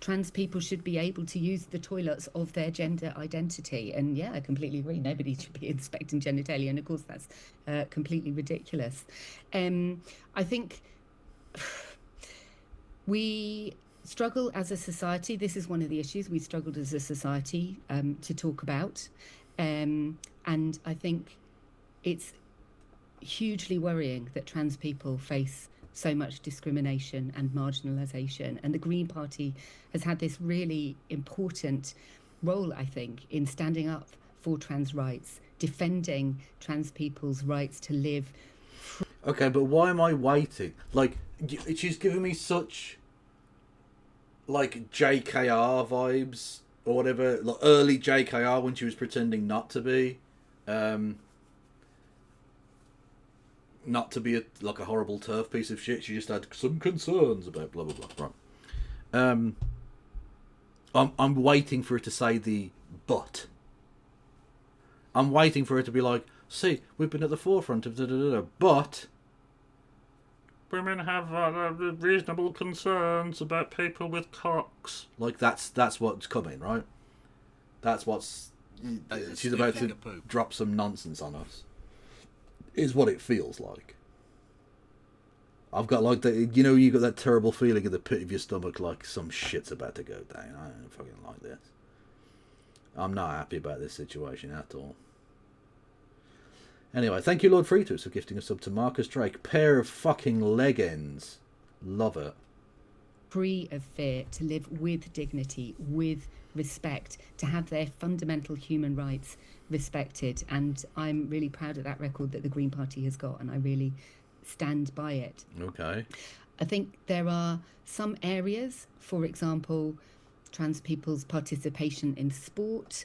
[SPEAKER 7] trans people should be able to use the toilets of their gender identity, and yeah, I completely agree. Nobody should be inspecting genitalia, and of course that's completely ridiculous. I think we struggle as a society. This is one of the issues we struggled as a society to talk about, and I think it's hugely worrying that trans people face so much discrimination and marginalisation. And the Green Party has had this really important role, I think, in standing up for trans rights, defending trans people's rights to live.
[SPEAKER 1] Okay, but why am I waiting? Like, she's giving me such, like, JKR vibes, or whatever, like early JKR when she was pretending not to be. Not to be like a horrible turf piece of shit. She just had some concerns about blah blah blah. Right. I'm waiting for her to say the but. I'm waiting for her to be like, see, we've been at the forefront of but women have reasonable concerns about people with cocks. Like that's what's coming, right? That's what's she's about to drop some nonsense on us. Is what it feels like. I've got like the, you know, you got that terrible feeling in the pit of your stomach, like some shit's about to go down. I don't fucking like this. I'm not happy about this situation at all. Anyway, thank you, Lord Fritos, for gifting a sub to Marcus Drake. Pair of fucking leg ends. Love it.
[SPEAKER 7] Free of fear, to live with dignity, with respect, to have their fundamental human rights respected. And I'm really proud of that record that the Green Party has got, and I really stand by it.
[SPEAKER 1] Okay.
[SPEAKER 7] I think there are some areas, for example, trans people's participation in sport.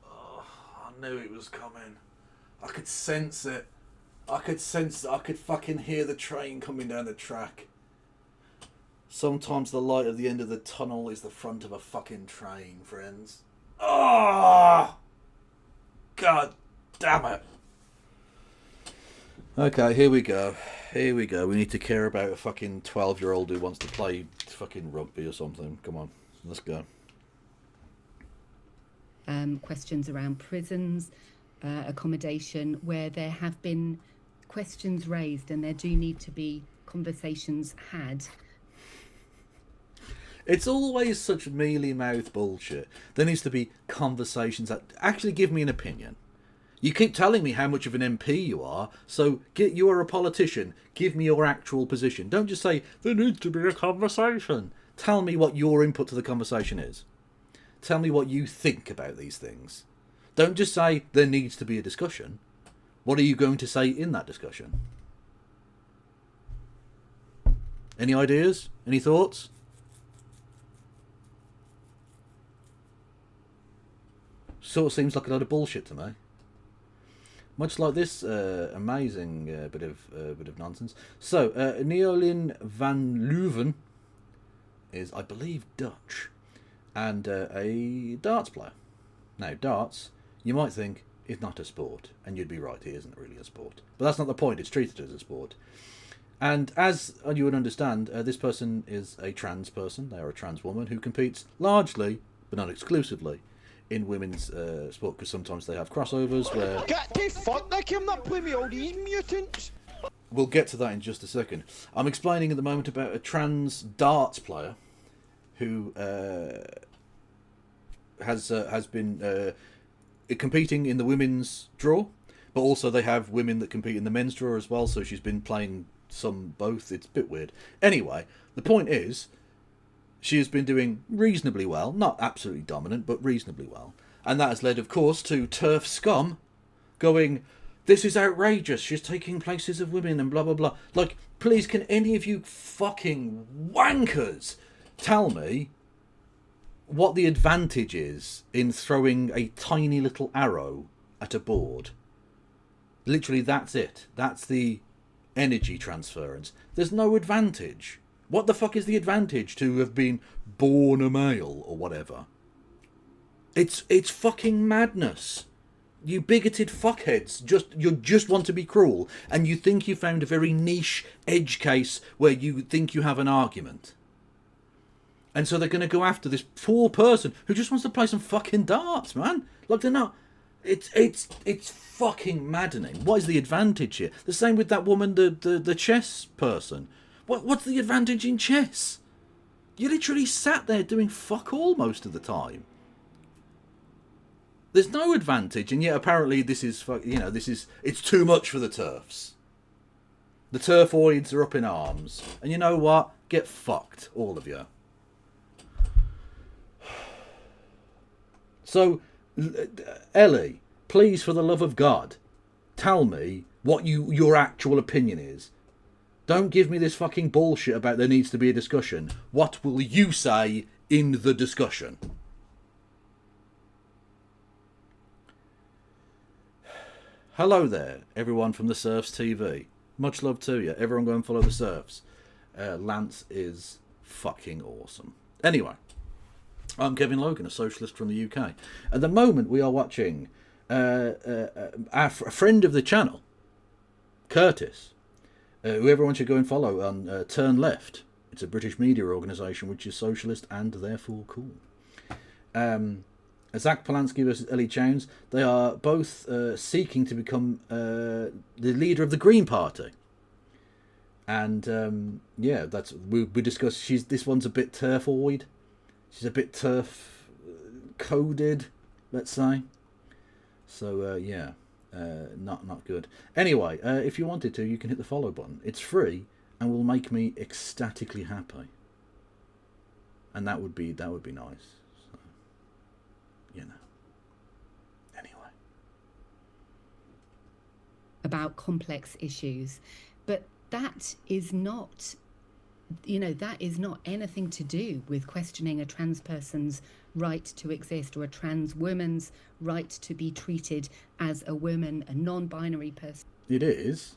[SPEAKER 1] Oh, I knew it was coming. I could sense it. I could fucking hear the train coming down the track. Sometimes the light at the end of the tunnel is the front of a fucking train, friends. Oh! God damn it. Okay, here we go. Here we go. We need to care about a fucking 12-year-old who wants to play fucking rugby or something. Come on, let's go.
[SPEAKER 7] Questions around prisons, accommodation, where there have been questions raised and there do need to be conversations had.
[SPEAKER 1] It's always such mealy-mouthed bullshit. There needs to be conversations that actually give me an opinion. You keep telling me how much of an MP you are, so you are a politician. Give me your actual position. Don't just say, there needs to be a conversation. Tell me what your input to the conversation is. Tell me what you think about these things. Don't just say, there needs to be a discussion. What are you going to say in that discussion? Any ideas? Any thoughts? Sort of seems like a lot of bullshit to me. Much like this amazing bit of nonsense. So, Neolin van Leuven is, I believe, Dutch, and a darts player. Now, darts, you might think, is not a sport, and you'd be right, it isn't really a sport. But that's not the point, it's treated as a sport. And as you would understand, this person is a trans person. They are a trans woman who competes largely, but not exclusively, in women's sport, because sometimes they have crossovers where...
[SPEAKER 13] Get the fuck, like I'm not playing with all these mutants!
[SPEAKER 1] We'll get to that in just a second. I'm explaining at the moment about a trans darts player who has been competing in the women's draw, but also they have women that compete in the men's draw as well, so she's been playing some both. It's a bit weird. Anyway, the point is, she has been doing reasonably well, not absolutely dominant, but reasonably well. And that has led, of course, to turf scum going, this is outrageous, she's taking places of women and blah, blah, blah. Like, please, can any of you fucking wankers tell me what the advantage is in throwing a tiny little arrow at a board? Literally, that's it. That's the energy transference. There's no advantage. What the fuck is the advantage to have been born a male or whatever? It's fucking madness. You bigoted fuckheads. You just want to be cruel, and you think you found a very niche edge case where you think you have an argument. And so they're going to go after this poor person who just wants to play some fucking darts, man. Like, they're not... It's fucking maddening. What is the advantage here? The same with that woman, the chess person. What's the advantage in chess? You literally sat there doing fuck all most of the time. There's no advantage, and yet apparently this is, it's too much for the TERFs. The turfoids are up in arms. And you know what? Get fucked, all of you. So, Ellie, please, for the love of God, tell me what your actual opinion is. Don't give me this fucking bullshit about there needs to be a discussion. What will you say in the discussion? Hello there, everyone from the Surfs TV. Much love to you. Everyone go and follow the Surfs. Lance is fucking awesome. Anyway. I'm Kevin Logan, a socialist from the UK. At the moment, we are watching a friend of the channel, Curtis, who everyone should go and follow on Turn Left. It's a British media organisation which is socialist and therefore cool. Zach Polanski versus Ellie Chowns. They are both seeking to become the leader of the Green Party. And yeah, that's we discussed. This one's a bit turfoid. She's a bit turf coded, let's say. So yeah, not good. Anyway, if you wanted to, you can hit the follow button. It's free and will make me ecstatically happy. And that would be nice. So, you know. Anyway.
[SPEAKER 7] About complex issues, but that is not. That is not anything to do with questioning a trans person's right to exist or a trans woman's right to be treated as a woman, a non-binary person.
[SPEAKER 1] It is.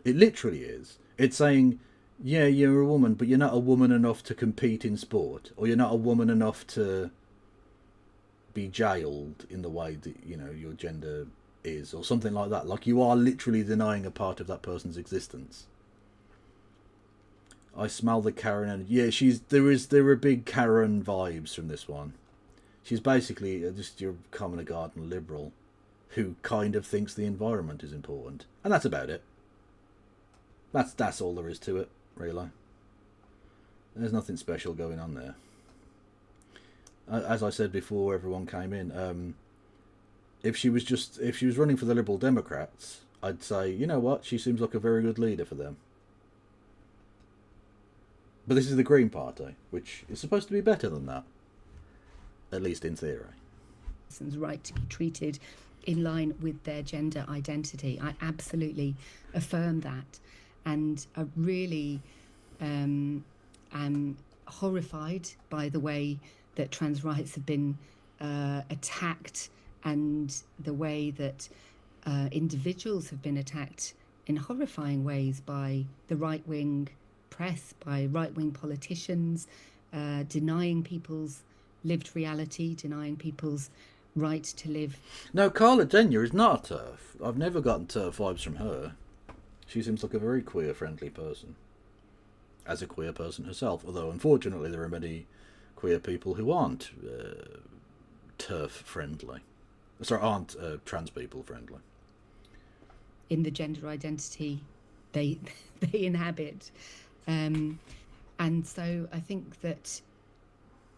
[SPEAKER 1] It literally is. It's saying, yeah, you're a woman, but you're not a woman enough to compete in sport, or you're not a woman enough to be jailed in the way that, your gender is, or something like that. Like, you are literally denying a part of that person's existence. I smell the Karen, and yeah, there are big Karen vibes from this one. She's basically just your common garden liberal who kind of thinks the environment is important, and that's about it. That's all there is to it, really. There's nothing special going on there. As I said before, everyone came in. If she was running for the Liberal Democrats, I'd say, you know what, she seems like a very good leader for them. But this is the Green Party, which is supposed to be better than that, at least in theory.
[SPEAKER 7] Person's right to be treated in line with their gender identity. I absolutely affirm that, and I really am horrified by the way that trans rights have been attacked, and the way that individuals have been attacked in horrifying ways by the right-wing press, by right-wing politicians, denying people's lived reality, denying people's right to live.
[SPEAKER 1] No, Carla Denyer is not a TERF. I've never gotten TERF vibes from her. She seems like a very queer-friendly person. As a queer person herself, although unfortunately there are many queer people who aren't TERF-friendly. Sorry, aren't trans people-friendly.
[SPEAKER 7] In the gender identity they inhabit. And so I think that,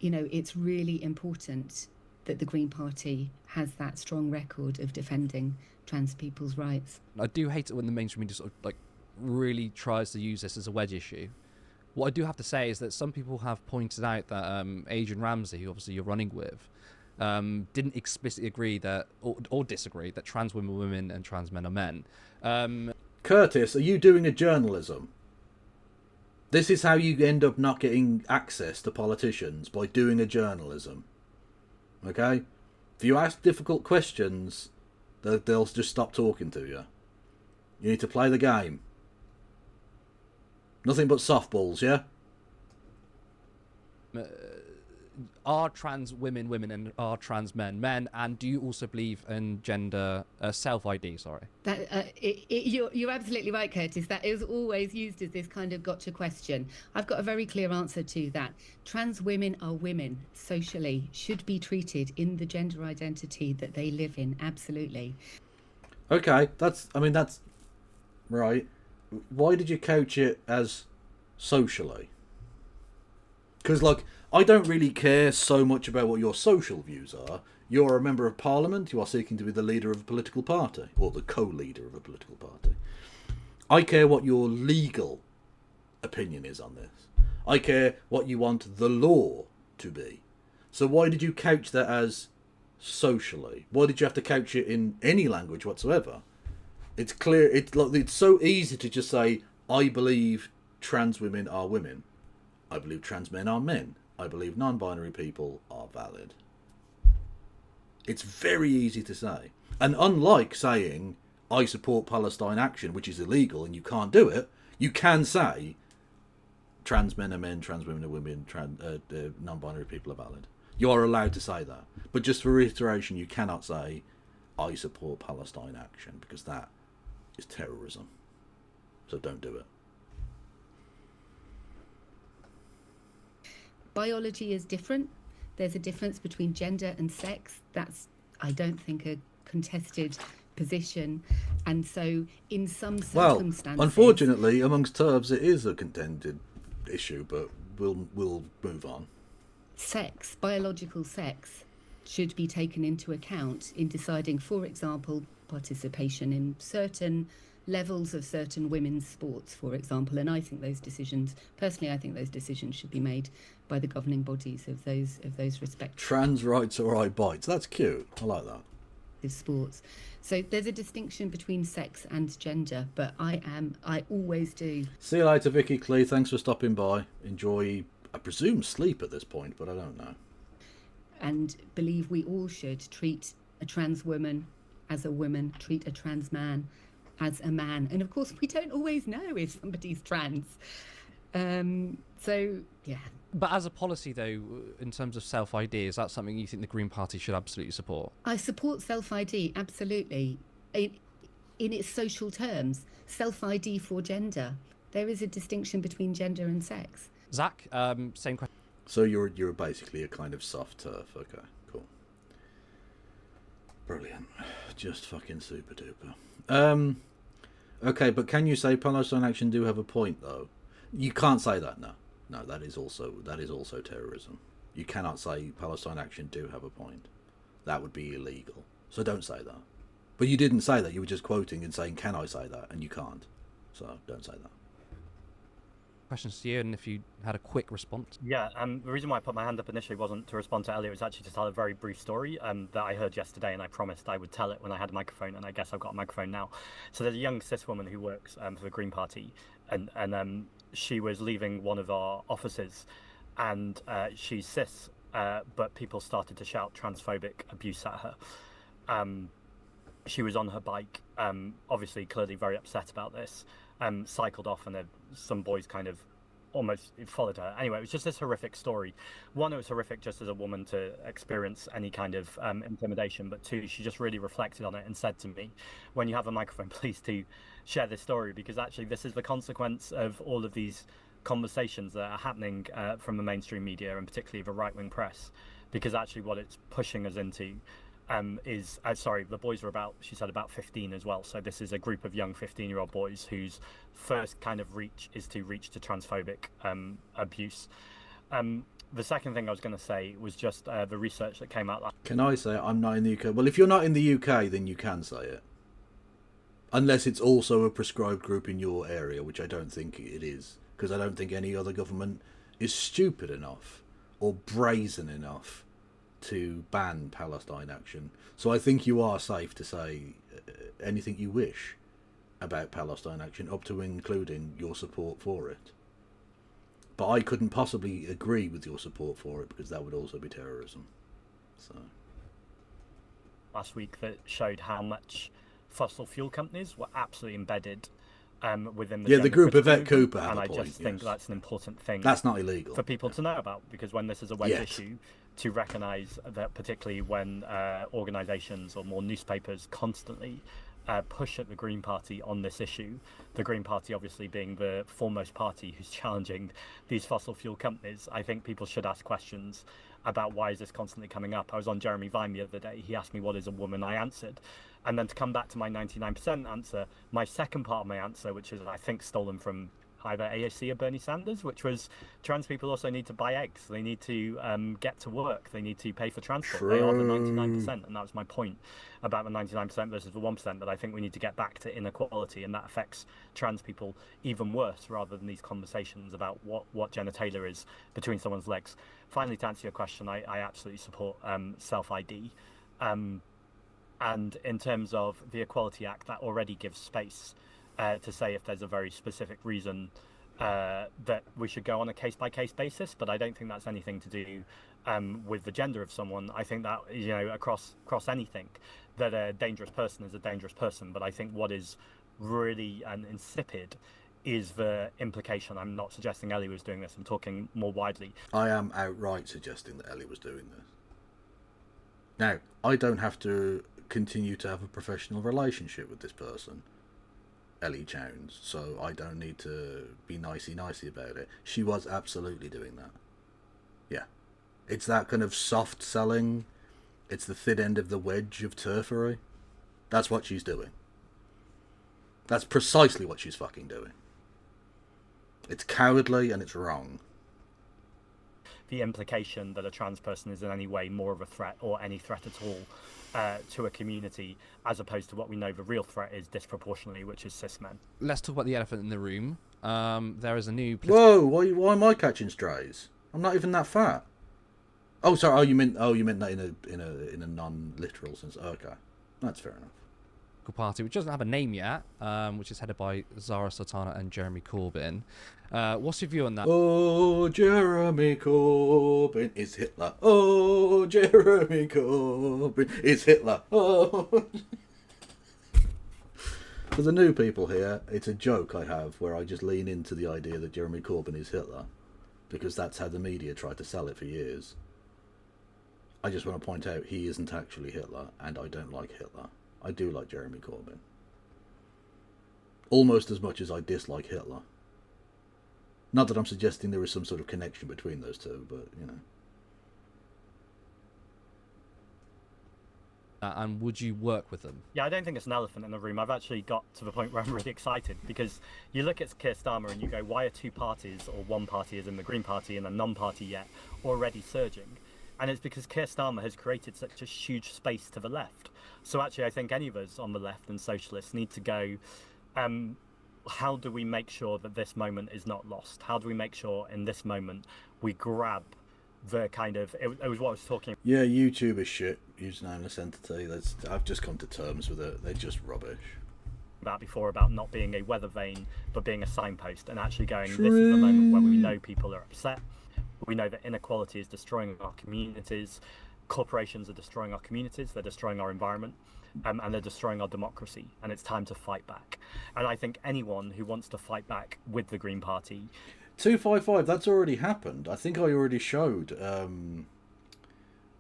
[SPEAKER 7] it's really important that the Green Party has that strong record of defending trans people's rights.
[SPEAKER 6] I do hate it when the mainstream media sort of really tries to use this as a wedge issue. What I do have to say is that some people have pointed out that Adrian Ramsey, who obviously you're running with, didn't explicitly agree that, or disagree, that trans women are women and trans men are men.
[SPEAKER 1] Curtis, are you doing a journalism? This is how you end up not getting access to politicians, by doing a journalism. Okay? If you ask difficult questions, they'll just stop talking to you. You need to play the game. Nothing but softballs, yeah?
[SPEAKER 6] are trans women women and are trans men men? And do you also believe in gender self-ID? Sorry.
[SPEAKER 7] You're absolutely right, Curtis. That is always used as this kind of gotcha question. I've got a very clear answer to that. Trans women are women socially, should be treated in the gender identity that they live in. Absolutely.
[SPEAKER 1] Okay, that's right. Why did you couch it as socially? Because, like, I don't really care so much about what your social views are. You're a member of parliament. You are seeking to be the leader of a political party, or the co-leader of a political party. I care what your legal opinion is on this. I care what you want the law to be. So why did you couch that as socially? Why did you have to couch it in any language whatsoever? It's clear. It's so easy to just say, I believe trans women are women. I believe trans men are men. I believe non-binary people are valid. It's very easy to say. And unlike saying, I support Palestine action, which is illegal and you can't do it, you can say, trans men are men, trans women are women, non-binary people are valid. You are allowed to say that. But just for reiteration, you cannot say, I support Palestine action, because that is terrorism. So don't do it.
[SPEAKER 7] Biology is different. There's a difference between gender and sex. That's, I don't think, a contested position. And so in some circumstances...
[SPEAKER 1] Well, unfortunately, amongst TERFs, it is a contended issue, but we'll move on.
[SPEAKER 7] Sex, biological sex, should be taken into account in deciding, for example, participation in certain levels of certain women's sports, for example. And I think those decisions, personally, I think those decisions should be made by the governing bodies of those respective
[SPEAKER 1] trans rights or I bites. That's cute. I like that.
[SPEAKER 7] Sports. So there's a distinction between sex and gender, but I always do.
[SPEAKER 1] See you later, Vicky Clee. Thanks for stopping by. Enjoy, I presume, sleep at this point, but I don't know.
[SPEAKER 7] And believe we all should treat a trans woman as a woman, treat a trans man as a man. And of course, we don't always know if somebody's trans. So, yeah.
[SPEAKER 6] But as a policy, though, in terms of self-ID, is that something you think the Green Party should absolutely support?
[SPEAKER 7] I support self-ID, absolutely. In its social terms, self-ID for gender. There is a distinction between gender and sex.
[SPEAKER 6] Zach, same question.
[SPEAKER 1] So you're basically a kind of soft TERF. Okay, cool. Brilliant. Just fucking super duper. Okay, but can you say Palestine Action do have a point, though? You can't say that, no. No, that is also terrorism. You cannot say Palestine Action do have a point. That would be illegal. So don't say that. But you didn't say that. You were just quoting and saying, can I say that? And you can't. So don't say that.
[SPEAKER 6] Questions to you, and if you had a quick response.
[SPEAKER 8] Yeah, the reason why I put my hand up initially wasn't to respond to Elliot, it was actually to tell a very brief story that I heard yesterday, and I promised I would tell it when I had a microphone, and I guess I've got a microphone now. So there's a young cis woman who works for the Green Party, and she was leaving one of our offices, and she's cis, but people started to shout transphobic abuse at her. She was on her bike, obviously clearly very upset about this, cycled off, and some boys kind of almost followed her. Anyway, it was just this horrific story. One, it was horrific just as a woman to experience any kind of intimidation, but two, she just really reflected on it and said to me, when you have a microphone, please do share this story, because actually this is the consequence of all of these conversations that are happening from the mainstream media, and particularly the right-wing press, because actually what it's pushing us into is, the boys were she said about 15 as well. So this is a group of young 15-year-old boys whose first kind of reach is to reach to transphobic abuse. The second thing I was going to say was just the research that came out.
[SPEAKER 1] Can I say I'm not in the UK? Well, if you're not in the UK, then you can say it. Unless it's also a prescribed group in your area, which I don't think it is, because I don't think any other government is stupid enough or brazen enough to ban Palestine Action. So I think you are safe to say anything you wish about Palestine Action, up to including your support for it. But I couldn't possibly agree with your support for it, because that would also be terrorism. So
[SPEAKER 8] last week that showed how much fossil fuel companies were absolutely embedded within the
[SPEAKER 1] Yeah, the
[SPEAKER 8] gender
[SPEAKER 1] group
[SPEAKER 8] critical
[SPEAKER 1] Yvette
[SPEAKER 8] movement,
[SPEAKER 1] Cooper have
[SPEAKER 8] and
[SPEAKER 1] a
[SPEAKER 8] I
[SPEAKER 1] point,
[SPEAKER 8] just think
[SPEAKER 1] yes.
[SPEAKER 8] that's an important thing.
[SPEAKER 1] That's not illegal.
[SPEAKER 8] For people to know about, because when this is a wedge
[SPEAKER 1] Yet.
[SPEAKER 8] issue, to recognise that particularly when organisations or more newspapers constantly push at the Green Party on this issue, the Green Party obviously being the foremost party who's challenging these fossil fuel companies, I think people should ask questions about why is this constantly coming up. I was on Jeremy Vine the other day. He asked me what is a woman. I answered. And then to come back to my 99% answer, my second part of my answer, which is I think stolen from either AOC or Bernie Sanders, which was trans people also need to buy eggs. They need to get to work. They need to pay for transport. They are the 99%. And that was my point about the 99% versus the 1%, that I think we need to get back to inequality, and that affects trans people even worse, rather than these conversations about what genitalia is between someone's legs. Finally, to answer your question, I absolutely support self-ID. And in terms of the Equality Act, that already gives space to say if there's a very specific reason that we should go on a case-by-case basis, but I don't think that's anything to do with the gender of someone. I think that, you know, across anything, that a dangerous person is a dangerous person, but I think what is really insipid is the implication. I'm not suggesting Ellie was doing this, I'm talking more widely.
[SPEAKER 1] I am outright suggesting that Ellie was doing this. Now, I don't have to continue to have a professional relationship with this person, Ellie Chowns, so I don't need to be nicey about it. She was absolutely doing that. Yeah. It's that kind of soft selling, it's the thin end of the wedge of turfery. That's what she's doing. That's precisely what she's fucking doing. It's cowardly and it's wrong.
[SPEAKER 8] The implication that a trans person is in any way more of a threat, or any threat at all, to a community, as opposed to what we know the real threat is disproportionately, which is cis men.
[SPEAKER 6] Let's talk about the elephant in the room. There is a new...
[SPEAKER 1] Whoa! Why am I catching strays? I'm not even that fat. Oh, sorry. Oh, you meant that in a non-literal sense. Okay, that's fair enough.
[SPEAKER 6] Party, which doesn't have a name yet, which is headed by Zara Sultana and Jeremy Corbyn. What's your view on that?
[SPEAKER 1] Oh, Jeremy Corbyn is Hitler. Oh, Jeremy Corbyn is Hitler. Oh. For the new people here, it's a joke I have where I just lean into the idea that Jeremy Corbyn is Hitler, because that's how the media tried to sell it for years. I just want to point out he isn't actually Hitler, and I don't like Hitler. I do like Jeremy Corbyn. Almost as much as I dislike Hitler. Not that I'm suggesting there is some sort of connection between those two, but, you know.
[SPEAKER 6] And would you work with them?
[SPEAKER 8] Yeah, I don't think it's an elephant in the room. I've actually got to the point where I'm really excited, because you look at Keir Starmer and you go, why are two parties, or one party as in the Green Party and a non-party yet, already surging? And it's because Keir Starmer has created such a huge space to the left. So actually, I think any of us on the left and socialists need to go, how do we make sure that this moment is not lost? How do we make sure in this moment we grab the kind of... It was what I was talking about.
[SPEAKER 1] Yeah, YouTube is shit. Use nameless entity. I've just come to terms with it. They're just rubbish.
[SPEAKER 8] About before, about not being a weather vane, but being a signpost, and actually going, this is the moment where we know people are upset. We know that inequality is destroying our communities. Corporations are destroying our communities, they're destroying our environment, and they're destroying our democracy, and it's time to fight back. And I think anyone who wants to fight back with the Green Party...
[SPEAKER 1] 255, that's already happened. I think I already showed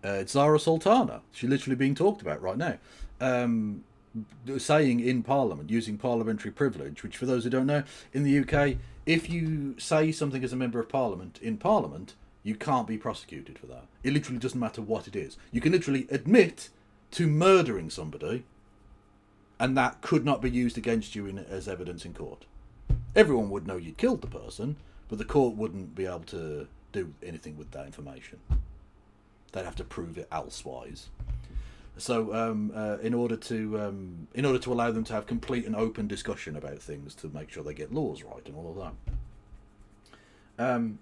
[SPEAKER 1] Zara Sultana. She's literally being talked about right now. Saying in Parliament, using parliamentary privilege, which for those who don't know, in the UK, if you say something as a member of Parliament in Parliament, you can't be prosecuted for that. It literally doesn't matter what it is. You can literally admit to murdering somebody, and that could not be used against you as evidence in court. Everyone would know you'd killed the person, but the court wouldn't be able to do anything with that information. They'd have to prove it elsewise. So, in order to allow them to have complete and open discussion about things, to make sure they get laws right and all of that.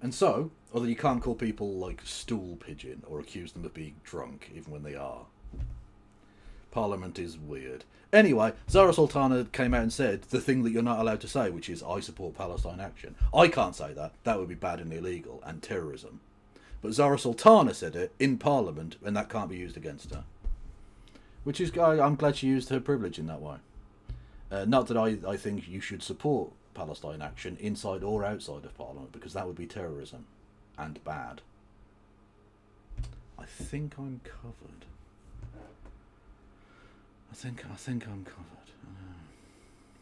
[SPEAKER 1] And so, although you can't call people like stool pigeon or accuse them of being drunk, even when they are. Parliament is weird. Anyway, Zara Sultana came out and said the thing that you're not allowed to say, which is, I support Palestine action. I can't say that. That would be bad and illegal and terrorism. But Zara Sultana said it in Parliament, and that can't be used against her. Which is, I'm glad she used her privilege in that way. Not that I think you should support Palestine action inside or outside of Parliament, because that would be terrorism and bad. I think I'm covered. I think I'm covered.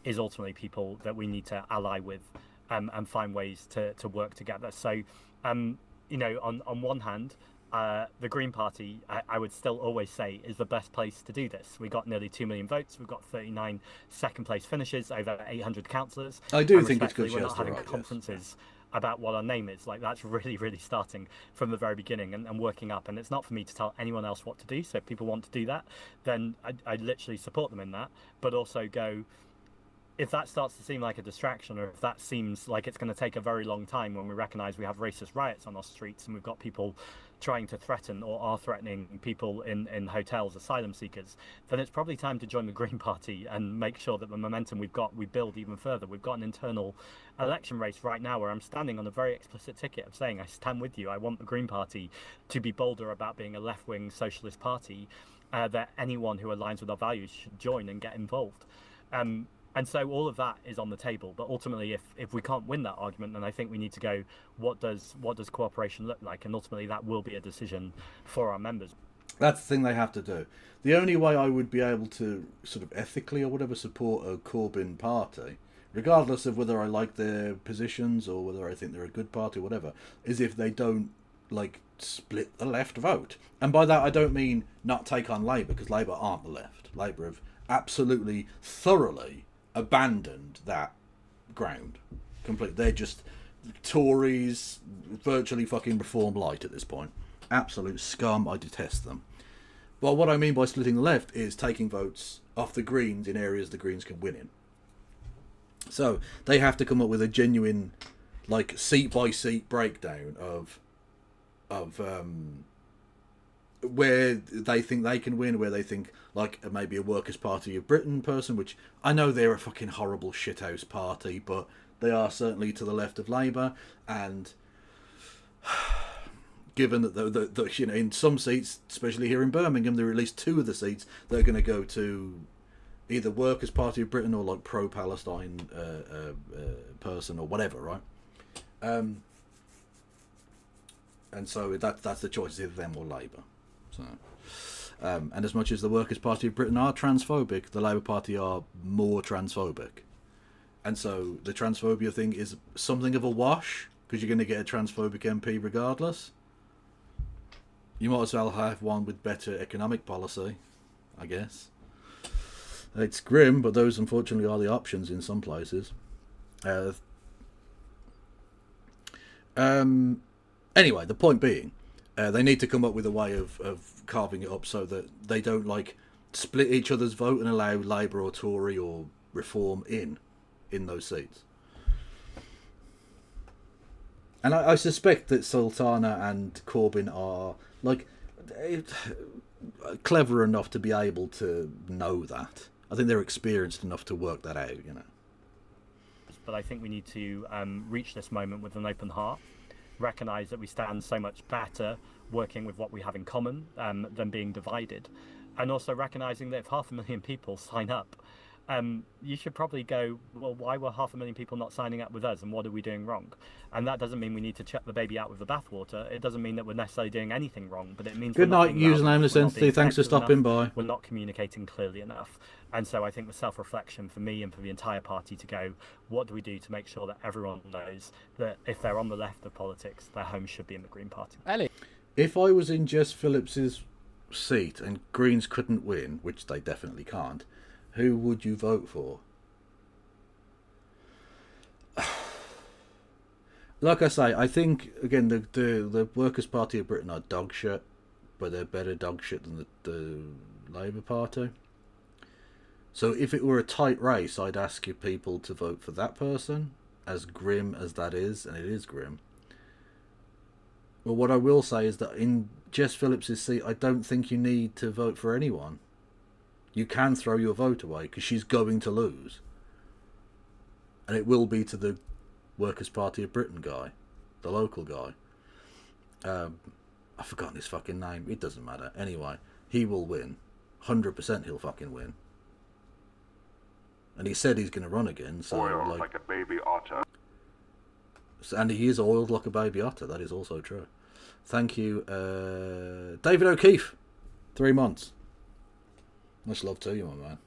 [SPEAKER 8] Is ultimately people that we need to ally with and find ways to work together. So, you know, on one hand, the Green Party, I would still always say, is the best place to do this. We got nearly 2 million votes. We've got 39 second-place finishes, over 800 councillors.
[SPEAKER 1] I do think it's good.
[SPEAKER 8] We're not having conferences about what our name is. Like, that's really starting from the very beginning and working up. And it's not for me to tell anyone else what to do. So if people want to do that, then I literally support them in that. But also go, if that starts to seem like a distraction, or if that seems like it's going to take a very long time when we recognise we have racist riots on our streets and we've got people trying to threaten or are threatening people in hotels, asylum seekers, then it's probably time to join the Green Party and make sure that the momentum we've got, we build even further. We've got an internal election race right now where I'm standing on a very explicit ticket of saying I stand with you. I want the Green Party to be bolder about being a left-wing socialist party, that anyone who aligns with our values should join and get involved. And so all of that is on the table. But ultimately, if we can't win that argument, then I think we need to go, what does cooperation look like? And ultimately, that will be a decision for our members.
[SPEAKER 1] That's the thing they have to do. The only way I would be able to sort of ethically or whatever support a Corbyn party, regardless of whether I like their positions or whether I think they're a good party or whatever, is if they don't, like, split the left vote. And by that, I don't mean not take on Labour, because Labour aren't the left. Labour have absolutely, thoroughly abandoned that ground completely. They're just Tories, virtually fucking Reform light at this point. Absolute scum. I detest them. But what I mean by splitting the left is taking votes off the Greens in areas the Greens can win in. So they have to come up with a genuine, like, seat by seat breakdown of where they think they can win, where they think, like, maybe a Workers' Party of Britain person, which I know they're a fucking horrible shithouse party, but they are certainly to the left of Labour. And given that the you know, in some seats, especially here in Birmingham, there are at least 2 of the seats that are going to go to either Workers' Party of Britain or, like, pro-Palestine person or whatever, right? And so that's the choice, either them or Labour. So, and as much as the Workers' Party of Britain are transphobic, the Labour Party are more transphobic. And so the transphobia thing is something of a wash, because you're going to get a transphobic MP regardless. You might as well have one with better economic policy, I guess. It's grim, but those unfortunately are the options in some places. Anyway, the point being, they need to come up with a way of carving it up so that they don't, like, split each other's vote and allow Labour or Tory or Reform in those seats. And I suspect that Sultana and Corbyn are, like, clever enough to be able to know that. I think they're experienced enough to work that out, you know.
[SPEAKER 8] But I think we need to reach this moment with an open heart, recognise that we stand so much better working with what we have in common than being divided, and also recognising that if 500,000 people sign up, you should probably go, well, why were 500,000 people not signing up with us, and what are we doing wrong? And that doesn't mean we need to chuck the baby out with the bathwater. It doesn't mean that we're necessarily doing anything wrong, but it means
[SPEAKER 1] good night, user nameless entity. Thanks for stopping by.
[SPEAKER 8] We're not communicating clearly enough. And so I think the self-reflection for me and for the entire party to go, what do we do to make sure that everyone knows that if they're on the left of politics, their home should be in the Green Party?
[SPEAKER 6] Ellie.
[SPEAKER 1] If I was in Jess Phillips's seat and Greens couldn't win, which they definitely can't, who would you vote for? Like I say, I think, again, the Workers' Party of Britain are dog shit, but they're better dog shit than the Labour Party. So if it were a tight race, I'd ask you people to vote for that person, as grim as that is, and it is grim. But what I will say is that in Jess Phillips's seat, I don't think you need to vote for anyone. You can throw your vote away, because she's going to lose. And it will be to the Workers' Party of Britain guy, the local guy. I've forgotten his fucking name. It doesn't matter. Anyway, he will win. 100% he'll fucking win. And he said he's going to run again, so
[SPEAKER 11] Oiled like a baby otter.
[SPEAKER 1] And he is oiled like a baby otter. That is also true. Thank you, David O'Keefe. 3 months. Much love to you, my man.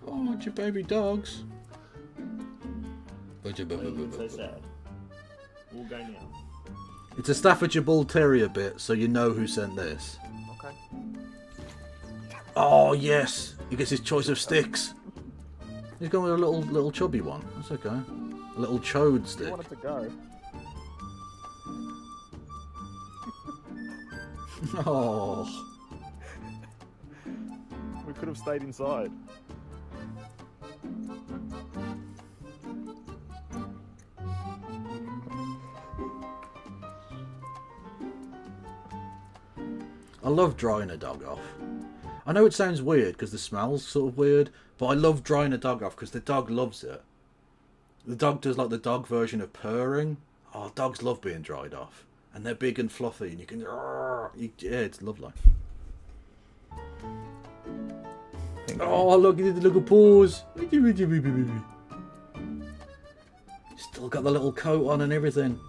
[SPEAKER 1] Oh, your baby dogs.
[SPEAKER 15] So sad. We'll go now.
[SPEAKER 1] It's a Staffordshire Bull Terrier bit, so you know who sent this.
[SPEAKER 15] Okay.
[SPEAKER 1] Oh yes, he gets his choice of sticks. He's going with a little chubby one. That's okay. A little chode stick.
[SPEAKER 15] I want it to go.
[SPEAKER 1] Oh.
[SPEAKER 15] We could have stayed inside.
[SPEAKER 1] I love drying a dog off. I know it sounds weird because the smell's sort of weird, but I love drying a dog off because the dog loves it. The dog does like the dog version of purring. Oh, dogs love being dried off. And they're big and fluffy and you can... yeah, it's lovely. Oh, look, he did the little paws. Still got the little coat on and everything.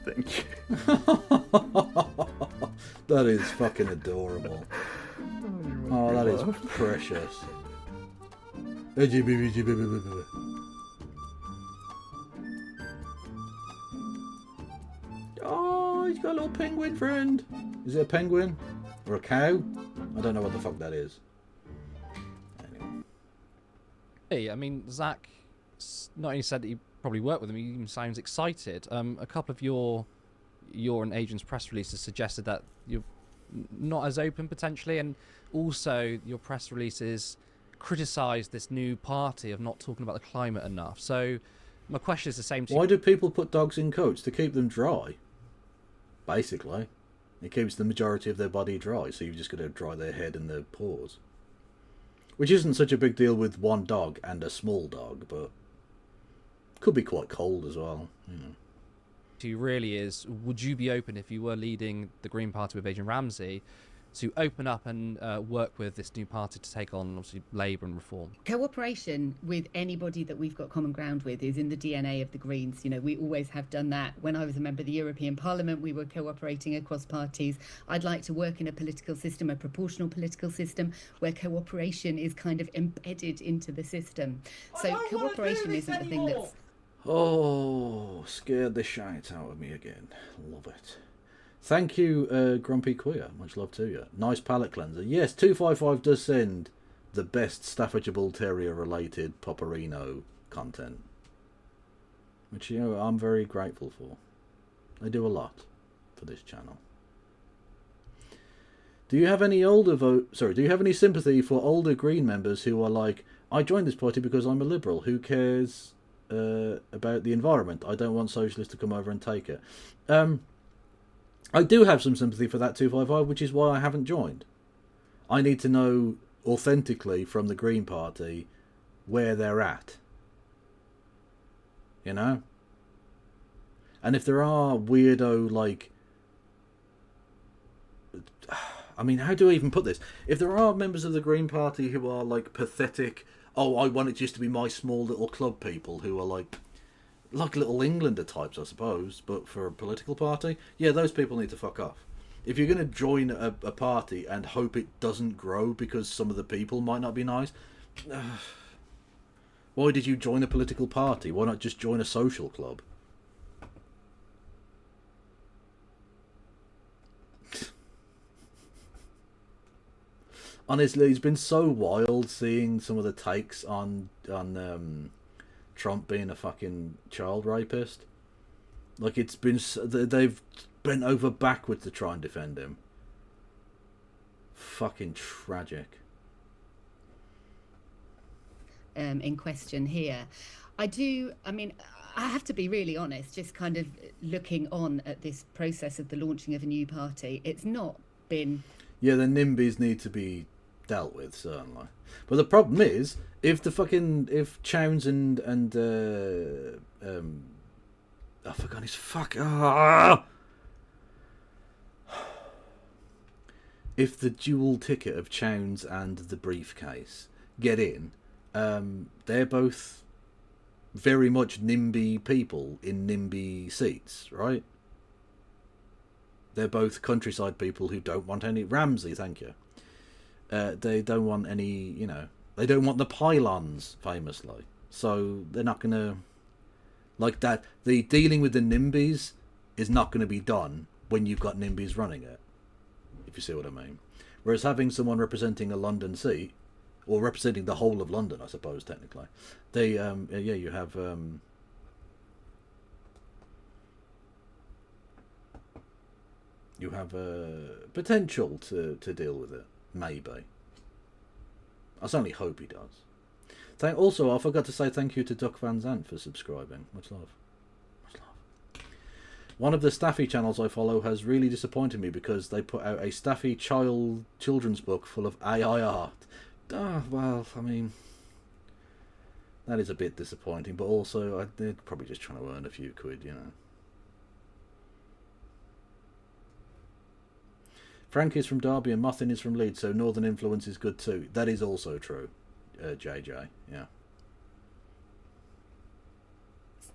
[SPEAKER 15] Thank you.
[SPEAKER 1] That is fucking adorable. Oh, that is precious. Oh, he's got a little penguin friend. Is it a penguin? Or a cow? I don't know what the fuck that is. Anyway.
[SPEAKER 6] Hey, I mean, Zach not only said that you probably worked with him, he even sounds excited. A couple of your and Adrian's press releases suggested that you're not as open potentially, and also your press releases criticised this new party of not talking about the climate enough. So my question is the same to you.
[SPEAKER 1] Why do people put dogs in coats? To keep them dry. Basically. It keeps the majority of their body dry, so you've just got to dry their head and their paws. Which isn't such a big deal with one dog and a small dog, but could be quite cold as well, you know.
[SPEAKER 6] Really is, would you be open, if you were leading the Green Party with Adrian Ramsey, to open up and work with this new party to take on, obviously, Labour and Reform?
[SPEAKER 7] Cooperation with anybody that we've got common ground with is in the DNA of the Greens. You know, we always have done that. When I was a member of the European Parliament, we were cooperating across parties. I'd like to work in a political system, a proportional political system, where cooperation is kind of embedded into the system. So cooperation isn't the thing that's...
[SPEAKER 1] Oh, scared the shite out of me again. Love it. Thank you, Grumpy Queer. Much love to you. Nice palate cleanser. Yes, 255 does send the best Staffordshire Bull Terrier related Poperino content, which, you know, I'm very grateful for. They do a lot for this channel. Do you have any do you have any sympathy for older Green members who are like, I joined this party because I'm a liberal. Who cares about the environment? I don't want socialists to come over and take it. I do have some sympathy for that 255, which is why I haven't joined. I need to know authentically from the Green Party where they're at. You know? And if there are weirdo, like... I mean, how do I even put this? If there are members of the Green Party who are, like, pathetic... Oh, I want it just to be my small little club people who are, like little Englander types, I suppose, but for a political party. Yeah, those people need to fuck off. If you're going to join a party and hope it doesn't grow because some of the people might not be nice, why did you join a political party? Why not just join a social club? Honestly, it's been so wild seeing some of the takes on Trump being a fucking child rapist. Like, it's been... They've bent over backwards to try and defend him. Fucking tragic.
[SPEAKER 7] In question here. I mean, I have to be really honest, just kind of looking on at this process of the launching of a new party, it's not been...
[SPEAKER 1] Yeah, the NIMBYs need to be dealt with, certainly. But the problem is, if Chowns and I forgot his fuck. Ah! If the dual ticket of Chowns and the briefcase get in, they're both very much NIMBY people in NIMBY seats, right? They're both countryside people who don't want any... Ramsey, thank you. They don't want any, you know... They don't want the pylons, famously. So they're not going to... Like that, the dealing with the NIMBYs is not going to be done when you've got NIMBYs running it, if you see what I mean. Whereas having someone representing a London seat, or representing the whole of London, I suppose, technically, they, yeah, you have... You have potential to deal with it, maybe. I certainly hope he does. Also, I forgot to say thank you to Duck Van Zandt for subscribing. Much love. Much love. One of the Staffy channels I follow has really disappointed me because they put out a Staffy children's book full of AI art. Well, I mean, that is a bit disappointing, but also they're probably just trying to earn a few quid, you know. Frank is from Derby and Muffin is from Leeds, so Northern influence is good too. That is also true, JJ, yeah.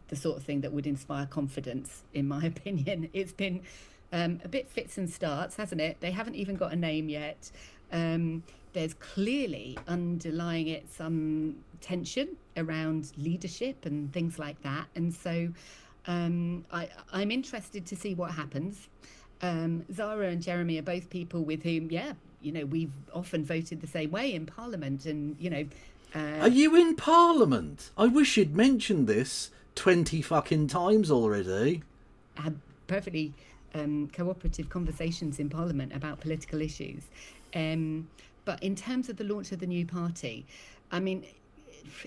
[SPEAKER 7] The sort of thing that would inspire confidence, in my opinion. It's been a bit fits and starts, hasn't it? They haven't even got a name yet. There's clearly underlying it some tension around leadership and things like that. And so I'm interested to see what happens. Zara and Jeremy are both people with whom, yeah, you know, we've often voted the same way in Parliament, and you know.
[SPEAKER 1] Are you in Parliament? I wish you'd mentioned this 20 fucking times already.
[SPEAKER 7] Had perfectly cooperative conversations in Parliament about political issues, but in terms of the launch of the new party, I mean,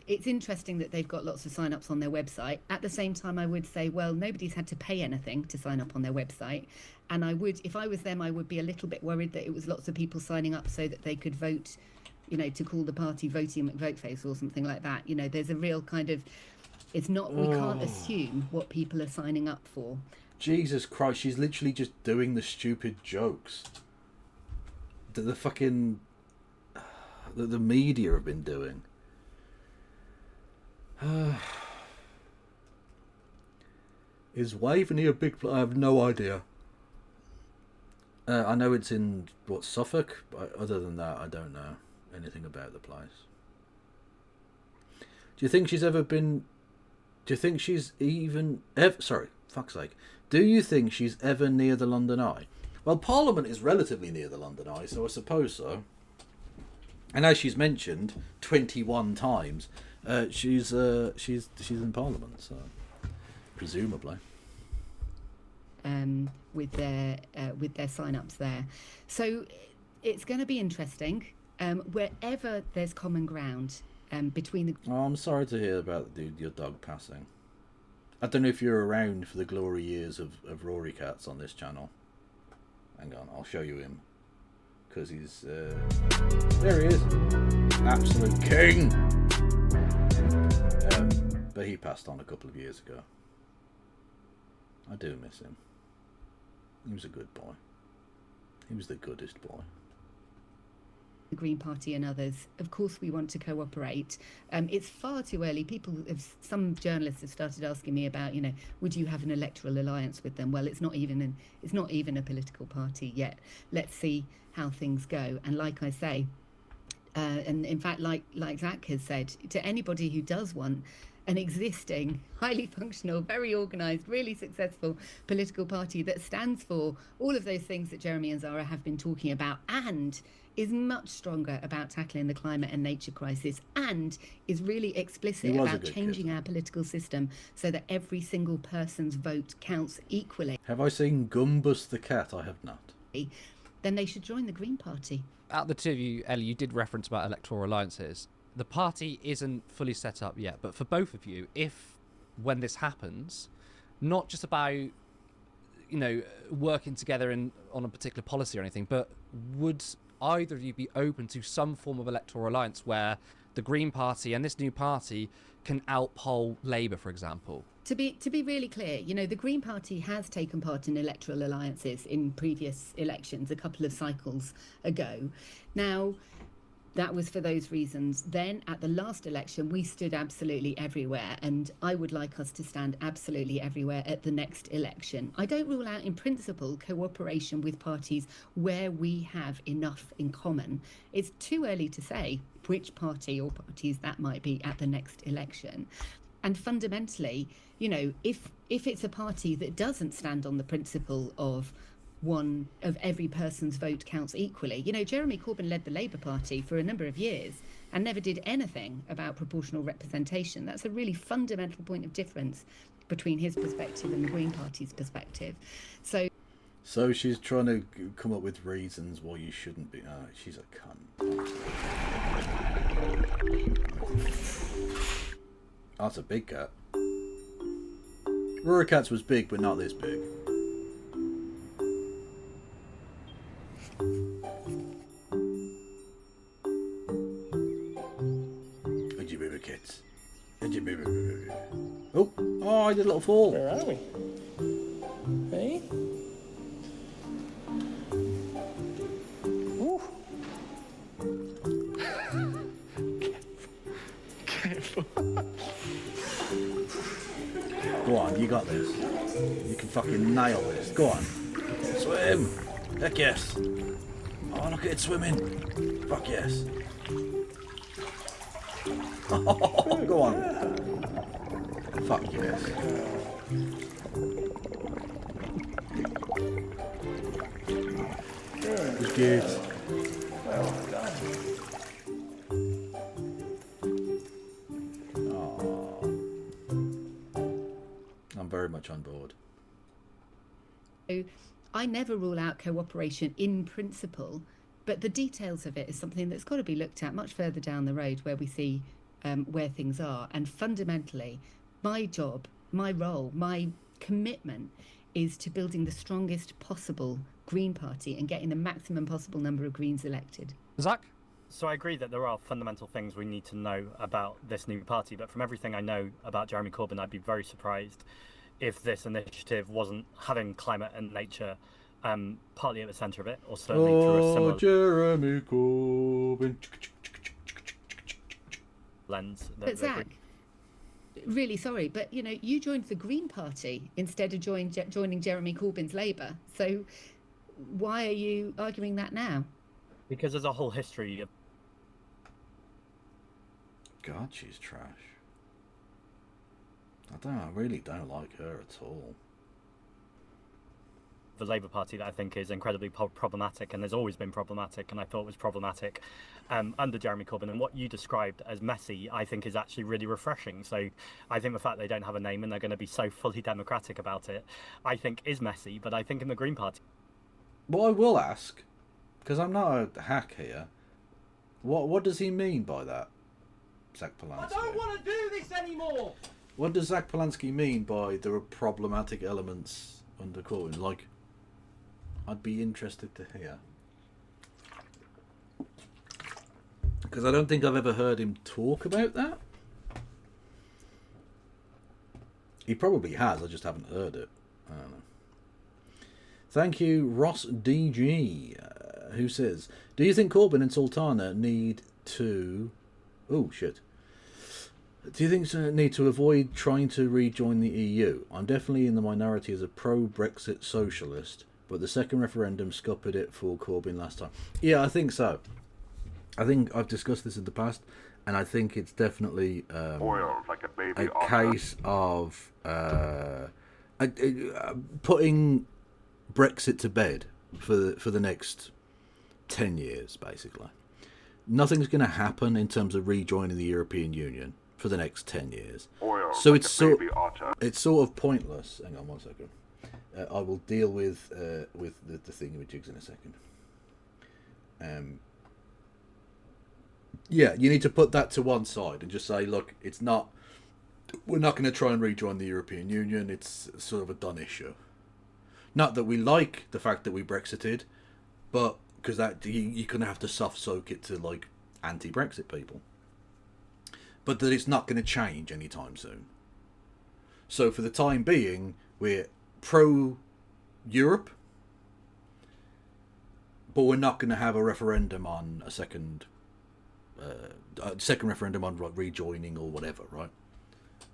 [SPEAKER 7] it's interesting that they've got lots of sign-ups on their website. At the same time, I would say, well, nobody's had to pay anything to sign up on their website. And I would, if I was them, I would be a little bit worried that it was lots of people signing up so that they could vote, you know, to call the party Voting McVoteface or something like that. You know, there's a real kind of, it's not, we can't assume what people are signing up for.
[SPEAKER 1] Jesus Christ, she's literally just doing the stupid jokes. The fucking, the media have been doing. Is Waveney a big... I have no idea. I know it's in, what, Suffolk? But other than that, I don't know anything about the place. Do you think she's ever been... Do you think she's even... Sorry, fuck's sake. Do you think she's ever near the London Eye? Well, Parliament is relatively near the London Eye, so I suppose so. And as she's mentioned 21 times... she's in Parliament, so presumably.
[SPEAKER 7] With their sign-ups there, so it's going to be interesting. Wherever there's common ground between the.
[SPEAKER 1] Oh, I'm sorry to hear about your dog passing. I don't know if you're around for the glory years of Rory Cats on this channel. Hang on, I'll show you him. Because he's... there he is. Absolute king. But he passed on a couple of years ago. I do miss him. He was a good boy. He was the goodest boy.
[SPEAKER 7] The Green Party and others, of course we want to cooperate. It's far too early. Some journalists have started asking me about, you know, would you have an electoral alliance with them? Well, it's not even a political party yet. Let's see how things go. And like I say, and in fact, like Zach has said, to anybody who does want an existing, highly functional, very organised, really successful political party that stands for all of those things that Jeremy and Zara have been talking about, and is much stronger about tackling the climate and nature crisis, and is really explicit about changing our political system so that every single person's vote counts equally.
[SPEAKER 1] Have I seen Gumbus the cat? I have not.
[SPEAKER 7] Then they should join the Green Party.
[SPEAKER 6] Out of the two of you, Ellie, you did reference about electoral alliances. The party isn't fully set up yet, but for both of you, when this happens, not just about, you know, working together on a particular policy or anything, but would either of you be open to some form of electoral alliance where the Green Party and this new party can outpoll Labour, for example.
[SPEAKER 7] To be really clear, you know, the Green Party has taken part in electoral alliances in previous elections a couple of cycles ago. Now, that was for those reasons. Then at the last election, we stood absolutely everywhere, and I would like us to stand absolutely everywhere at the next election. I don't rule out in principle cooperation with parties where we have enough in common. It's too early to say which party or parties that might be at the next election. And fundamentally, you know, if it's a party that doesn't stand on the principle of one of every person's vote counts equally. You know, Jeremy Corbyn led the Labour Party for a number of years and never did anything about proportional representation. That's a really fundamental point of difference between his perspective and the Green Party's perspective. So
[SPEAKER 1] she's trying to come up with reasons why you shouldn't be. She's a cunt. That's a big cat. Rory Cats was big, but not this big. Kids. Oh, I did a little fall.
[SPEAKER 16] Where are we? Hey? Ooh. Careful.
[SPEAKER 1] Go on, you got this. You can fucking nail this. Go on. Swim. Heck yes. Oh, look at it swimming. Fuck yes. Oh, go on. Fuck yes. It's good.
[SPEAKER 16] Well done.
[SPEAKER 1] Oh. I'm very much on board.
[SPEAKER 7] I never rule out cooperation in principle, but the details of it is something that's got to be looked at much further down the road where we see where things are. And fundamentally, my job, my role, my commitment is to building the strongest possible Green Party and getting the maximum possible number of Greens elected.
[SPEAKER 6] Zach?
[SPEAKER 8] So I agree that there are fundamental things we need to know about this new party, but from everything I know about Jeremy Corbyn, I'd be very surprised if this initiative wasn't having climate and nature partly at the centre of it, or certainly through a similar
[SPEAKER 1] Jeremy Corbyn
[SPEAKER 8] lens.
[SPEAKER 7] But Zach, really sorry, but you know, you joined the Green Party instead of joining Jeremy Corbyn's Labour. So why are you arguing that now?
[SPEAKER 8] Because there's a whole history of...
[SPEAKER 1] God, she's trash. I really don't like her at all.
[SPEAKER 8] The Labour Party that I think is incredibly problematic, and has always been problematic, and I thought was problematic under Jeremy Corbyn. And what you described as messy, I think, is actually really refreshing. So I think the fact they don't have a name and they're going to be so fully democratic about it, I think is messy. But I think in the Green Party...
[SPEAKER 1] Well, I will ask, because I'm not a hack here, what does he mean by that, Zach Polanski?
[SPEAKER 13] I don't want to do this anymore!
[SPEAKER 1] What does Zach Polanski mean by there are problematic elements under Corbyn? Like, I'd be interested to hear. Because I don't think I've ever heard him talk about that. He probably has, I just haven't heard it. I don't know. Thank you, Ross DG, who says, do you think Corbyn and Sultana need to... Oh, shit. Do you think need to avoid trying to rejoin the EU? I'm definitely in the minority as a pro-Brexit socialist, but the second referendum scuppered it for Corbyn last time. Yeah, I think so. I think I've discussed this in the past, and I think it's definitely
[SPEAKER 2] like a baby
[SPEAKER 1] case of putting Brexit to bed for the next 10 years, basically. Nothing's going to happen in terms of rejoining the European Union for the next 10 years. So
[SPEAKER 2] like
[SPEAKER 1] it's sort of pointless. Hang on one second. I will deal with the thingamajigs in a second. Yeah, you need to put that to one side and just say, look, we're not going to try and rejoin the European Union. It's sort of a done issue. Not that we like the fact that we Brexited, but because that you're going to have to soft soak it to like anti-Brexit people. but that it's not going to change anytime soon. So for the time being, we're pro-Europe, but we're not going to have a referendum on a second referendum on rejoining or whatever, right?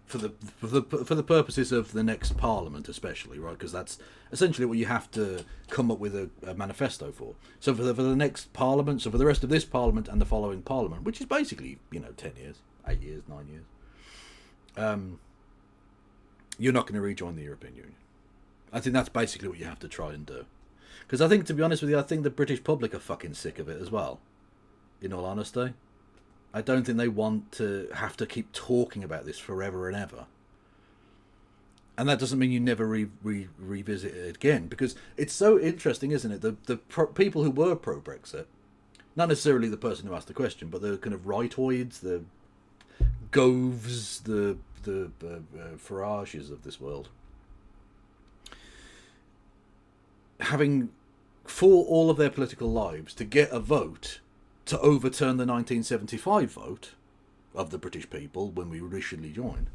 [SPEAKER 1] For the purposes of the next Parliament, especially, right? Because that's essentially what you have to come up with a manifesto for. So for the next Parliament, so for the rest of this Parliament and the following Parliament, which is basically 10 years, 8 years, 9 years, you're not going to rejoin the European Union. I think that's basically what you have to try and do. Because I think, to be honest with you, I think the British public are fucking sick of it as well. In all honesty. I don't think they want to have to keep talking about this forever and ever. And that doesn't mean you never revisit it again, because it's so interesting, isn't it? The people who were pro-Brexit, not necessarily the person who asked the question, but the kind of rightoids, the Goves, the Farages of this world, having fought all of their political lives to get a vote to overturn the 1975 vote of the British people when we initially joined,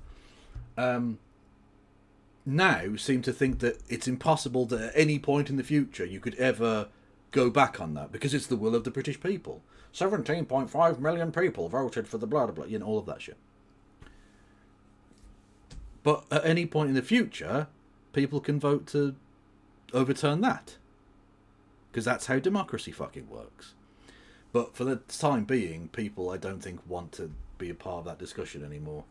[SPEAKER 1] now seem to think that it's impossible that at any point in the future you could ever go back on that, because it's the will of the British people. 17.5 million people voted for the blah blah blah, all of that shit. But at any point in the future, people can vote to overturn that, because that's how democracy fucking works. But for the time being, people, I don't think, want to be a part of that discussion anymore.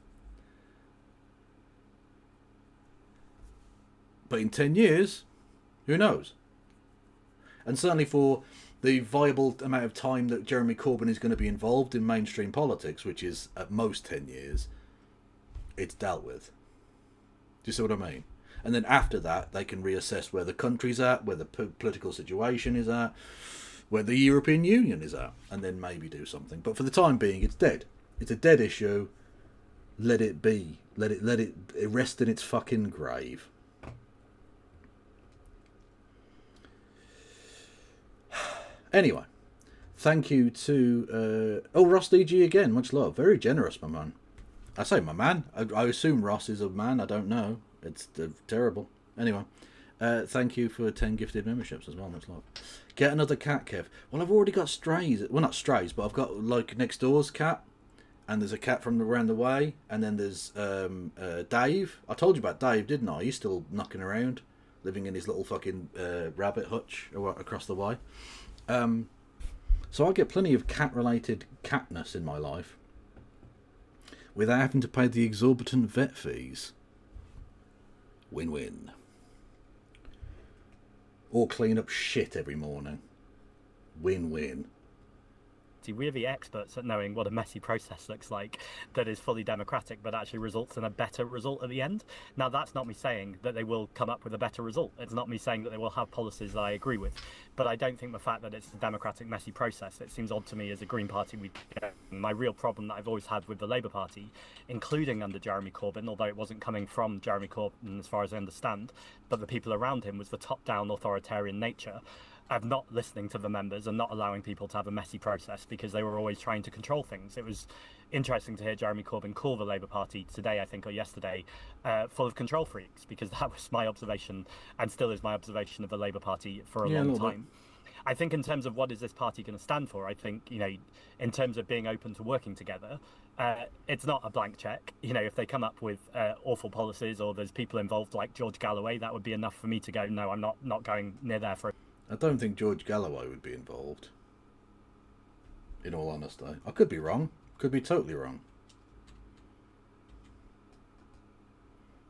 [SPEAKER 1] But in 10 years, who knows? And certainly for the viable amount of time that Jeremy Corbyn is going to be involved in mainstream politics, which is at most 10 years, it's dealt with. Do you see what I mean? And then after that, they can reassess where the country's at, where the political situation is at, where the European Union is at, and then maybe do something. But for the time being, it's dead. It's a dead issue. Let it be. Let it rest in its fucking grave. Anyway, thank you to Ross DG again. Much love. Very generous, my man. I say my man. I assume Ross is a man. I don't know. It's terrible. Anyway. Thank you for 10 gifted memberships as well. Much love. Get another cat, Kev. Well, I've already got strays. Well, not strays, but I've got like next door's cat, and there's a cat from around the way, and then there's Dave. I told you about Dave, didn't I? He's still knocking around, living in his little fucking rabbit hutch across the way. So I get plenty of cat-related catness in my life without having to pay the exorbitant vet fees. Win-win. Or clean up shit every morning. Win-win.
[SPEAKER 8] We're the experts at knowing what a messy process looks like that is fully democratic but actually results in a better result at the end. Now, that's not me saying that they will come up with a better result. It's not me saying that they will have policies that I agree with. But I don't think the fact that it's a democratic, messy process, it seems odd to me as a Green Party. My real problem that I've always had with the Labour Party, including under Jeremy Corbyn, although it wasn't coming from Jeremy Corbyn as far as I understand, but the people around him, was the top-down authoritarian nature of not listening to the members and not allowing people to have a messy process because they were always trying to control things. It was interesting to hear Jeremy Corbyn call the Labour Party today, I think, or yesterday, full of control freaks, because that was my observation and still is my observation of the Labour Party for a long time. I think in terms of what is this party going to stand for, I think, in terms of being open to working together, it's not a blank check. If they come up with awful policies or there's people involved like George Galloway, that would be enough for me to go, no, I'm not going near there for
[SPEAKER 1] I don't think George Galloway would be involved, in all honesty. I could be wrong. Could be totally wrong.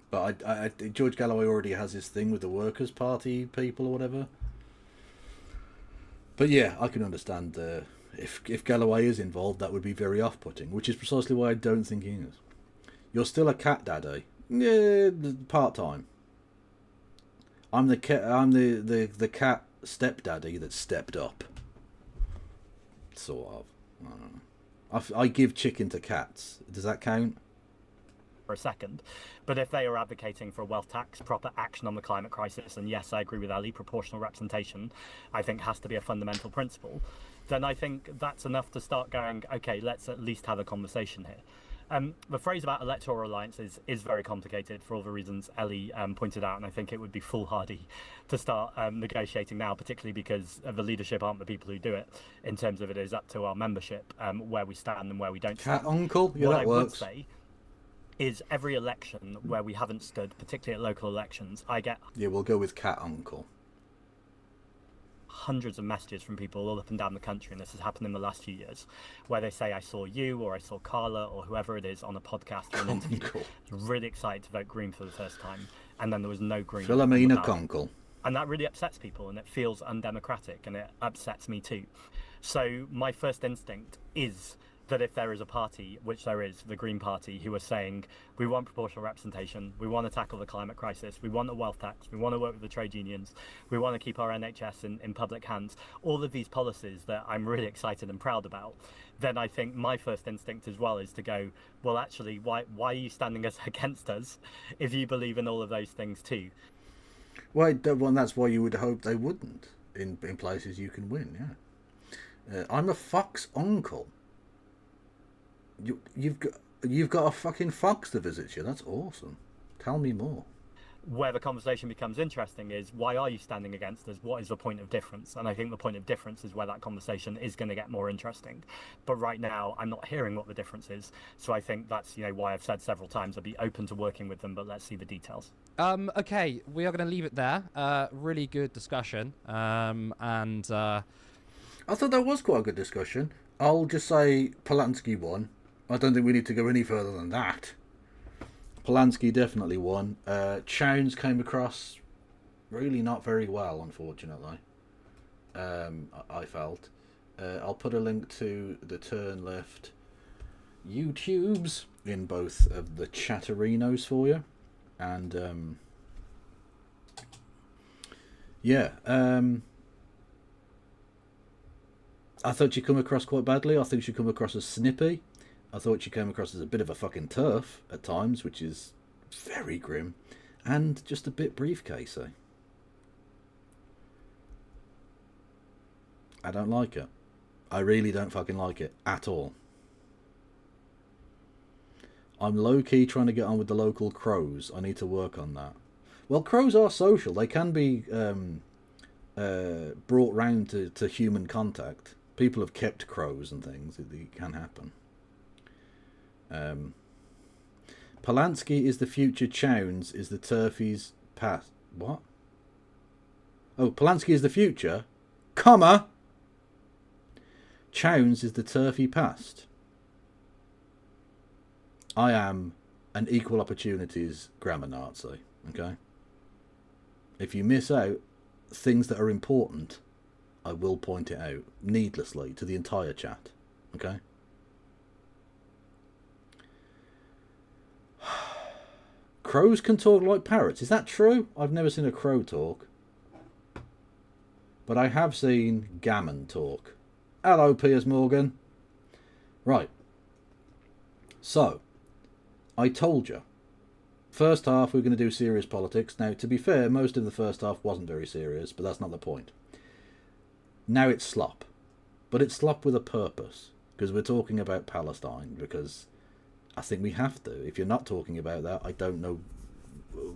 [SPEAKER 1] But I George Galloway already has his thing with the Workers' Party people or whatever. But yeah, I can understand if Galloway is involved, that would be very off-putting, which is precisely why I don't think he is. You're still a cat daddy. Yeah, part-time. I'm the cat stepdaddy that stepped up. Sort of. I don't know. I give chicken to cats. Does that count?
[SPEAKER 8] For a second. But if they are advocating for a wealth tax, proper action on the climate crisis, and yes, I agree with Ali, proportional representation, I think has to be a fundamental principle, then I think that's enough to start going, okay, let's at least have a conversation here. The phrase about electoral alliances is very complicated for all the reasons Ellie pointed out, and I think it would be foolhardy to start negotiating now, particularly because the leadership aren't the people who do it. In terms of it is up to our membership where we stand and where we don't stand.
[SPEAKER 1] Cat uncle, yeah,
[SPEAKER 8] what
[SPEAKER 1] that
[SPEAKER 8] I
[SPEAKER 1] works.
[SPEAKER 8] would say is every election where we haven't stood, particularly at local elections, I get
[SPEAKER 1] we'll go with cat uncle.
[SPEAKER 8] hundreds of messages from people all up and down the country, and this has happened in the last few years, where they say, I saw you or I saw Carla or whoever it is on a podcast or an interview, really excited to vote Green for the first time, and then there was no Green.
[SPEAKER 1] Philomena Conkle.
[SPEAKER 8] And that really upsets people, and it feels undemocratic, and it upsets me too. So my first instinct is that if there is a party, which there is, the Green Party, who are saying, we want proportional representation, we want to tackle the climate crisis, we want a wealth tax, we want to work with the trade unions, we want to keep our NHS in public hands, all of these policies that I'm really excited and proud about, then I think my first instinct as well is to go, well, actually, why are you standing against us if you believe in all of those things too?
[SPEAKER 1] Well, that's why you would hope they wouldn't in places you can win, yeah. I'm a fox uncle. You've got a fucking fox to visit you. That's awesome. Tell me more.
[SPEAKER 8] Where the conversation becomes interesting is, why are you standing against us? What is the point of difference? And I think the point of difference is where that conversation is going to get more interesting. But right now, I'm not hearing what the difference is. So I think that's why I've said several times I'd be open to working with them, but let's see the details.
[SPEAKER 6] Okay, we are going to leave it there. Really good discussion. I
[SPEAKER 1] thought that was quite a good discussion. I'll just say Polanski won. I don't think we need to go any further than that. Polanski definitely won. Chowns came across really not very well, unfortunately. I felt. I'll put a link to the Turn Left YouTubes in both of the chatterinos for you. And, I thought she come across quite badly. I think she come across as snippy. I thought she came across as a bit of a fucking turf at times, which is very grim, and just a bit briefcasey. I don't like it. I really don't fucking like it at all. I'm low-key trying to get on with the local crows. I need to work on that. Well, crows are social. They can be brought round to human contact. People have kept crows and things. It can happen. Polanski is the future. Chowns is the turfy's past. What? Oh, Polanski is the future, comma. Chowns is the turfy past. I am an equal opportunities grammar Nazi, okay? If you miss out things that are important, I will point it out needlessly to the entire chat, okay? Crows can talk like parrots. Is that true? I've never seen a crow talk. But I have seen gammon talk. Hello, Piers Morgan. Right. So, I told you. First half, we're going to do serious politics. Now, to be fair, most of the first half wasn't very serious, but that's not the point. Now it's slop. But it's slop with a purpose. Because we're talking about Palestine. Because I think we have to. If you're not talking about that, I don't know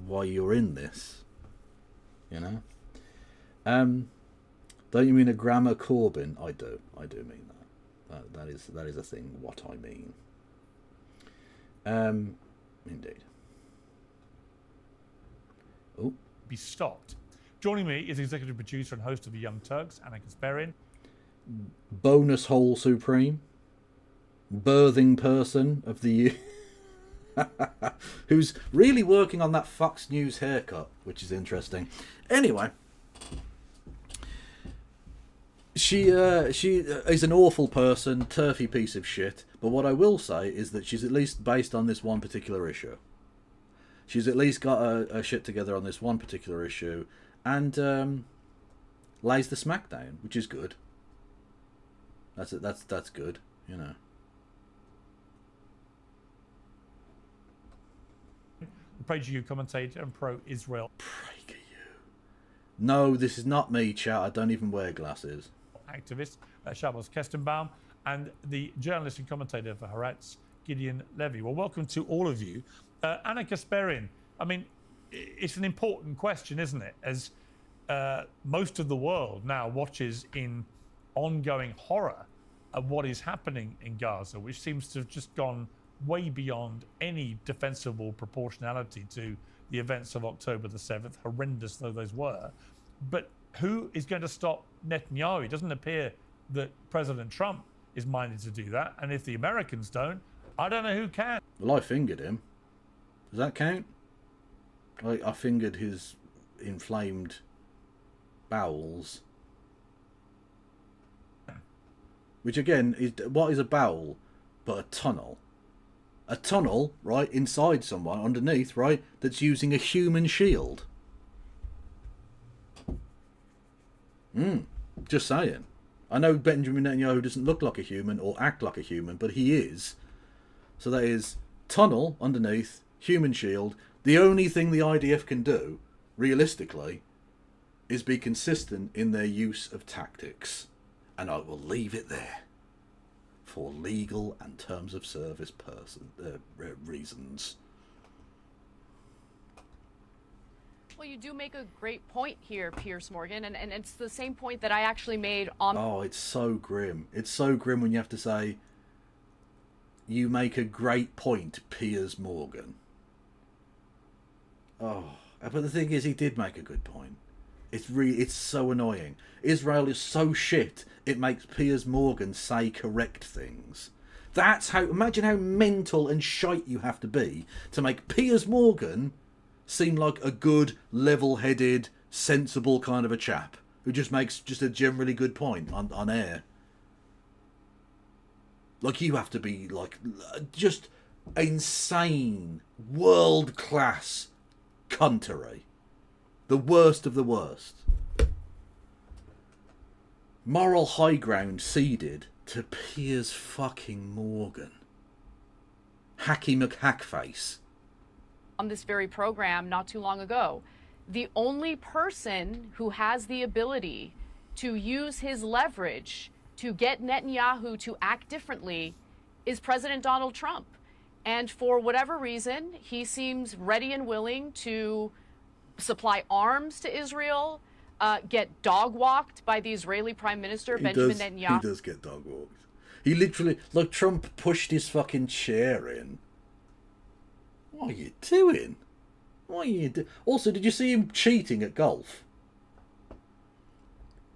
[SPEAKER 1] why you're in this. You know? Don't you mean a grammar Corbyn? I do. I do mean that. That is a thing. What I mean. Indeed. Oh.
[SPEAKER 17] Be stopped. Joining me is executive producer and host of The Young Turks, Anna Kasparian.
[SPEAKER 1] Bonus hole supreme. Birthing person of the year. Who's really working on that Fox News haircut, which is interesting. Anyway. She is an awful person, turfy piece of shit. But what I will say is that she's at least based on this one particular issue. She's at least got a shit together on this one particular issue, and lays the smackdown, which is good. That's good, you know.
[SPEAKER 17] PragerU commentator and pro-Israel.
[SPEAKER 1] PragerU. No, this is not me, chat. I don't even wear glasses.
[SPEAKER 17] Activist Shabbos Kestenbaum, and the journalist and commentator for Haaretz, Gideon Levy. Well, welcome to all of you. Anna Kasparian, I mean, it's an important question, isn't it? As most of the world now watches in ongoing horror at what is happening in Gaza, which seems to have just gone way beyond any defensible proportionality to the events of October the 7th, horrendous though those were. But who is going to stop Netanyahu? It doesn't appear that President Trump is minded to do that. And if the Americans don't, I don't know who can.
[SPEAKER 1] Well, I fingered him. Does that count? I fingered his inflamed bowels. Which again, is what is a bowel but a tunnel? A tunnel, right, inside someone, underneath, right, that's using a human shield. Just saying. I know Benjamin Netanyahu doesn't look like a human or act like a human, but he is. So that is tunnel underneath, human shield. The only thing the IDF can do, realistically, is be consistent in their use of tactics. And I will leave it there. For legal and terms of service reasons.
[SPEAKER 18] Well, you do make a great point here, Piers Morgan, and it's the same point that I actually made on...
[SPEAKER 1] Oh, it's so grim. It's so grim when you have to say, you make a great point, Piers Morgan. Oh, but the thing is, he did make a good point. It's so annoying. Israel is so shit, it makes Piers Morgan say correct things. That's how... Imagine how mental and shite you have to be to make Piers Morgan seem like a good, level-headed, sensible kind of a chap who just makes just a generally good point on air. Like, you have to be, like, just insane, world-class cuntery. The worst of the worst. Moral high ground ceded to Piers fucking Morgan. Hacky McHackface.
[SPEAKER 18] On this very program not too long ago. The only person who has the ability to use his leverage to get Netanyahu to act differently is President Donald Trump. And for whatever reason, he seems ready and willing to supply arms to Israel, get dog-walked by the Israeli Prime Minister, Benjamin Netanyahu.
[SPEAKER 1] He does get dog-walked. He literally... Like, Trump pushed his fucking chair in. What are you doing? What are you doing? Also, did you see him cheating at golf?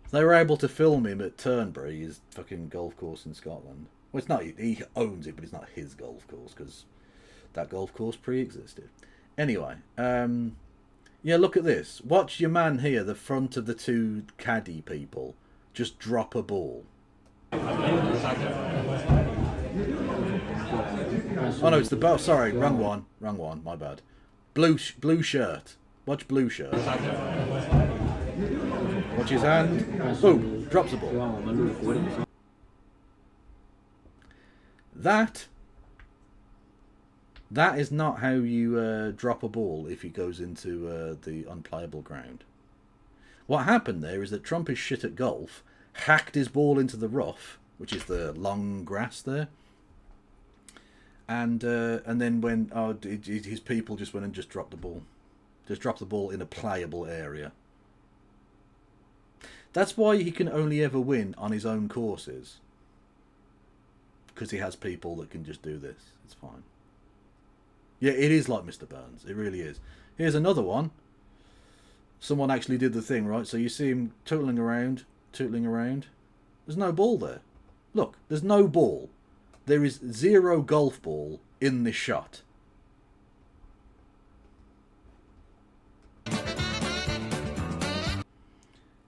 [SPEAKER 1] They were able to film him at Turnberry, his fucking golf course in Scotland. Well, it's not... He owns it, but it's not his golf course, because that golf course pre-existed. Anyway, yeah, look at this. Watch your man here, the front of the two caddy people, just drop a ball. Oh no, it's the ball. Sorry, wrong one. Wrong one. My bad. Blue shirt. Watch blue shirt. Watch his hand. Boom. Drops the ball. That is not how you drop a ball if he goes into the unplayable ground. What happened there is that Trump is shit at golf, hacked his ball into the rough, which is the long grass there, and then when his people just went and just dropped the ball. Just dropped the ball in a playable area. That's why he can only ever win on his own courses. Because he has people that can just do this. It's fine. Yeah, it is like Mr. Burns. It really is. Here's another one. Someone actually did the thing, right? So you see him tootling around. There's no ball there. Look, there's no ball. There is 0 golf ball in this shot.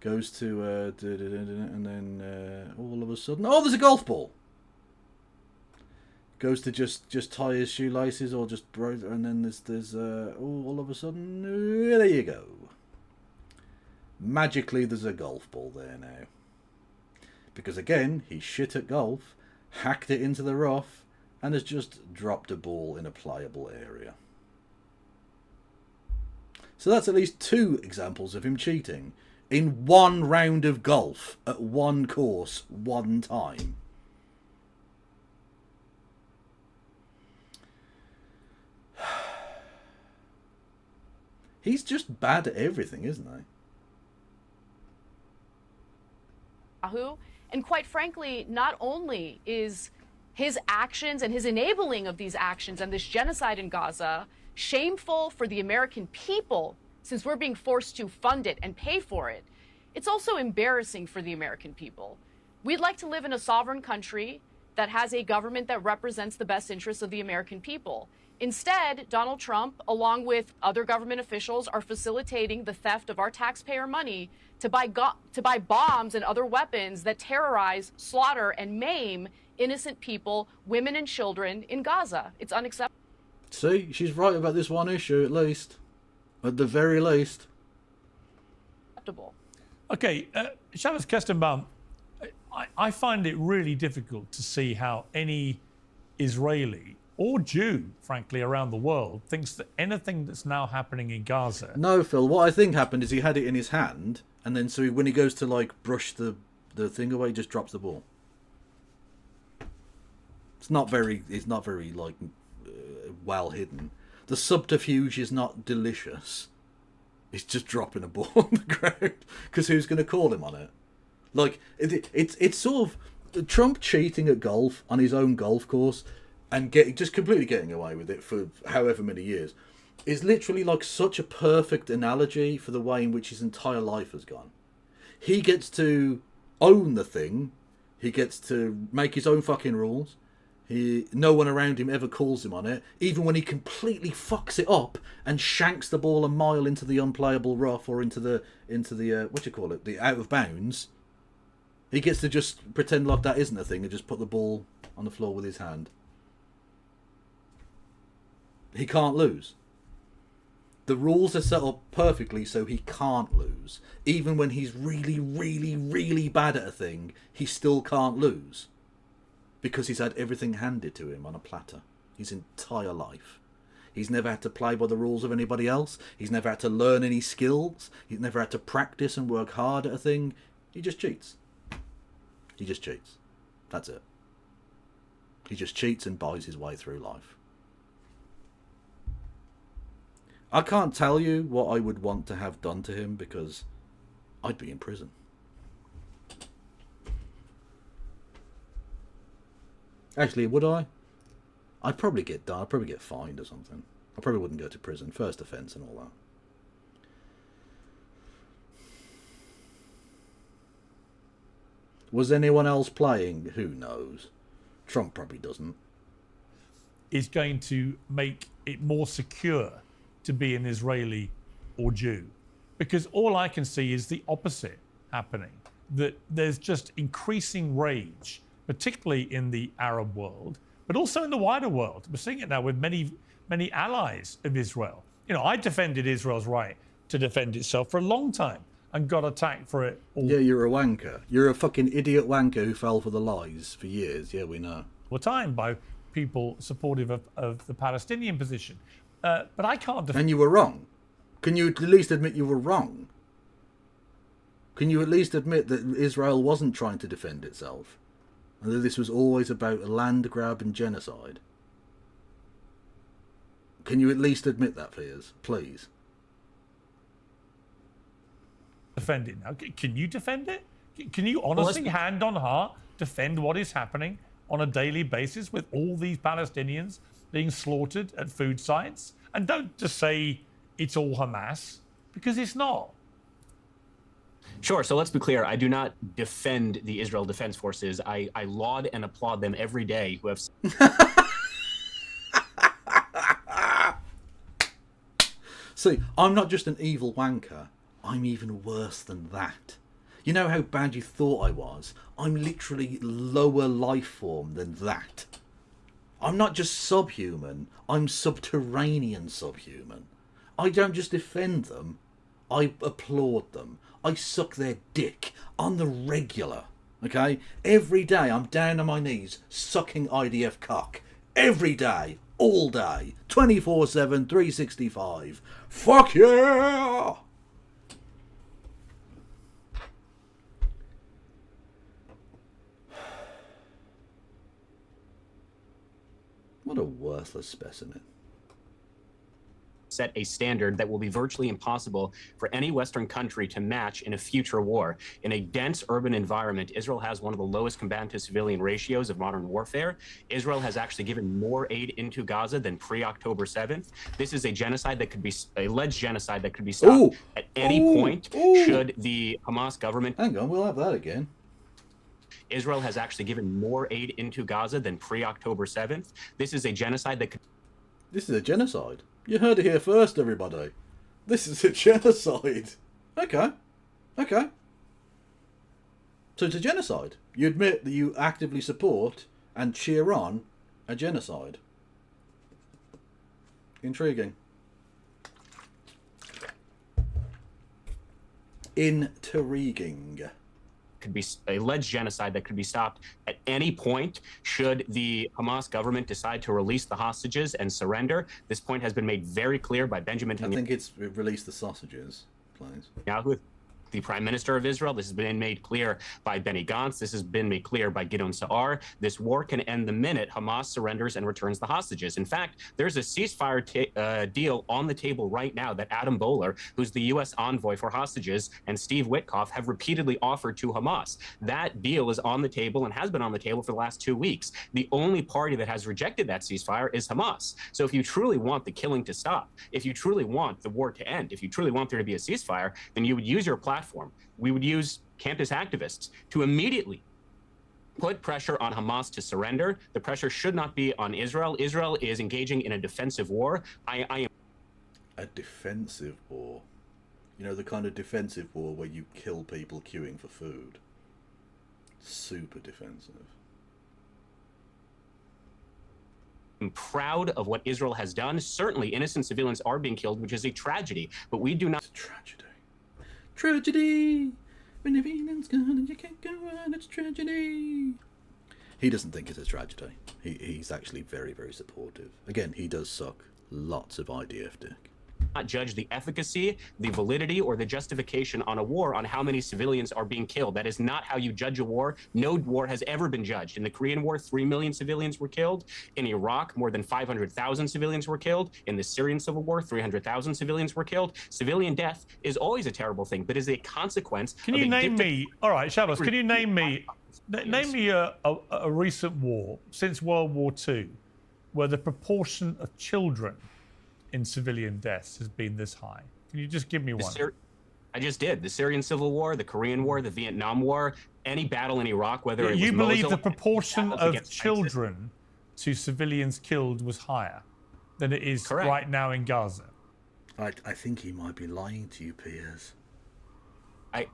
[SPEAKER 1] Goes to, and then all of a sudden... Oh, there's a golf ball! Goes to just tie his shoelaces or just... And then there's all of a sudden... there you go. Magically, there's a golf ball there now. Because again, he's shit at golf, hacked it into the rough, and has just dropped a ball in a playable area. So that's at least 2 examples of him cheating in one round of golf at one course, one time. He's just bad at everything, isn't he?
[SPEAKER 18] And quite frankly, not only is his actions and his enabling of these actions and this genocide in Gaza shameful for the American people, since we're being forced to fund it and pay for it, it's also embarrassing for the American people. We'd like to live in a sovereign country that has a government that represents the best interests of the American people. Instead, Donald Trump, along with other government officials, are facilitating the theft of our taxpayer money to buy bombs and other weapons that terrorize, slaughter, and maim innocent people, women and children in Gaza. It's unacceptable.
[SPEAKER 1] See, she's right about this one issue, at least. At the very least.
[SPEAKER 17] Okay, Shamus Kestenbaum, I find it really difficult to see how any Israeli or Jew, frankly, around the world thinks that anything that's now happening in Gaza...
[SPEAKER 1] No, Phil, what I think happened is he had it in his hand, and then so when he goes to, like, brush the thing away, he just drops the ball. It's not very, like, well hidden. The subterfuge is not delicious. It's just dropping a ball on the ground. Because who's going to call him on it? Like, it's sort of Trump cheating at golf on his own golf course and just completely getting away with it for however many years is literally like such a perfect analogy for the way in which his entire life has gone. He gets to own the thing. He gets to make his own fucking rules. No one around him ever calls him on it, even when he completely fucks it up and shanks the ball a mile into the unplayable rough or into the what do you call it, the out of bounds. He gets to just pretend like that isn't a thing and just put the ball on the floor with his hand. He can't lose. The rules are set up perfectly so he can't lose. Even when he's really, really, really bad at a thing, he still can't lose. Because he's had everything handed to him on a platter his entire life. He's never had to play by the rules of anybody else. He's never had to learn any skills. He's never had to practice and work hard at a thing. He just cheats. He just cheats. That's it. He just cheats and buys his way through life. I can't tell you what I would want to have done to him because I'd be in prison. Actually, would I? I'd probably get done. I'd probably get fined or something. I probably wouldn't go to prison. First offence and all that. Was anyone else playing? Who knows? Trump probably doesn't.
[SPEAKER 17] Is going to make it more secure to be an Israeli or Jew. Because all I can see is the opposite happening. That there's just increasing rage, particularly in the Arab world, but also in the wider world. We're seeing it now with many, many allies of Israel. You know, I defended Israel's right to defend itself for a long time and got attacked for it all.
[SPEAKER 1] Yeah, you're a wanker. You're a fucking idiot wanker who fell for the lies for years. Yeah, we know.
[SPEAKER 17] All the time by people supportive of the Palestinian position. But I can't defend...
[SPEAKER 1] And you were wrong. Can you at least admit you were wrong? Can you at least admit that Israel wasn't trying to defend itself? And that this was always about a land grab and genocide? Can you at least admit that, please?
[SPEAKER 17] Defend it now. Can you defend it? Can you honestly, hand on heart, defend what is happening on a daily basis with all these Palestinians being slaughtered at food sites? And don't just say it's all Hamas, because it's not.
[SPEAKER 19] Sure. So let's be clear. I do not defend the Israel Defense Forces. I laud and applaud them every day who have...
[SPEAKER 1] See, I'm not just an evil wanker. I'm even worse than that. You know how bad you thought I was? I'm literally lower life form than that. I'm not just subhuman. I'm subterranean subhuman. I don't just defend them. I applaud them. I suck their dick on the regular. Okay? Every day I'm down on my knees sucking IDF cock. Every day. All day. 24/7, 365. Fuck yeah! What a worthless specimen.
[SPEAKER 19] set a standard that will be virtually impossible for any Western country to match in a future war. In a dense urban environment, Israel has one of the lowest combatant-to-civilian ratios of modern warfare. Israel has actually given more aid into Gaza than pre-October 7th. This is a genocide that could be, alleged genocide that could be stopped at any point should the Hamas government...
[SPEAKER 1] Hang on, we'll have that again.
[SPEAKER 19] Israel has actually given more aid into Gaza than pre-October 7th. This is a genocide that could...
[SPEAKER 1] This is a genocide. You heard it here first, everybody. This is a genocide. Okay. Okay. So it's a genocide. You admit that you actively support and cheer on a genocide. Intriguing. Intriguing.
[SPEAKER 19] Could be alleged genocide that could be stopped at any point should the Hamas government decide to release the hostages and surrender. This point has been made very clear by Benjamin Netanyahu.
[SPEAKER 1] I think it's release the sausages, please.
[SPEAKER 19] The Prime Minister of Israel. This has been made clear by Benny Gantz. This has been made clear by Gideon Sa'ar. This war can end the minute Hamas surrenders and returns the hostages. In fact, there's a ceasefire deal on the table right now that Adam Bowler, who's the U.S. envoy for hostages, and Steve Witkoff have repeatedly offered to Hamas. That deal is on the table and has been on the table for the last 2 weeks. The only party that has rejected that ceasefire is Hamas. So if you truly want the killing to stop, if you truly want the war to end, if you truly want there to be a ceasefire, then you would use your platform. We would use campus activists to immediately put pressure on Hamas to surrender. The pressure should not be on Israel. Israel is engaging in a defensive war. I am...
[SPEAKER 1] A defensive war? You know, the kind of defensive war where you kill people queuing for food. Super defensive.
[SPEAKER 19] I'm proud of what Israel has done. Certainly, innocent civilians are being killed, which is a tragedy, but we do not...
[SPEAKER 1] It's a tragedy. Tragedy! When the feeling's gone and you can't go on, it's tragedy! He doesn't think it's a tragedy. He's actually very, very supportive. Again, he does suck lots of IDF dick.
[SPEAKER 19] Not judge the efficacy, the validity, or the justification on a war on how many civilians are being killed. That is not how you judge a war. No war has ever been judged. In the Korean War, 3 million civilians were killed. In Iraq, more than 500,000 civilians were killed. In the Syrian civil war, 300,000 civilians were killed. Civilian death is always a terrible thing, but is a consequence.
[SPEAKER 17] Can you name me? All right, Shabbos, can you name me? Name me a recent war since World War II where the proportion of children in civilian deaths has been this high. Can you just give me one?
[SPEAKER 19] I just did. The Syrian Civil War, the Korean War, the Vietnam War, any battle in Iraq, whether it was
[SPEAKER 17] You believe
[SPEAKER 19] Mosul,
[SPEAKER 17] the proportion of children to civilians killed was higher than it is right now in Gaza?
[SPEAKER 1] I think he might be lying to you, Piers.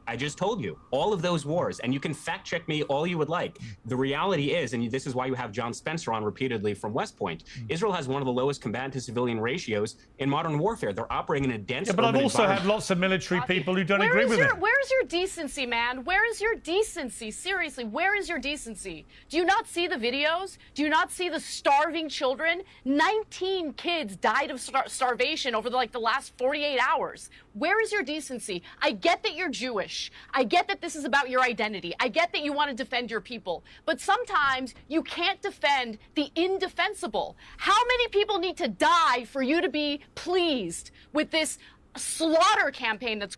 [SPEAKER 19] I just told you all of those wars, and you can fact check me all you would like. The reality is, and this is why you have John Spencer on repeatedly from West Point, Israel has one of the lowest combatant to civilian ratios in modern warfare. They're operating in a dense
[SPEAKER 17] but I've also had lots of military people who don't agree with it.
[SPEAKER 18] Where's your decency, man? Where is your decency? Seriously, where is your decency? Do you not see the videos? Do you not see the starving children? 19 kids died of starvation over the last 48 hours. Where is your decency? I get that you're Jewish. I get that this is about your identity. I get that you want to defend your people. But sometimes you can't defend the indefensible. How many people need to die for you to be pleased with this slaughter campaign that's...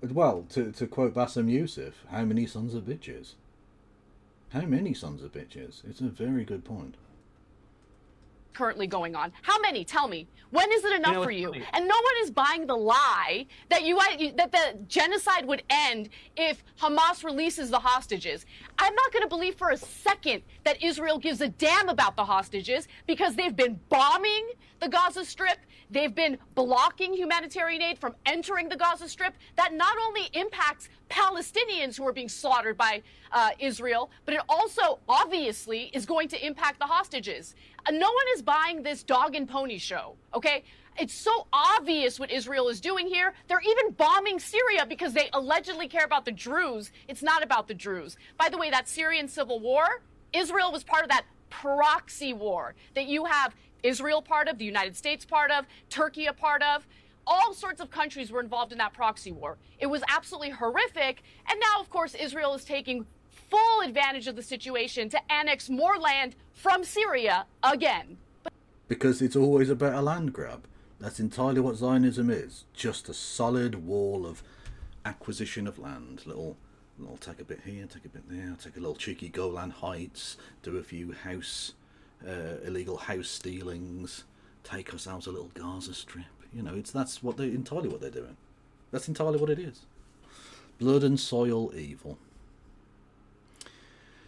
[SPEAKER 1] Well, to quote Bassem Youssef, how many sons of bitches? How many sons of bitches? It's a very good point.
[SPEAKER 18] Currently going on. How many? Tell me. When is it enough for you? And no one is buying the lie that that the genocide would end if Hamas releases the hostages. I'm not going to believe for a second that Israel gives a damn about the hostages because they've been bombing the Gaza Strip. They've been blocking humanitarian aid from entering the Gaza Strip. That not only impacts Palestinians who are being slaughtered by Israel, but it also obviously is going to impact the hostages. No one is buying this dog and pony show, okay? It's so obvious what Israel is doing here. They're even bombing Syria because they allegedly care about the Druze. It's not about the Druze. By the way, that Syrian civil war, Israel was part of that proxy war that you have Israel part of, the United States part of, Turkey a part of. All sorts of countries were involved in that proxy war. It was absolutely horrific. And now, of course, Israel is taking full advantage of the situation to annex more land from Syria again.
[SPEAKER 1] Because it's always about a land grab. That's entirely what Zionism is. Just a solid wall of acquisition of land. Little take a bit here, take a bit there, take a little cheeky Golan Heights, do a few illegal house stealings, take ourselves a little Gaza Strip. You know, that's entirely what they're doing. That's entirely what it is. Blood and soil evil.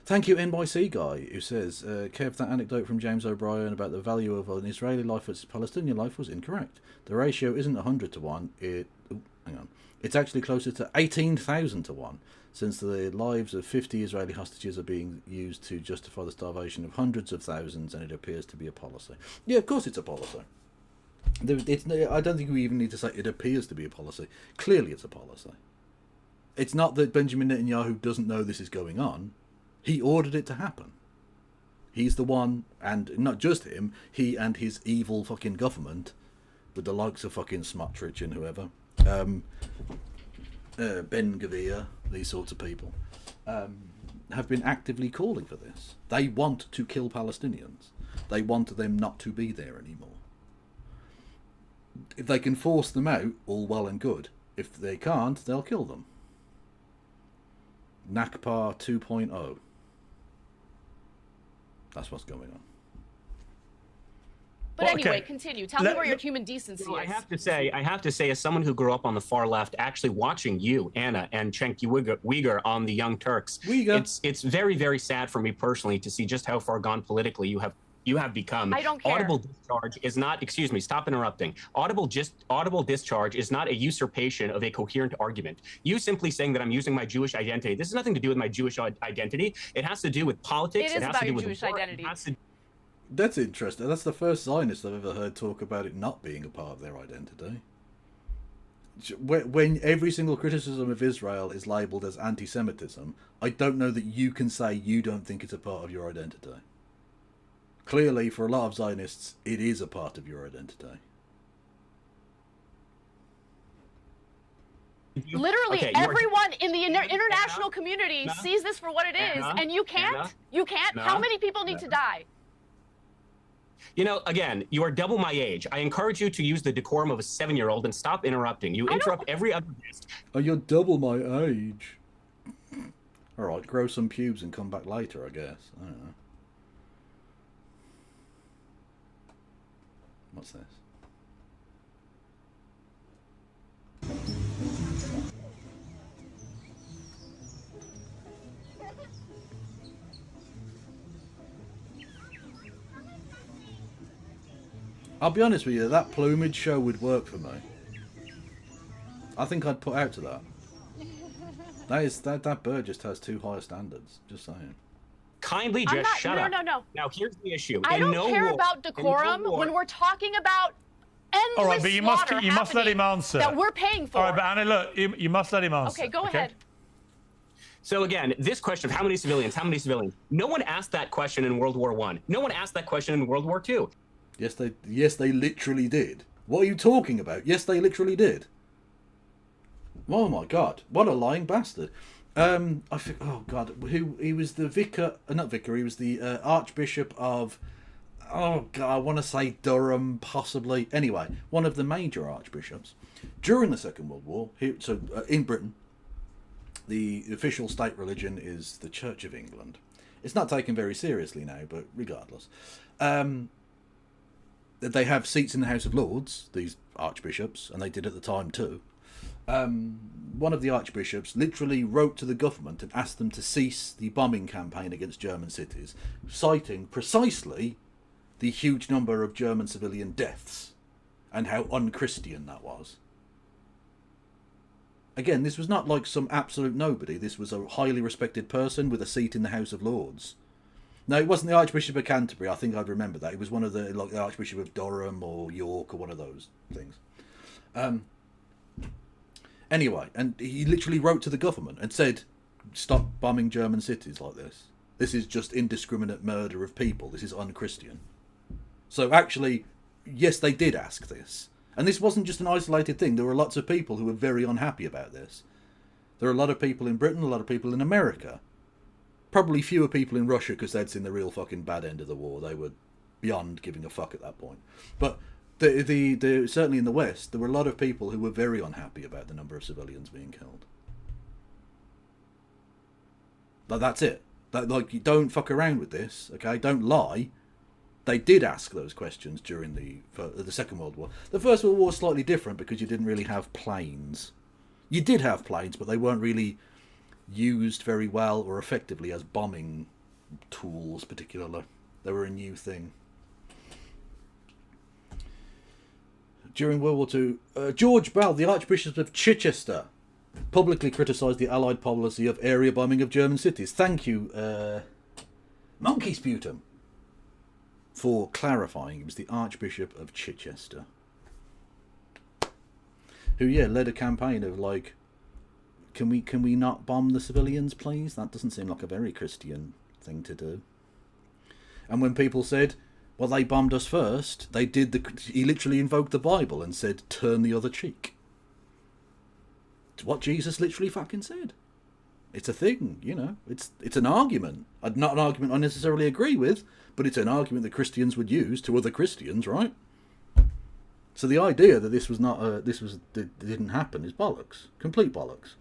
[SPEAKER 1] Thank you, NYC guy, who says, Kev, that anecdote from James O'Brien about the value of an Israeli life versus Palestinian life was incorrect. The ratio isn't 100 to 1. It's actually closer to 18,000 to 1, since the lives of 50 Israeli hostages are being used to justify the starvation of hundreds of thousands, and it appears to be a policy. Yeah, of course it's a policy. I don't think we even need to say it appears to be a policy. Clearly it's a policy. It's not that Benjamin Netanyahu doesn't know this is going on. He ordered it to happen. He's the one, and not just him, he and his evil fucking government, with the likes of fucking Smotrich and whoever, Ben Gavir, these sorts of people, have been actively calling for this. They want to kill Palestinians. They want them not to be there anymore. If they can force them out, all well and good. If they can't, they'll kill them. Nakba 2.0. That's what's going on.
[SPEAKER 18] But anyway, continue. Tell me where your human decency is.
[SPEAKER 19] I have to say, as someone who grew up on the far left, actually watching you, Anna, and Cenk Uygur on the Young Turks, it's very, very sad for me personally to see just how far gone politically you have become.
[SPEAKER 18] I don't care.
[SPEAKER 19] Audible discharge is not, excuse me, stop interrupting. Audible discharge is not a usurpation of a coherent argument. You simply saying that I'm using my Jewish identity, this has nothing to do with my Jewish identity. It has to do with politics.
[SPEAKER 18] It is
[SPEAKER 19] has
[SPEAKER 18] about
[SPEAKER 19] to do
[SPEAKER 18] your
[SPEAKER 19] with
[SPEAKER 18] Jewish
[SPEAKER 19] work.
[SPEAKER 18] identity.
[SPEAKER 1] That's interesting. That's the first Zionist I've ever heard talk about it not being a part of their identity. When every single criticism of Israel is labelled as anti-Semitism, I don't know that you can say you don't think it's a part of your identity. Clearly, for a lot of Zionists, it is a part of your identity.
[SPEAKER 18] Literally, everyone in the international community sees this for what it is, and you can't? You can't? How many people need to die?
[SPEAKER 19] You know, again, you are double my age. I encourage you to use the decorum of a 7-year-old and stop interrupting. You interrupt every other guest.
[SPEAKER 1] Oh, you're double my age. All right, grow some pubes and come back later, I guess. I don't know. What's this? I'll be honest with you, that plumage show would work for me. I think I'd put out to that. That bird just has too high standards. Just saying.
[SPEAKER 19] Kindly just shut up.
[SPEAKER 18] No.
[SPEAKER 19] Now here's the issue.
[SPEAKER 18] I don't care about decorum when we're talking about endless
[SPEAKER 17] all right, but you must let him answer.
[SPEAKER 18] That we're paying for.
[SPEAKER 17] All right, but Anna, look, you must let him answer.
[SPEAKER 18] Okay, go ahead.
[SPEAKER 19] So again, this question of how many civilians? No one asked that question in World War I. No one asked that question in World War II.
[SPEAKER 1] Yes, they literally did. What are you talking about? Yes, they literally did. Oh my God, what a lying bastard. I think, oh God, he was the vicar, not vicar, he was the Archbishop of, oh God, I want to say Durham, possibly. Anyway, one of the major archbishops. During the Second World War, in Britain, the official state religion is the Church of England. It's not taken very seriously now, but regardless. They have seats in the House of Lords, these archbishops, and they did at the time too. One of the archbishops literally wrote to the government and asked them to cease the bombing campaign against German cities, citing precisely the huge number of German civilian deaths and how unchristian that was. Again, this was not like some absolute nobody. This was a highly respected person with a seat in the House of Lords. No, it wasn't the Archbishop of Canterbury. I think I'd remember that. It was one of the Archbishop of Durham or York or one of those things. Anyway, and he literally wrote to the government and said, stop bombing German cities like this. This is just indiscriminate murder of people. This is unchristian. So actually, yes, they did ask this. And this wasn't just an isolated thing. There were lots of people who were very unhappy about this. There are a lot of people in Britain, a lot of people in America. Probably fewer people in Russia because they'd seen the real fucking bad end of the war. They were beyond giving a fuck at that point. But Certainly in the West, there were a lot of people who were very unhappy about the number of civilians being killed. Like, that's it. Like, you don't fuck around with this, okay? Don't lie. They did ask those questions during the Second World War. The First World War was slightly different because you didn't really have planes. You did have planes, but they weren't really used very well or effectively as bombing tools, particularly. They were a new thing. During World War II, George Bell, the Archbishop of Chichester, publicly criticised the Allied policy of area bombing of German cities. Thank you, Monkey Sputum, for clarifying. It was the Archbishop of Chichester who, led a campaign of like, can we not bomb the civilians, please? That doesn't seem like a very Christian thing to do. And when people said, well, they bombed us first, he literally invoked the Bible and said, turn the other cheek. It's what Jesus literally fucking said. It's a thing, you know. It's an argument. Not an argument I necessarily agree with, but it's an argument that Christians would use to other Christians, right? So the idea that this didn't happen is bollocks. Complete bollocks.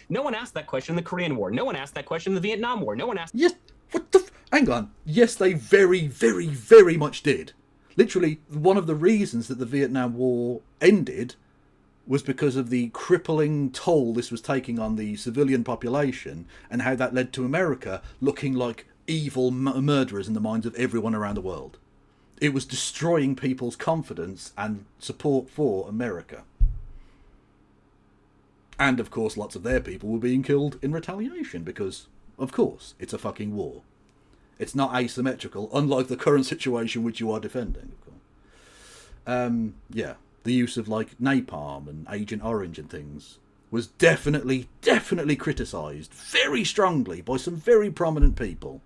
[SPEAKER 19] No one asked that question in the Korean War. No one asked that question in the Vietnam War. No one asked...
[SPEAKER 1] Yes, what the... Hang on. Yes, they very, very, very much did. Literally, one of the reasons that the Vietnam War ended was because of the crippling toll this was taking on the civilian population and how that led to America looking like evil murderers in the minds of everyone around the world. It was destroying people's confidence and support for America. And, of course, lots of their people were being killed in retaliation because, of course, it's a fucking war. It's not asymmetrical, unlike the current situation which you are defending, of course. The use of, like, napalm and Agent Orange and things was definitely criticised very strongly by some very prominent people.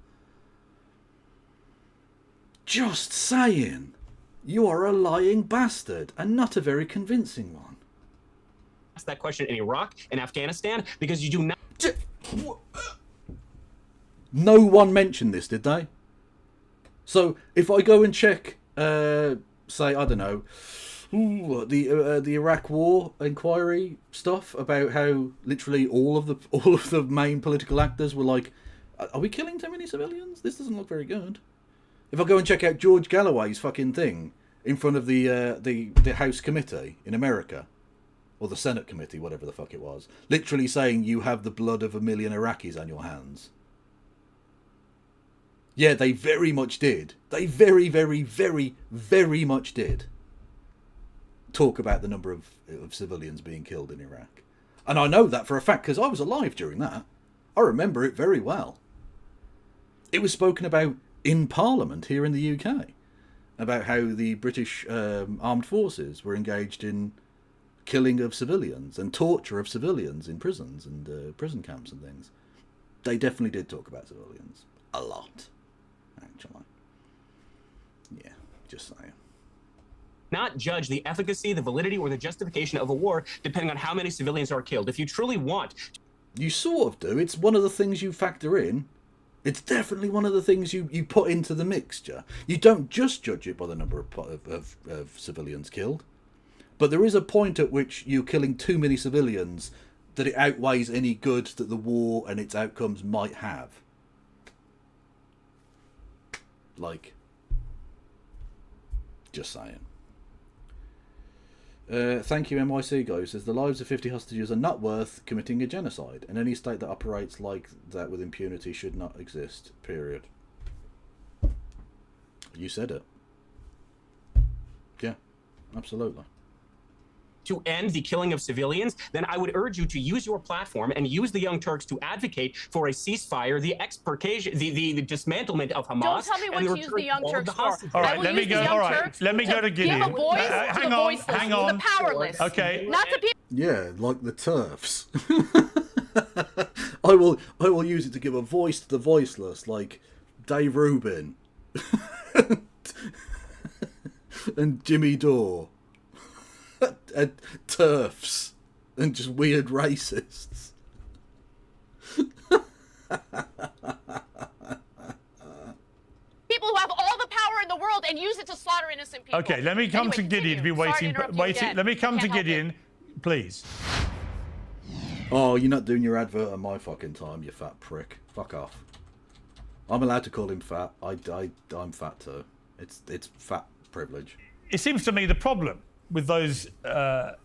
[SPEAKER 1] Just saying. You are a lying bastard, and not a very convincing one.
[SPEAKER 19] Ask that question in Iraq and Afghanistan because you do not...
[SPEAKER 1] No one mentioned this, did they? So if I go and check, say, I don't know, the Iraq War inquiry stuff about how literally all of the main political actors were like, are we killing too many civilians? This doesn't look very good. If I go and check out George Galloway's fucking thing in front of the House Committee in America, or the Senate Committee, whatever the fuck it was, literally saying you have the blood of 1 million Iraqis on your hands. Yeah, they very much did. They very, very, very, very much did talk about the number of civilians being killed in Iraq. And I know that for a fact because I was alive during that. I remember it very well. It was spoken about in Parliament here in the UK about how the British armed forces were engaged in killing of civilians and torture of civilians in prisons and prison camps and things. They definitely did talk about civilians. A lot, actually. Yeah, just saying.
[SPEAKER 19] Not judge the efficacy, the validity, or the justification of a war depending on how many civilians are killed. If you truly want...
[SPEAKER 1] You sort of do. It's one of the things you factor in. It's definitely one of the things you put into the mixture. You don't just judge it by the number of civilians killed. But there is a point at which you're killing too many civilians that it outweighs any good that the war and its outcomes might have. Like, just saying. Thank you, NYC guy, who says the lives of 50 hostages are not worth committing a genocide, and any state that operates like that with impunity should not exist, period. You said it. Yeah, absolutely.
[SPEAKER 19] To end the killing of civilians, then I would urge you to use your platform and use the Young Turks to advocate for a ceasefire, the expurgation, the dismantlement of Hamas.
[SPEAKER 18] Don't tell me what to use the Young Turks for.
[SPEAKER 17] All right, let me go. All right, let me go to Gideon.
[SPEAKER 18] Give a voice to the voiceless,
[SPEAKER 17] hang on.
[SPEAKER 18] the powerless.
[SPEAKER 17] Okay.
[SPEAKER 18] Not to people.
[SPEAKER 1] Yeah, like the TERFs. I will use it to give a voice to the voiceless, like Dave Rubin and Jimmy Dore. And TERFs and just weird racists.
[SPEAKER 18] People who have all the power in the world field and use it to slaughter innocent people.
[SPEAKER 17] Okay, let me come
[SPEAKER 18] Anyway,
[SPEAKER 17] to Gideon.
[SPEAKER 18] continue.
[SPEAKER 17] Be
[SPEAKER 18] Sorry to
[SPEAKER 17] waiting.
[SPEAKER 18] interrupt you
[SPEAKER 17] Waiting.
[SPEAKER 18] again.
[SPEAKER 17] Let me come to
[SPEAKER 18] Can't help it.
[SPEAKER 17] Gideon, please.
[SPEAKER 1] Oh, you're not doing your advert on my fucking time, you fat prick. Fuck off. I'm allowed to call him fat. I'm fat too. It's fat privilege.
[SPEAKER 17] It seems to me the problem with those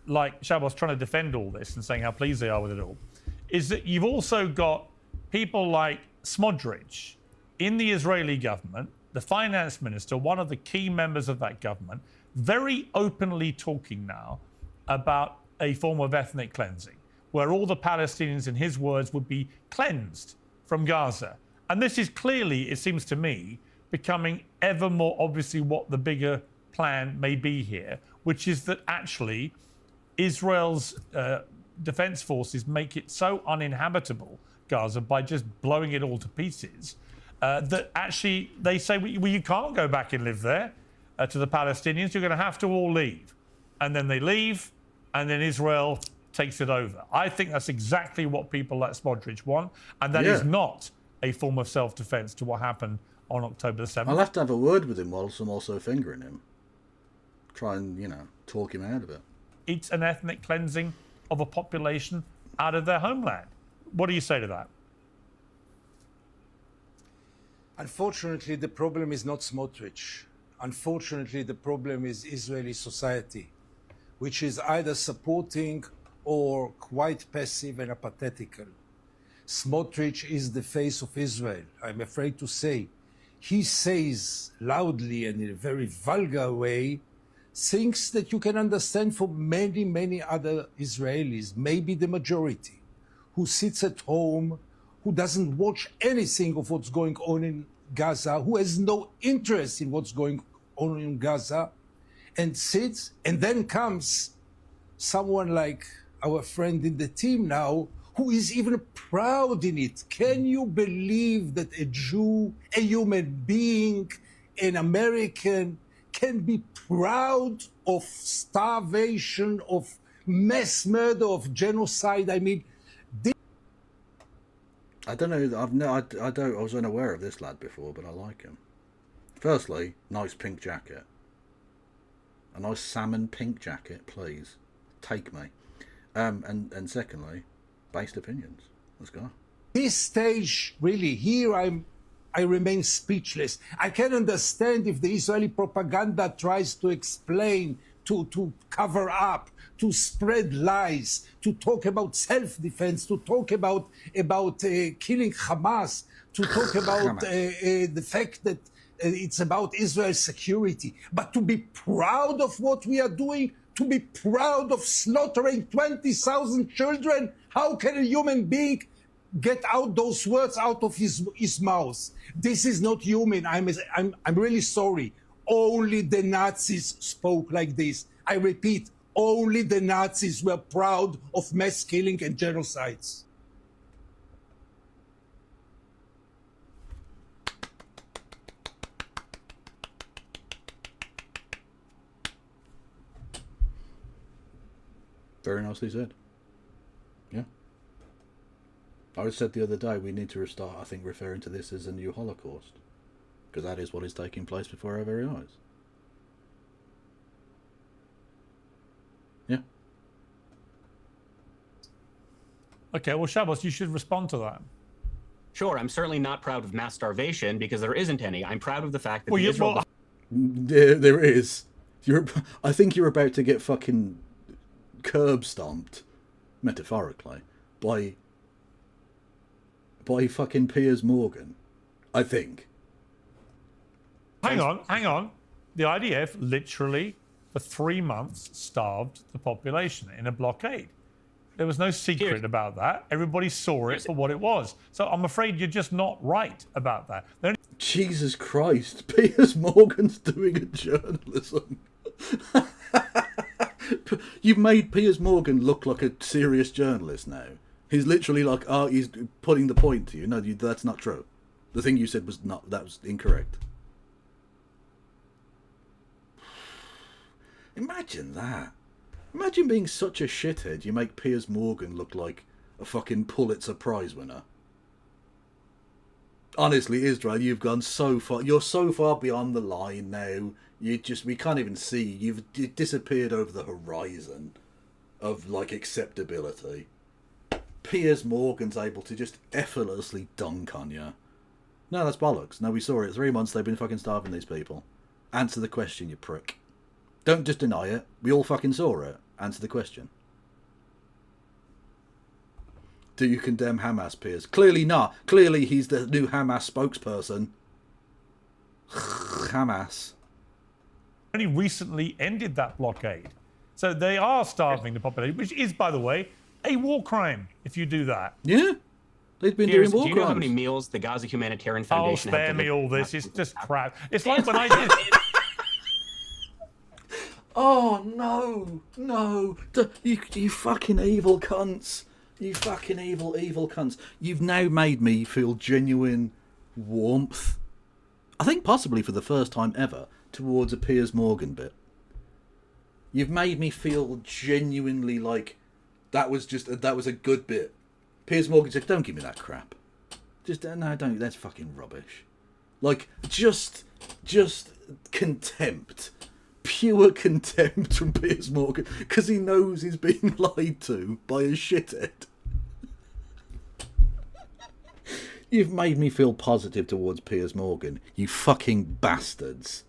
[SPEAKER 17] like Shabos trying to defend all this and saying how pleased they are with it all is that you've also got people like Smodrich in the Israeli government, the finance minister, one of the key members of that government, very openly talking now about a form of ethnic cleansing, where all the Palestinians, in his words, would be cleansed from Gaza. And this is clearly, it seems to me, becoming ever more obviously what the bigger plan may be here, which is that actually Israel's defense forces make it so uninhabitable, Gaza, by just blowing it all to pieces, that actually they say, well, you can't go back and live there to the Palestinians. You're going to have to all leave. And then they leave, and then Israel takes it over. I think that's exactly what people like Smodrich want, and that is not a form of self-defense to what happened on October the 7th.
[SPEAKER 1] I'll have to have a word with him whilst I'm also fingering him. Try and, talk him out of it.
[SPEAKER 17] It's an ethnic cleansing of a population out of their homeland. What do you say to that?
[SPEAKER 20] Unfortunately, the problem is not Smotrich. Unfortunately, the problem is Israeli society, which is either supporting or quite passive and apathetical. Smotrich is the face of Israel, I'm afraid to say. He says loudly and in a very vulgar way things that you can understand from many, many other Israelis, maybe the majority, who sits at home, who doesn't watch anything of what's going on in Gaza, who has no interest in what's going on in Gaza, and sits, and then comes someone like our friend in the team now, who is even proud in it. Can you believe that a Jew, a human being, an American, can be proud of starvation, of mass murder, of genocide? I mean,
[SPEAKER 1] I don't know. I was unaware of this lad before, but I like him. Firstly, nice pink jacket. A nice salmon pink jacket, please. Take me. And secondly, based opinions. Let's go.
[SPEAKER 20] This stage, really, here I remain speechless. I can understand if the Israeli propaganda tries to explain, to cover up, to spread lies, to talk about self-defense, to talk about killing Hamas, to talk about the fact that it's about Israel's security. But to be proud of what we are doing, to be proud of slaughtering 20,000 children, how can a human being get out those words out of his mouth? This is not human. I'm really sorry. Only the Nazis spoke like this. I repeat, only the Nazis were proud of mass killing and genocides.
[SPEAKER 1] Very nicely said. Yeah. I said the other day we need to restart, I think, referring to this as a new Holocaust. Because that is what is taking place before our very eyes. Yeah.
[SPEAKER 17] Okay, well, Shabos, you should respond to that.
[SPEAKER 19] Sure, I'm certainly not proud of mass starvation because there isn't any. I'm proud of the fact that
[SPEAKER 1] There is. I think you're about to get fucking curb stomped, metaphorically, by fucking Piers Morgan, I think.
[SPEAKER 17] Hang on. The IDF literally, for 3 months, starved the population in a blockade. There was no secret about that. Everybody saw it for what it was. So I'm afraid you're just not right about that.
[SPEAKER 1] Jesus Christ, Piers Morgan's doing a journalism. You've made Piers Morgan look like a serious journalist now. He's literally like, he's putting the point to you. No, that's not true. The thing you said was that was incorrect. Imagine that. Imagine being such a shithead you make Piers Morgan look like a fucking Pulitzer Prize winner. Honestly, Israel, you've gone so far. You're so far beyond the line now. We can't even see. You've disappeared over the horizon of, like, acceptability. Piers Morgan's able to just effortlessly dunk on you. No, that's bollocks. No, we saw it. 3 months they've been fucking starving these people. Answer the question, you prick. Don't just deny it. We all fucking saw it. Answer the question. Do you condemn Hamas, Piers? Clearly not. Clearly he's the new Hamas spokesperson. Hamas.
[SPEAKER 17] Only recently ended that blockade. So they are starving the population, which is, by the way, a war crime if you do that.
[SPEAKER 1] Yeah. They've been
[SPEAKER 19] Piers,
[SPEAKER 1] doing war
[SPEAKER 19] do you know how
[SPEAKER 1] crimes.
[SPEAKER 19] many meals the Gaza Humanitarian Foundation
[SPEAKER 17] spare
[SPEAKER 19] have
[SPEAKER 17] me
[SPEAKER 19] delivered?
[SPEAKER 17] all this. It's just crap. It's like when I did...
[SPEAKER 1] Oh, no. No. You fucking evil cunts. You fucking evil cunts. You've now made me feel genuine warmth. I think possibly for the first time ever towards a Piers Morgan bit. You've made me feel genuinely like that was a good bit. Piers Morgan said, don't give me that crap. Just, no, don't. That's fucking rubbish. Like, just contempt. Pure contempt from Piers Morgan because he knows he's being lied to by a shithead. You've made me feel positive towards Piers Morgan, you fucking bastards.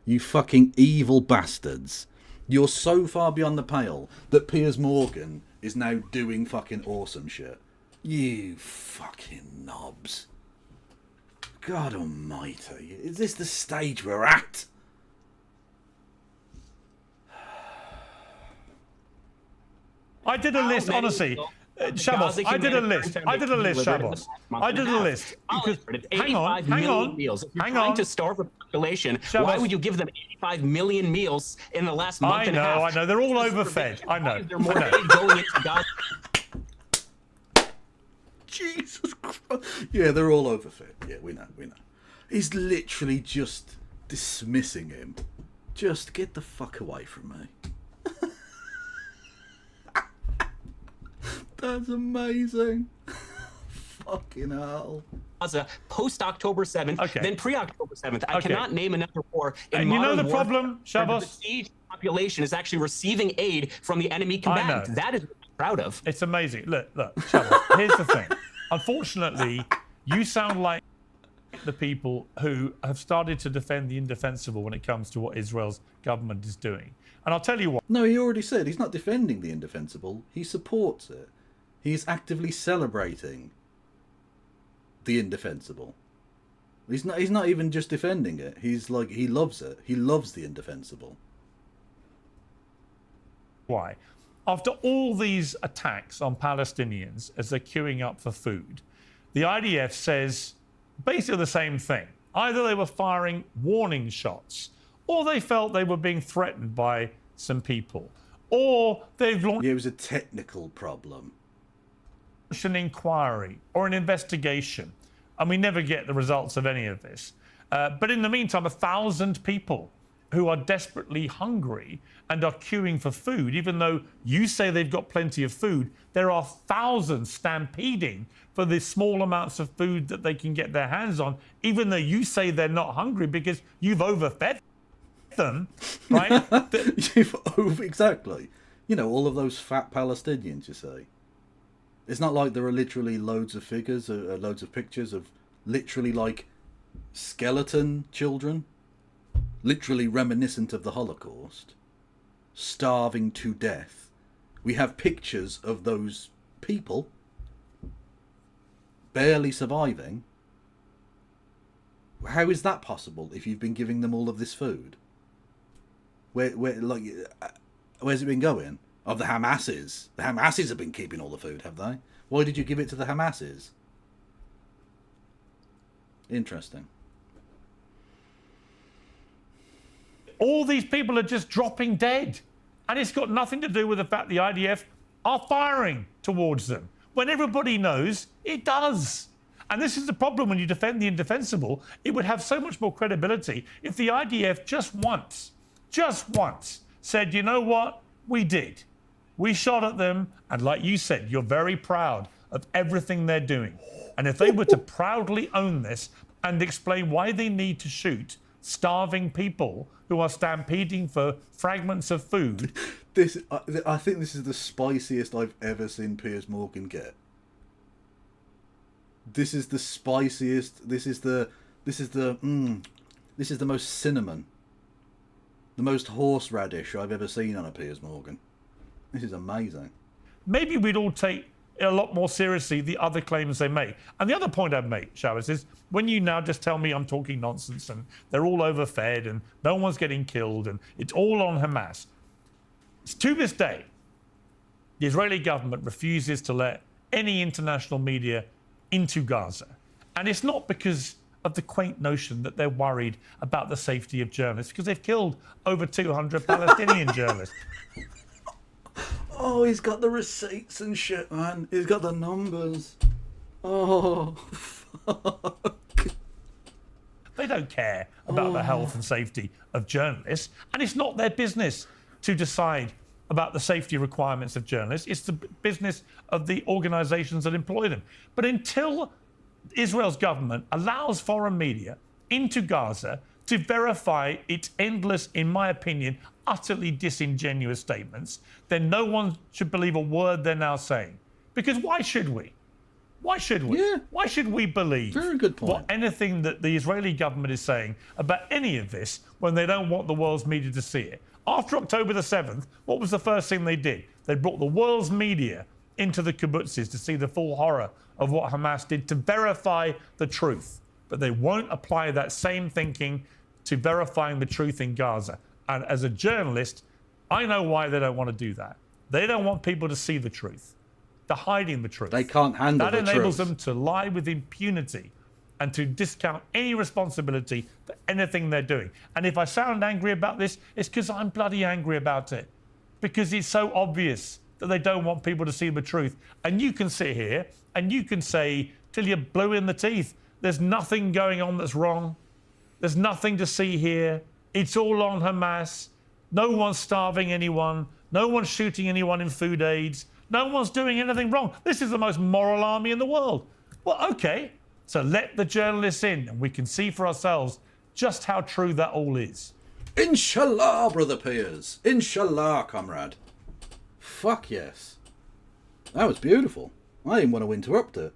[SPEAKER 1] You fucking evil bastards. You're so far beyond the pale that Piers Morgan is now doing fucking awesome shit. You fucking knobs. God almighty. Is this the stage we're at?
[SPEAKER 17] I did a list, honestly. Shabos, I did a list, Shabos. I did a list. Because, hang on.
[SPEAKER 19] To starve a population, why would you give them 85 million meals in the last month and a half?
[SPEAKER 17] I know. They're all overfed. I know.
[SPEAKER 19] Going into Gaza.
[SPEAKER 1] Jesus Christ. Yeah, they're all overfed. Yeah, we know. He's literally just dismissing him. Just get the fuck away from me. That's amazing. Fucking hell.
[SPEAKER 19] Gaza post-October 7th, then pre-October 7th. I cannot name another war in
[SPEAKER 17] and you know the
[SPEAKER 19] modern
[SPEAKER 17] problem, Shabos?
[SPEAKER 19] The besieged population is actually receiving aid from the enemy combatant. That is what I'm proud of.
[SPEAKER 17] It's amazing. Look, Shabos, here's the thing. Unfortunately, you sound like the people who have started to defend the indefensible when it comes to what Israel's government is doing. And I'll tell you what.
[SPEAKER 1] No, he already said he's not defending the indefensible. He supports it. He's actively celebrating the indefensible. He's not even just defending it. He's like, he loves it. He loves the indefensible.
[SPEAKER 17] Why? After all these attacks on Palestinians as they're queuing up for food, the IDF says basically the same thing. Either they were firing warning shots, or they felt they were being threatened by some people, or they've launched...
[SPEAKER 1] Yeah, it was a technical problem.
[SPEAKER 17] An inquiry or an investigation, and we never get the results of any of this. But in the meantime, 1,000 people who are desperately hungry and are queuing for food, even though you say they've got plenty of food, there are thousands stampeding for the small amounts of food that they can get their hands on, even though you say they're not hungry because you've overfed them, right?
[SPEAKER 1] Exactly. You know, all of those fat Palestinians, you say. It's not like there are literally loads of figures, loads of pictures of literally like skeleton children, literally reminiscent of the Holocaust, starving to death. We have pictures of those people barely surviving. How is that possible if you've been giving them all of this food? Where's it been going? Of the Hamases. The Hamases have been keeping all the food, have they? Why did you give it to the Hamases? Interesting.
[SPEAKER 17] All these people are just dropping dead. And it's got nothing to do with the fact the IDF are firing towards them, when everybody knows it does. And this is the problem when you defend the indefensible. It would have so much more credibility if the IDF just once said, you know what? We did. We shot at them, and like you said, you're very proud of everything they're doing. And if they were to proudly own this and explain why they need to shoot starving people who are stampeding for fragments of food.
[SPEAKER 1] I think this is the spiciest I've ever seen Piers Morgan get. This is the spiciest. This is the most cinnamon, the most horseradish I've ever seen on a Piers Morgan. This is amazing.
[SPEAKER 17] Maybe we'd all take a lot more seriously the other claims they make. And the other point I'd make, Chowns, is when you now just tell me I'm talking nonsense and they're all overfed and no one's getting killed and it's all on Hamas. To this day, the Israeli government refuses to let any international media into Gaza. And it's not because of the quaint notion that they're worried about the safety of journalists, because they've killed over 200 Palestinian journalists.
[SPEAKER 1] Oh, he's got the receipts and shit, man. He's got the numbers. Oh, fuck.
[SPEAKER 17] They don't care about the health and safety of journalists, and it's not their business to decide about the safety requirements of journalists. It's the business of the organisations that employ them. But until Israel's government allows foreign media into Gaza to verify its endless, in my opinion, utterly disingenuous statements, then no one should believe a word they're now saying. Because why should we? Why should we?
[SPEAKER 1] Yeah.
[SPEAKER 17] Why should we believe
[SPEAKER 1] Very good point.
[SPEAKER 17] anything that the Israeli government is saying about any of this when they don't want the world's media to see it? After October the 7th, what was the first thing they did? They brought the world's media into the kibbutzes to see the full horror of what Hamas did to verify the truth. But they won't apply that same thinking to verifying the truth in Gaza. And as a journalist, I know why they don't want to do that. They don't want people to see the truth. They're hiding the truth.
[SPEAKER 1] They can't handle the truth.
[SPEAKER 17] That enables them to lie with impunity and to discount any responsibility for anything they're doing. And if I sound angry about this, it's because I'm bloody angry about it. Because it's so obvious that they don't want people to see the truth. And you can sit here and you can say till you're blue in the teeth, there's nothing going on that's wrong. There's nothing to see here. It's all on Hamas. No one's starving anyone. No one's shooting anyone in food aids. No one's doing anything wrong. This is the most moral army in the world. Well, okay. So let the journalists in and we can see for ourselves just how true that all is.
[SPEAKER 1] Inshallah, Brother Piers. Inshallah, comrade. Fuck yes. That was beautiful. I didn't want to interrupt it.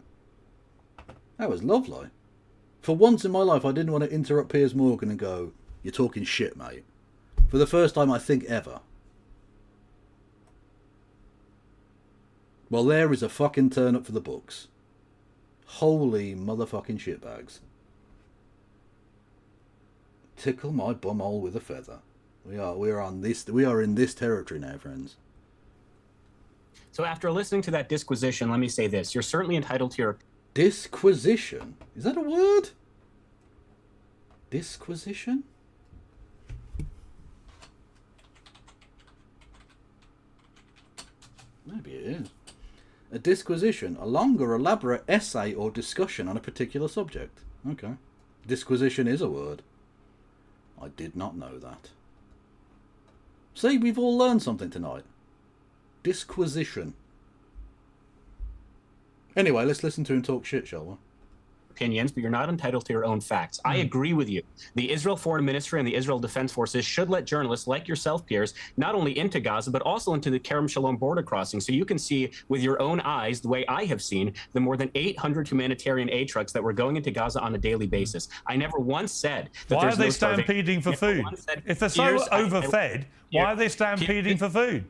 [SPEAKER 1] That was lovely. For once in my life, I didn't want to interrupt Piers Morgan and go, "You're talking shit, mate." For the first time, I think, ever. Well, there is a fucking turn up for the books. Holy motherfucking shitbags. Tickle my bumhole with a feather. We are in this territory now, friends.
[SPEAKER 19] So after listening to that disquisition, let me say this. You're certainly entitled to your...
[SPEAKER 1] Disquisition? Is that a word? Disquisition? Maybe it is. A disquisition, a long or elaborate essay or discussion on a particular subject. Okay. Disquisition is a word. I did not know that. See, we've all learned something tonight. Disquisition. Anyway, let's listen to him talk shit, shall we?
[SPEAKER 19] Opinions, but you're not entitled to your own facts. I agree with you. The Israel Foreign Ministry and the Israel Defense Forces should let journalists like yourself, Piers, not only into Gaza, but also into the Kerem Shalom border crossing, so you can see with your own eyes, the way I have seen, the more than 800 humanitarian aid trucks that were going into Gaza on a daily basis. I never once said that
[SPEAKER 17] why
[SPEAKER 19] there's
[SPEAKER 17] are they
[SPEAKER 19] no
[SPEAKER 17] stampeding for food? If they're so overfed, why are they stampeding for food?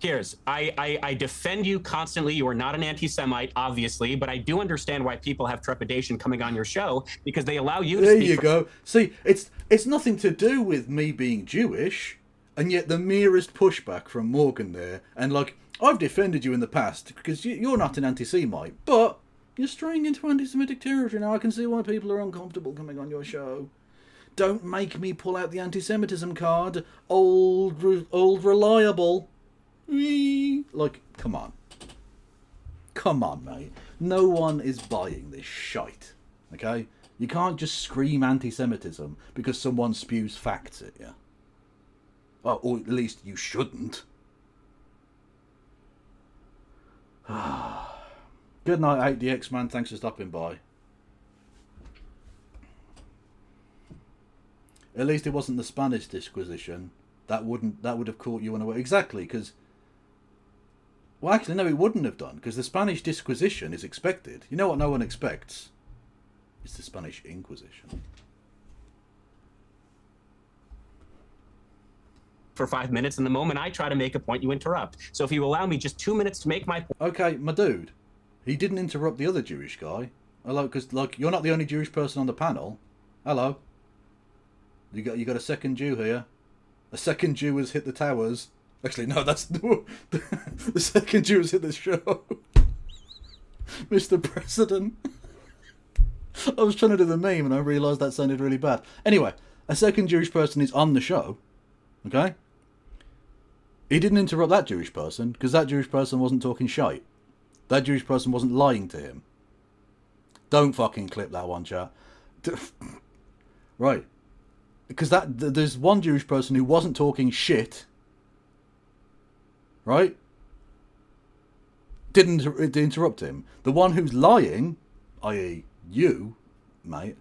[SPEAKER 19] Piers, I defend you constantly. You are not an anti-Semite, obviously, but I do understand why people have trepidation coming on your show because they allow you to
[SPEAKER 1] There
[SPEAKER 19] speak.
[SPEAKER 1] you go. See, it's nothing to do with me being Jewish, and yet the merest pushback from Morgan there, and like, I've defended you in the past because you're not an anti-Semite, but you're straying into anti-Semitic territory now. I can see why people are uncomfortable coming on your show. Don't make me pull out the anti-Semitism card, old reliable. Like, come on. Come on, mate. No one is buying this shite, okay? You can't just scream anti-Semitism because someone spews facts at you. Or at least you shouldn't. Go Good night, 8DX man. Thanks for stopping by. At least it wasn't the Spanish Disquisition. That would have caught you unaware. Exactly, because... Well, actually, no, it wouldn't have done, because the Spanish Disquisition is expected. You know what no one expects? It's the Spanish Inquisition.
[SPEAKER 19] For 5 minutes, and the moment I try to make a point, you interrupt. So if you allow me just 2 minutes to make my point...
[SPEAKER 1] Okay, my dude. He didn't interrupt the other Jewish guy. Hello, because, like, you're not the only Jewish person on the panel. Hello. You got a second Jew here. A second Jew has hit the towers. Actually, no, that's the second Jew has hit the show. Mr. President. I was trying to do the meme and I realised that sounded really bad. Anyway, a second Jewish person is on the show. Okay? He didn't interrupt that Jewish person because that Jewish person wasn't talking shite. That Jewish person wasn't lying to him. Don't fucking clip that one, chat. Right. Because there's one Jewish person who wasn't talking shit, right? Didn't interrupt him. The one who's lying, i.e. you, mate,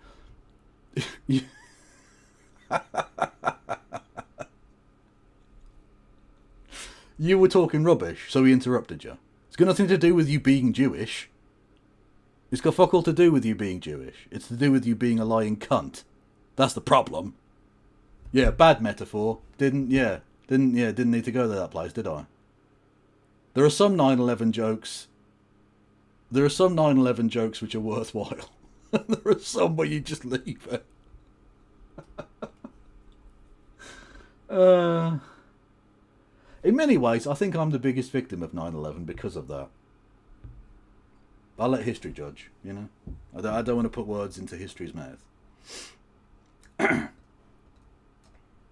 [SPEAKER 1] you were talking rubbish, so he interrupted you. It's got nothing to do with you being Jewish. It's got fuck all to do with you being Jewish. It's to do with you being a lying cunt. That's the problem. Yeah, bad metaphor. Didn't need to go to that place, did I? There are some 9/11 jokes. There are some 9/11 jokes which are worthwhile. There are some where you just leave it. In many ways, I think I'm the biggest victim of 9/11 because of that. I'll let history judge, you know? I don't want to put words into history's mouth.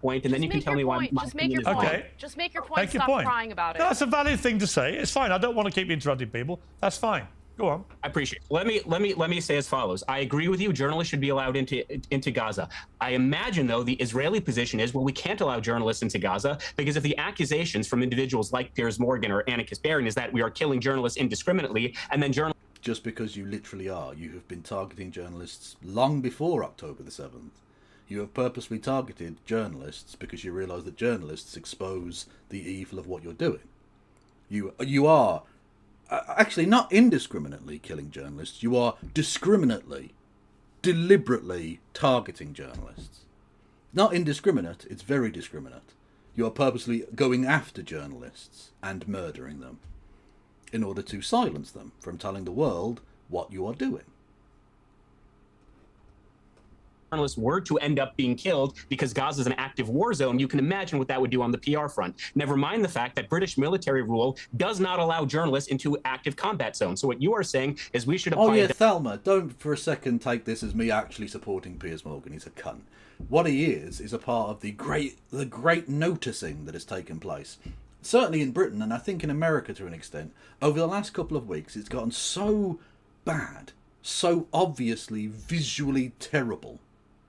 [SPEAKER 19] Point, and then you can tell me why.
[SPEAKER 18] Just make your point.
[SPEAKER 17] Okay.
[SPEAKER 18] Just make your point.
[SPEAKER 17] Make your
[SPEAKER 18] Stop
[SPEAKER 17] point.
[SPEAKER 18] crying about it.
[SPEAKER 17] No, that's a valid thing to say. It's fine. I don't want to keep interrupting people. That's fine. Go on.
[SPEAKER 19] I appreciate it. Let me say as follows. I agree with you. Journalists should be allowed into Gaza. I imagine, though, the Israeli position is, well, we can't allow journalists into Gaza because of the accusations from individuals like Piers Morgan or Anna Kasparian is that we are killing journalists indiscriminately, and then journalists...
[SPEAKER 1] Just because you literally are. You have been targeting journalists long before October the 7th. You have purposely targeted journalists because you realise that journalists expose the evil of what you're doing. You are actually not indiscriminately killing journalists. You are discriminately, deliberately targeting journalists. Not indiscriminate, it's very discriminate. You are purposely going after journalists and murdering them in order to silence them from telling the world what you are doing.
[SPEAKER 19] Journalists were to end up being killed because Gaza is an active war zone, you can imagine what that would do on the PR front. Never mind the fact that British military rule does not allow journalists into active combat zones. So what you are saying is we should apply...
[SPEAKER 1] Oh yeah, Thelma, don't for a second take this as me actually supporting Piers Morgan. He's a cunt. What he is a part of the great noticing that has taken place. Certainly in Britain, and I think in America to an extent, over the last couple of weeks, it's gotten so bad, so obviously visually terrible.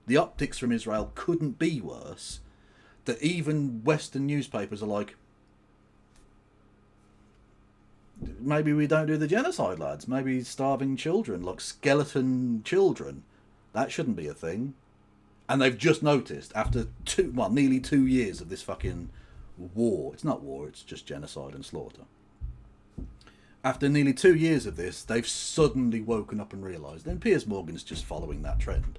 [SPEAKER 1] The optics from Israel couldn't be worse, that even Western newspapers are like, maybe we don't do the genocide, lads. Maybe starving children, like skeleton children. That shouldn't be a thing. And they've just noticed, after nearly 2 years of this fucking war. It's not war, it's just genocide and slaughter. After nearly 2 years of this, they've suddenly woken up and realised. And Piers Morgan's just following that trend.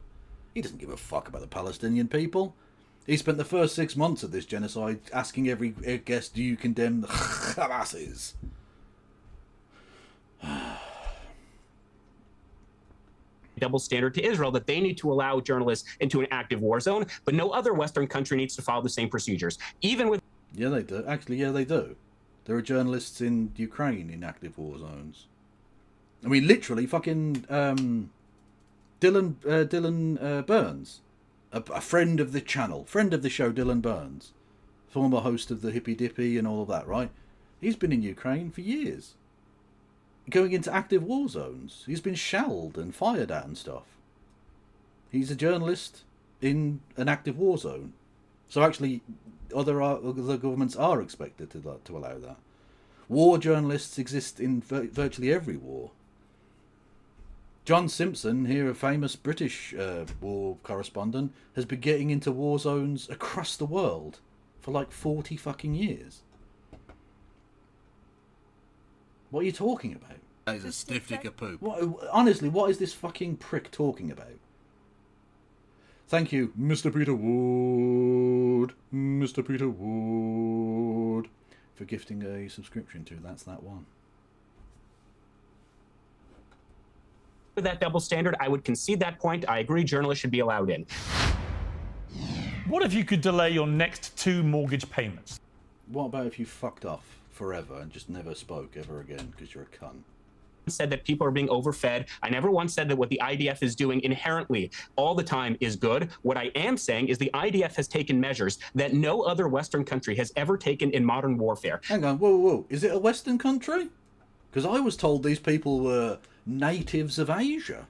[SPEAKER 1] He doesn't give a fuck about the Palestinian people. He spent the first 6 months of this genocide asking every guest, do you condemn the Hamasis?
[SPEAKER 19] Double standard to Israel that they need to allow journalists into an active war zone, but no other Western country needs to follow the same procedures. Even with...
[SPEAKER 1] Yeah, they do. Actually, yeah, they do. There are journalists in Ukraine in active war zones. I mean, literally, fucking... Dylan Burns, a friend of the channel, friend of the show, Dylan Burns, former host of the Hippy Dippy and all of that, right? He's been in Ukraine for years, going into active war zones. He's been shelled and fired at and stuff. He's a journalist in an active war zone. So actually, other governments are expected to allow that. War journalists exist in virtually every war. John Simpson, here a famous British war correspondent, has been getting into war zones across the world for like 40 fucking years. What are you talking about?
[SPEAKER 21] That is a stiff dick of poop.
[SPEAKER 1] Honestly, what is this fucking prick talking about? Thank you, Mr. Peter Wood, Mr. Peter Wood, for gifting a subscription to That's That One.
[SPEAKER 19] With that double standard, I would concede that point. I agree journalists should be allowed in.
[SPEAKER 17] What if you could delay your next 2 mortgage payments?
[SPEAKER 1] What about if you fucked off forever and just never spoke ever again because you're a cunt?
[SPEAKER 19] Said that people are being overfed. I never once said that what the IDF is doing inherently all the time is good. What I am saying is the IDF has taken measures that no other Western country has ever taken in modern warfare.
[SPEAKER 1] Hang on, whoa, whoa, is it a Western country? Because I was told these people were natives of Asia.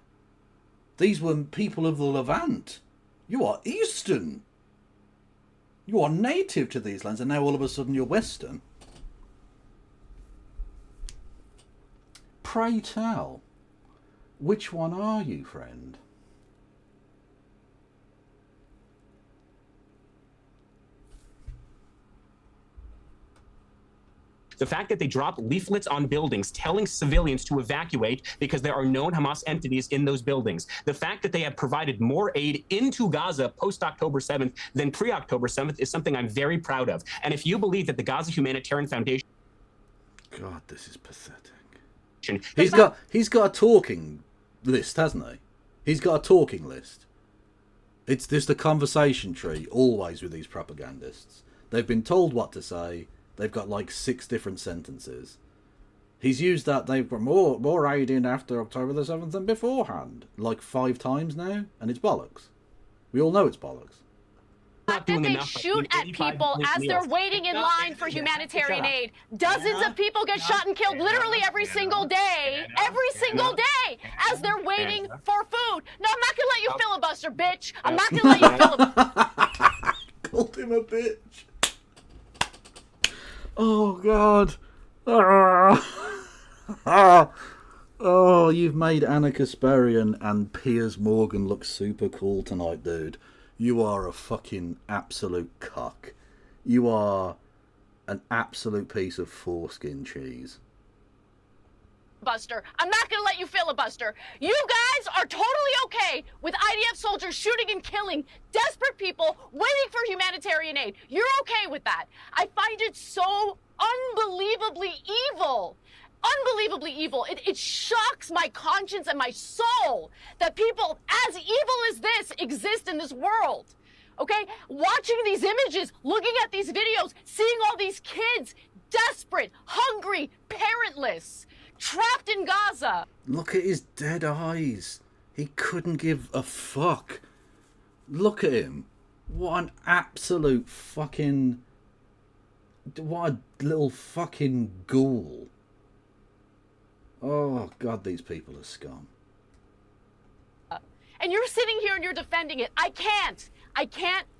[SPEAKER 1] These were people of the Levant. You are Eastern. You are native to these lands, and now all of a sudden you're Western. Pray tell, which one are you, friend?
[SPEAKER 19] The fact that they dropped leaflets on buildings telling civilians to evacuate because there are known Hamas entities in those buildings. The fact that they have provided more aid into Gaza post-October 7th than pre-October 7th is something I'm very proud of. And if you believe that the Gaza Humanitarian Foundation...
[SPEAKER 1] God, this is pathetic. He's got a talking list, hasn't he? He's got a talking list. It's just a conversation tree, always with these propagandists. They've been told what to say. They've got like 6 different sentences. He's used that they've got more aid in after October the 7th than beforehand, like 5 times now, and it's bollocks. We all know it's bollocks.
[SPEAKER 18] That they shoot at people as they're waiting in line for humanitarian aid. Dozens of people get shot and killed literally every single day. Every single day as they're waiting for food. No, I'm not going to let you filibuster, bitch. I'm not going to let you filibuster.
[SPEAKER 1] Called him a bitch. Oh, God. Oh, you've made Anna Kasparian and Piers Morgan look super cool tonight, dude. You are a fucking absolute cock. You are an absolute piece of foreskin cheese.
[SPEAKER 18] Buster, I'm not going to let you filibuster. You guys are totally okay with IDF soldiers shooting and killing desperate people waiting for humanitarian aid. You're okay with that. I find it so unbelievably evil. Unbelievably evil. It shocks my conscience and my soul that people as evil as this exist in this world. Okay? Watching these images, looking at these videos, seeing all these kids desperate, hungry, parentless, trapped in Gaza.
[SPEAKER 1] Look at his dead eyes. He couldn't give a fuck. Look at him. What an absolute fucking... What a little fucking ghoul. Oh, God, these people are scum.
[SPEAKER 18] And you're sitting here and you're defending it. I can't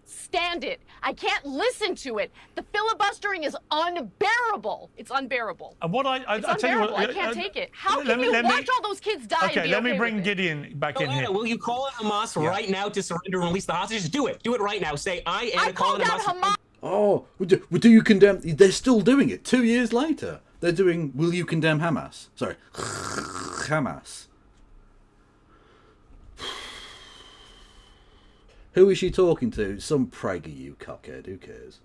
[SPEAKER 18] stand it. I can't listen to it. The filibustering is unbearable. It's unbearable.
[SPEAKER 17] And what I tell you what,
[SPEAKER 18] I can't take it. How can you watch all those kids die?
[SPEAKER 17] Okay, let me bring Gideon back in here.
[SPEAKER 19] Will you call on Hamas right now to surrender and release the hostages? Do it. Do it right now. Say, I am
[SPEAKER 18] called out Hamas.
[SPEAKER 1] Oh, do you condemn... They're still doing it 2 years later. They're doing, will you condemn Hamas? Sorry, Hamas. Who is she talking to? Some praggy, you cockhead. Who cares?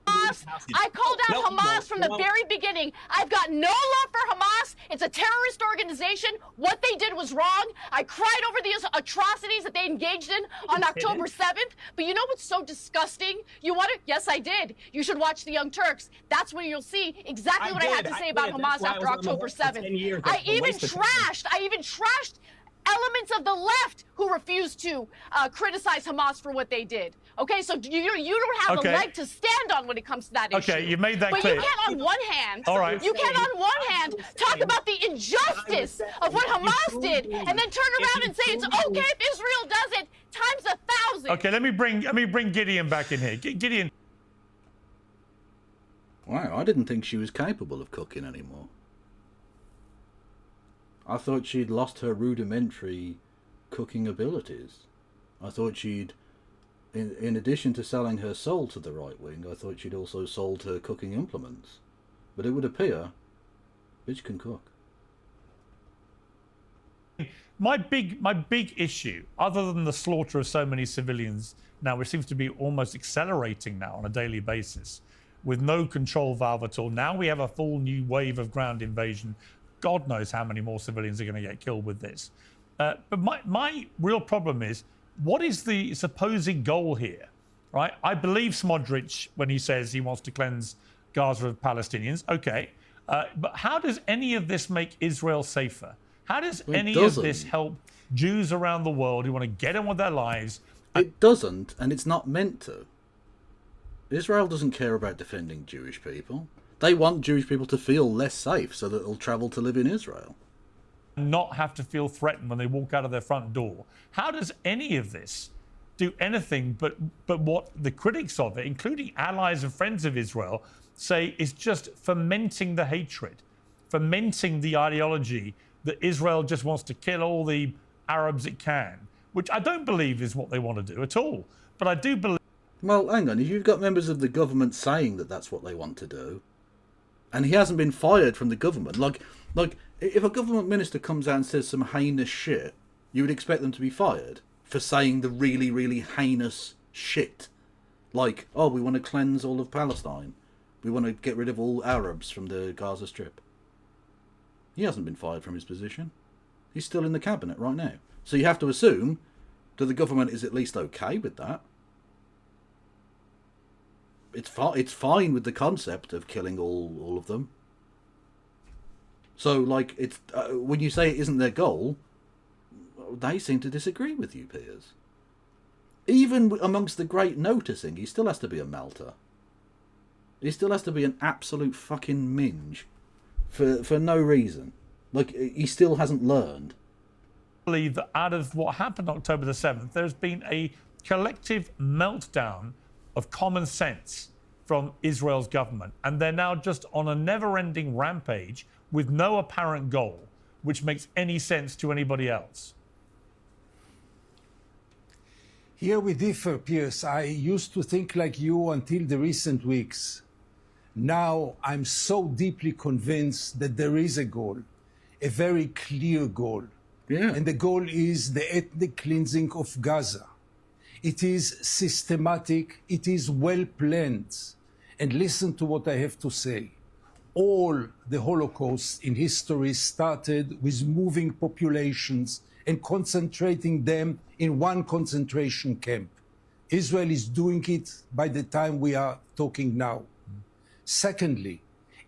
[SPEAKER 18] I called out Hamas from the very beginning. I've got no love for Hamas. It's a terrorist organization. What they did was wrong. I cried over the atrocities that they engaged in on October 7th. But you know what's so disgusting? You want to? Yes, I did. You should watch The Young Turks. That's when you'll see exactly what I had to say about Hamas after October 7th. I even trashed elements of the left who refused to criticize Hamas for what they did. Okay, so you don't have a leg to stand on when it comes to that issue.
[SPEAKER 17] Okay, you made that clear.
[SPEAKER 18] But you can't on one hand,
[SPEAKER 17] you
[SPEAKER 18] can't on one hand talk about the injustice of what Hamas did and then turn around and say it's okay if Israel does it times 1,000.
[SPEAKER 17] Okay, let me bring Gideon back in here. Gideon.
[SPEAKER 1] Wow, I didn't think she was capable of cooking anymore. I thought she'd lost her rudimentary cooking abilities. I thought she'd, in addition to selling her soul to the right wing, I thought she'd also sold her cooking implements. But it would appear, bitch can cook.
[SPEAKER 17] My big issue, other than the slaughter of so many civilians now, which seems to be almost accelerating now on a daily basis, with no control valve at all. Now we have a full new wave of ground invasion. God knows how many more civilians are going to get killed with this. But my real problem is, what is the supposed goal here, right? I believe Smotrich when he says he wants to cleanse Gaza of Palestinians. Okay. But how does any of this make Israel safer? How does any of this help Jews around the world who want to get on with their lives?
[SPEAKER 1] It doesn't, and it's not meant to. Israel doesn't care about defending Jewish people. They want Jewish people to feel less safe so that they'll travel to live in Israel.
[SPEAKER 17] Not have to feel threatened when they walk out of their front door. How does any of this do anything but what the critics of it, including allies and friends of Israel, say is just fomenting the hatred, fomenting the ideology that Israel just wants to kill all the Arabs it can, which I don't believe is what they want to do at all. But I do believe...
[SPEAKER 1] Well, hang on, if you've got members of the government saying that that's what they want to do, and he hasn't been fired from the government, like if a government minister comes out and says some heinous shit, you would expect them to be fired for saying the really, really heinous shit. Like, oh, we want to cleanse all of Palestine. We want to get rid of all Arabs from the Gaza Strip. He hasn't been fired from his position. He's still in the cabinet right now. So you have to assume that the government is at least okay with that. It's fine with the concept of killing all of them. So, like, it's when you say it isn't their goal, they seem to disagree with you, Piers. Even amongst the great noticing, he still has to be a melter. He still has to be an absolute fucking minge. For no reason. Like, he still hasn't learned.
[SPEAKER 17] I believe that out of what happened October the 7th, there's been a collective meltdown of common sense from Israel's government. And they're now just on a never-ending rampage with no apparent goal, which makes any sense to anybody else.
[SPEAKER 20] Here we differ, Piers. I used to think like you until the recent weeks. Now I'm so deeply convinced that there is a goal, a very clear goal.
[SPEAKER 1] Yeah.
[SPEAKER 20] And the goal is the ethnic cleansing of Gaza. It is systematic, it is well planned. And listen to what I have to say. All the Holocaust in history started with moving populations and concentrating them in one concentration camp. Israel is doing it by the time we are talking now. Secondly,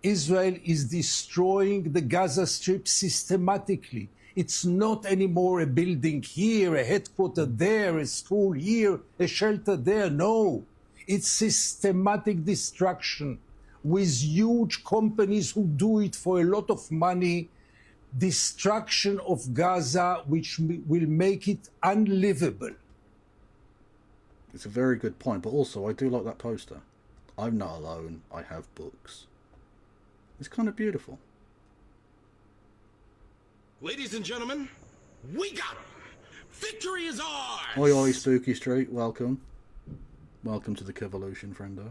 [SPEAKER 20] Israel is destroying the Gaza Strip systematically. It's not anymore a building here, a headquarters there, a school here, a shelter there. No, it's systematic destruction with huge companies who do it for a lot of money. Destruction of Gaza, which will make it unlivable.
[SPEAKER 1] It's a very good point, but also I do like that poster. I'm not alone, I have books. It's kind of beautiful.
[SPEAKER 12] Ladies and gentlemen, we got him. Victory is ours.
[SPEAKER 1] Oi, oi, Spooky Street, welcome. Welcome to the Kevolution, friendo.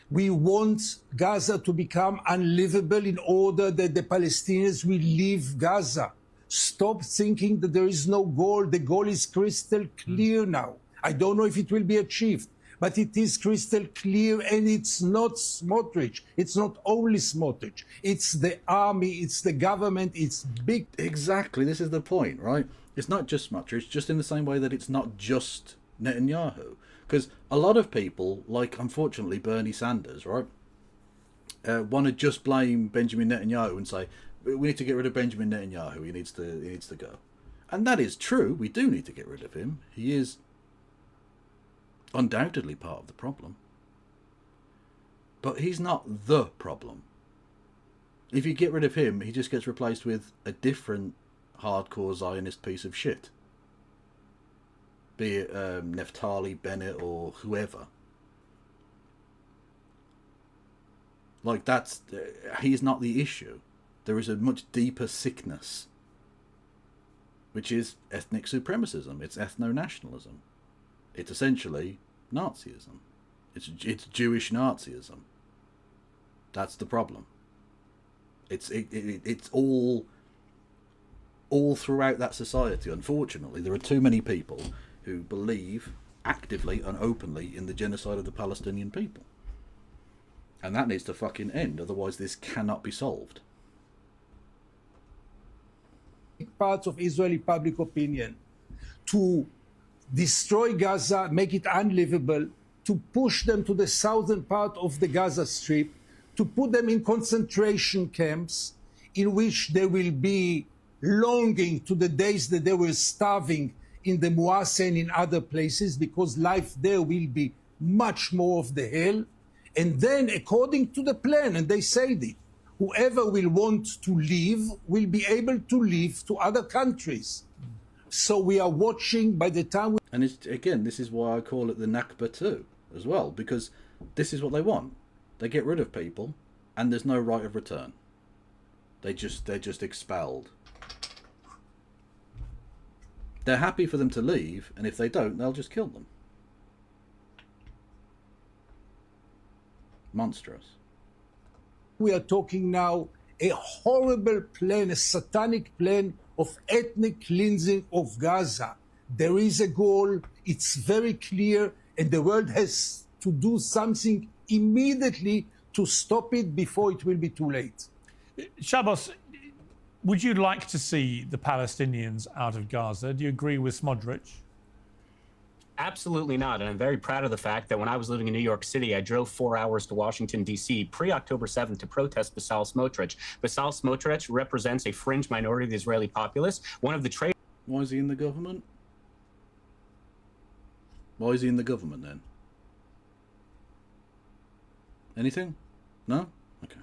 [SPEAKER 20] We want Gaza to become unlivable in order that the Palestinians will leave Gaza. Stop thinking that there is no goal. The goal is crystal clear now. I don't know if it will be achieved, but it is crystal clear, and it's not Smotrich. It's not only Smotrich. It's the army, it's the government, it's big.
[SPEAKER 1] Exactly, this is the point, right? It's not just Smotrich, just in the same way that it's not just Netanyahu. Because a lot of people, like unfortunately Bernie Sanders, right, want to just blame Benjamin Netanyahu and say, we need to get rid of Benjamin Netanyahu, he needs to go. And that is true, we do need to get rid of him. He is undoubtedly part of the problem. But he's not the problem. If you get rid of him, he just gets replaced with a different hardcore Zionist piece of shit. Be it Naftali Bennett or whoever. Like, he's not the issue. There is a much deeper sickness, which is ethnic supremacism. It's ethno-nationalism. It's essentially Nazism. It's Jewish Nazism. That's the problem. It's all throughout that society. Unfortunately, there are too many people who believe actively and openly in the genocide of the Palestinian people. And that needs to fucking end, otherwise this cannot be solved.
[SPEAKER 20] Parts of Israeli public opinion to destroy Gaza, make it unlivable, to push them to the southern part of the Gaza Strip, to put them in concentration camps in which they will be longing to the days that they were starving in the Muasa and in other places, because life there will be much more of the hell. And then, according to the plan, and they said it, whoever will want to leave will be able to leave to other countries. So we are watching by the time...
[SPEAKER 1] And it's, again, this is why I call it the Nakba too, as well, because this is what they want. They get rid of people, and there's no right of return. They're just expelled. They're happy for them to leave, and if they don't, they'll just kill them. Monstrous.
[SPEAKER 20] We are talking now a horrible plan, a satanic plan of ethnic cleansing of Gaza. There is a goal, it's very clear, and the world has to do something immediately to stop it before it will be too late.
[SPEAKER 17] Shabbos, would you like to see the Palestinians out of Gaza? Do you agree with Smotrich?
[SPEAKER 19] Absolutely not. And I'm very proud of the fact that when I was living in New York City, I drove 4 hours to Washington, D.C. pre-October 7th to protest Bassal Smotrich. Bassal Smotrich represents a fringe minority of the Israeli populace. One of the trade...
[SPEAKER 1] Why is he in the government? Why is he in the government then? Anything? No? Okay.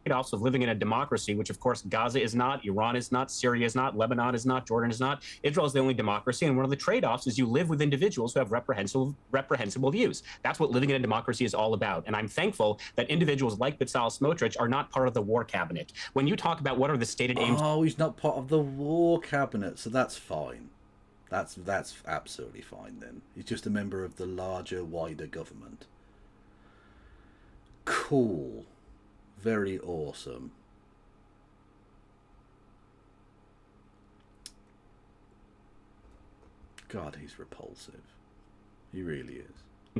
[SPEAKER 19] Trade-offs of living in a democracy, which of course Gaza is not, Iran is not, Syria is not, Lebanon is not, Jordan is not. Israel is the only democracy, and one of the trade-offs is you live with individuals who have reprehensible views. That's what living in a democracy is all about. And I'm thankful that individuals like Bassal Smotrich are not part of the war cabinet. When you talk about what are the stated aims...
[SPEAKER 1] Oh, he's not part of the war cabinet, so that's fine. That's absolutely fine then. He's just a member of the larger, wider government. Cool. Very awesome. God, he's repulsive. He really is.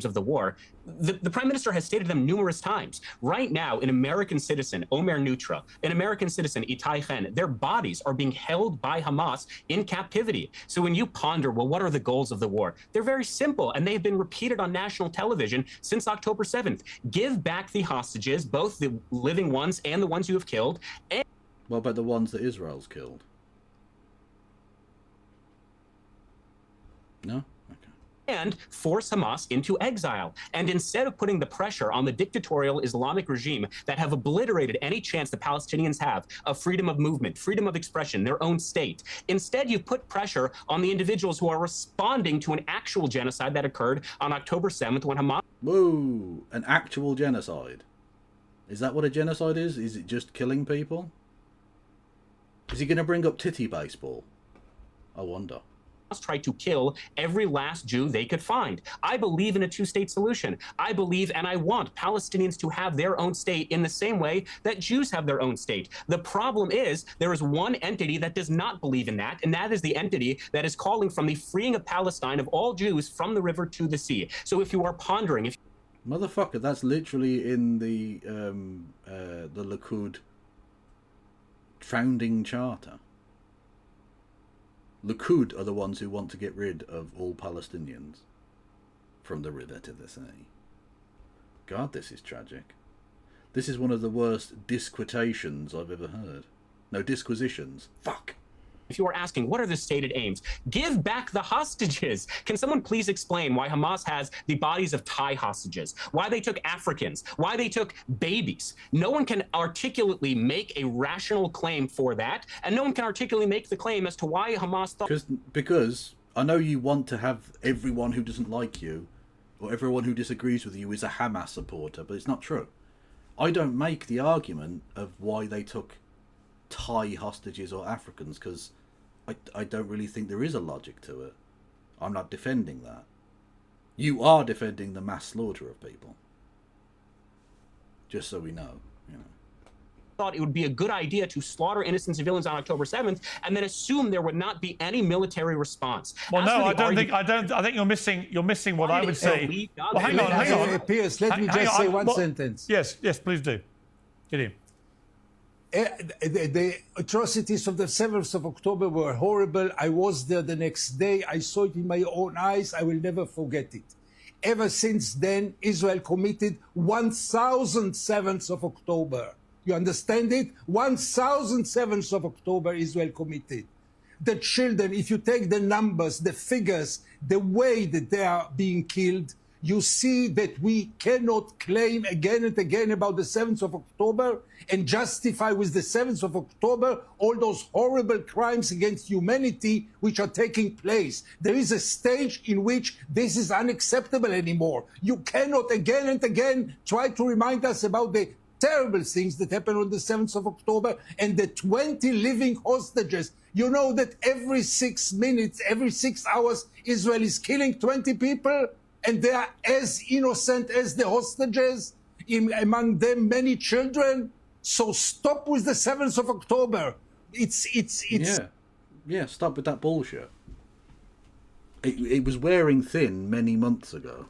[SPEAKER 19] Of the war, the Prime Minister has stated them numerous times. Right now, an American citizen, Omer Nutra, an American citizen, Itai Chen, their bodies are being held by Hamas in captivity. So when you ponder, well, what are the goals of the war? They're very simple, and they've been repeated on national television since October 7th. Give back the hostages, both the living ones and the ones you have killed. And
[SPEAKER 1] what about the ones that Israel's killed? No?
[SPEAKER 19] And force Hamas into exile. And instead of putting the pressure on the dictatorial Islamic regime that have obliterated any chance the Palestinians have of freedom of movement, freedom of expression, their own state, instead you've put pressure on the individuals who are responding to an actual genocide that occurred on October 7th when Hamas...
[SPEAKER 1] Whoa, an actual genocide? Is that what a genocide is? Is it just killing people? Is he going to bring up titty baseball? I wonder.
[SPEAKER 19] Tried to kill every last Jew they could find. I believe in a two-state solution. I believe and I want Palestinians to have their own state in the same way that Jews have their own state. The problem is there is one entity that does not believe in that, and that is the entity that is calling from the freeing of Palestine of all Jews from the river to the sea. So if you are pondering...
[SPEAKER 1] Motherfucker, that's literally in the Likud founding charter. Likud are the ones who want to get rid of all Palestinians from the river to the sea. God, this is tragic. This is one of the worst disquitations I've ever heard. No, disquisitions. Fuck.
[SPEAKER 19] If you are asking, what are the stated aims? Give back the hostages. Can someone please explain why Hamas has the bodies of Thai hostages? Why they took Africans? Why they took babies? No one can articulately make a rational claim for that, and no one can articulately make the claim as to why Hamas thought...
[SPEAKER 1] Because I know you want to have everyone who doesn't like you, or everyone who disagrees with you is a Hamas supporter, but it's not true. I don't make the argument of why they took Thai hostages or Africans, because I don't really think there is a logic to it. I'm not defending that. You are defending the mass slaughter of people. Just so we know, you know.
[SPEAKER 19] Thought it would be a good idea to slaughter innocent civilians on October 7th and then assume there would not be any military response.
[SPEAKER 17] Well, no, I think you're missing what I would say. Well, hang on.
[SPEAKER 20] Piers, let me just say one sentence.
[SPEAKER 17] Yes, please do. Get in.
[SPEAKER 20] The atrocities of the 7th of October were horrible. I was there the next day. I saw it in my own eyes. I will never forget it. Ever since then, Israel committed 1,000 7th of October. You understand it? 1,000 7th of October Israel committed. The children, if you take the numbers, the figures, the way that they are being killed, you see that we cannot claim again and again about the 7th of October and justify with the 7th of October all those horrible crimes against humanity which are taking place. There is a stage in which this is unacceptable anymore. You cannot again and again try to remind us about the terrible things that happened on the 7th of October and the 20 living hostages. You know that every 6 minutes, every 6 hours, Israel is killing 20 people, and they are as innocent as the hostages, among them many children. So stop with the 7th of October. It's
[SPEAKER 1] Yeah, stop with that bullshit. It was wearing thin many months ago.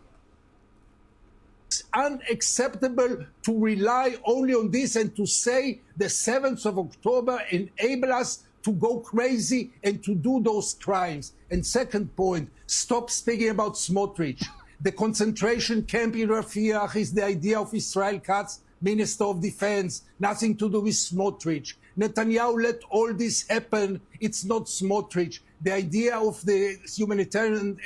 [SPEAKER 20] It's unacceptable to rely only on this and to say the 7th of October enable us to go crazy and to do those crimes. And second point, stop speaking about Smotrich. The concentration camp in Rafiah is the idea of Israel Katz, Minister of Defense, nothing to do with Smotrich. Netanyahu let all this happen. It's not Smotrich. The idea of the humanitarian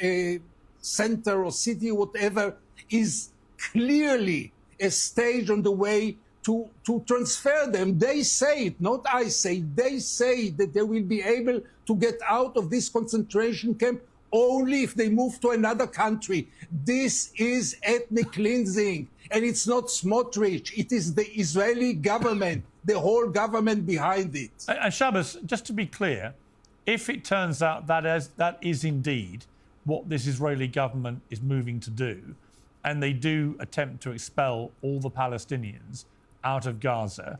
[SPEAKER 20] center or city, whatever, is clearly a stage on the way to transfer them. They say it, not I say. They say that they will be able to get out of this concentration camp only if they move to another country. This is ethnic cleansing, and it's not Smotrich. It is the Israeli government, the whole government behind it.
[SPEAKER 17] And Shabbos, just to be clear, if it turns out that is indeed what this Israeli government is moving to do, and they do attempt to expel all the Palestinians out of Gaza,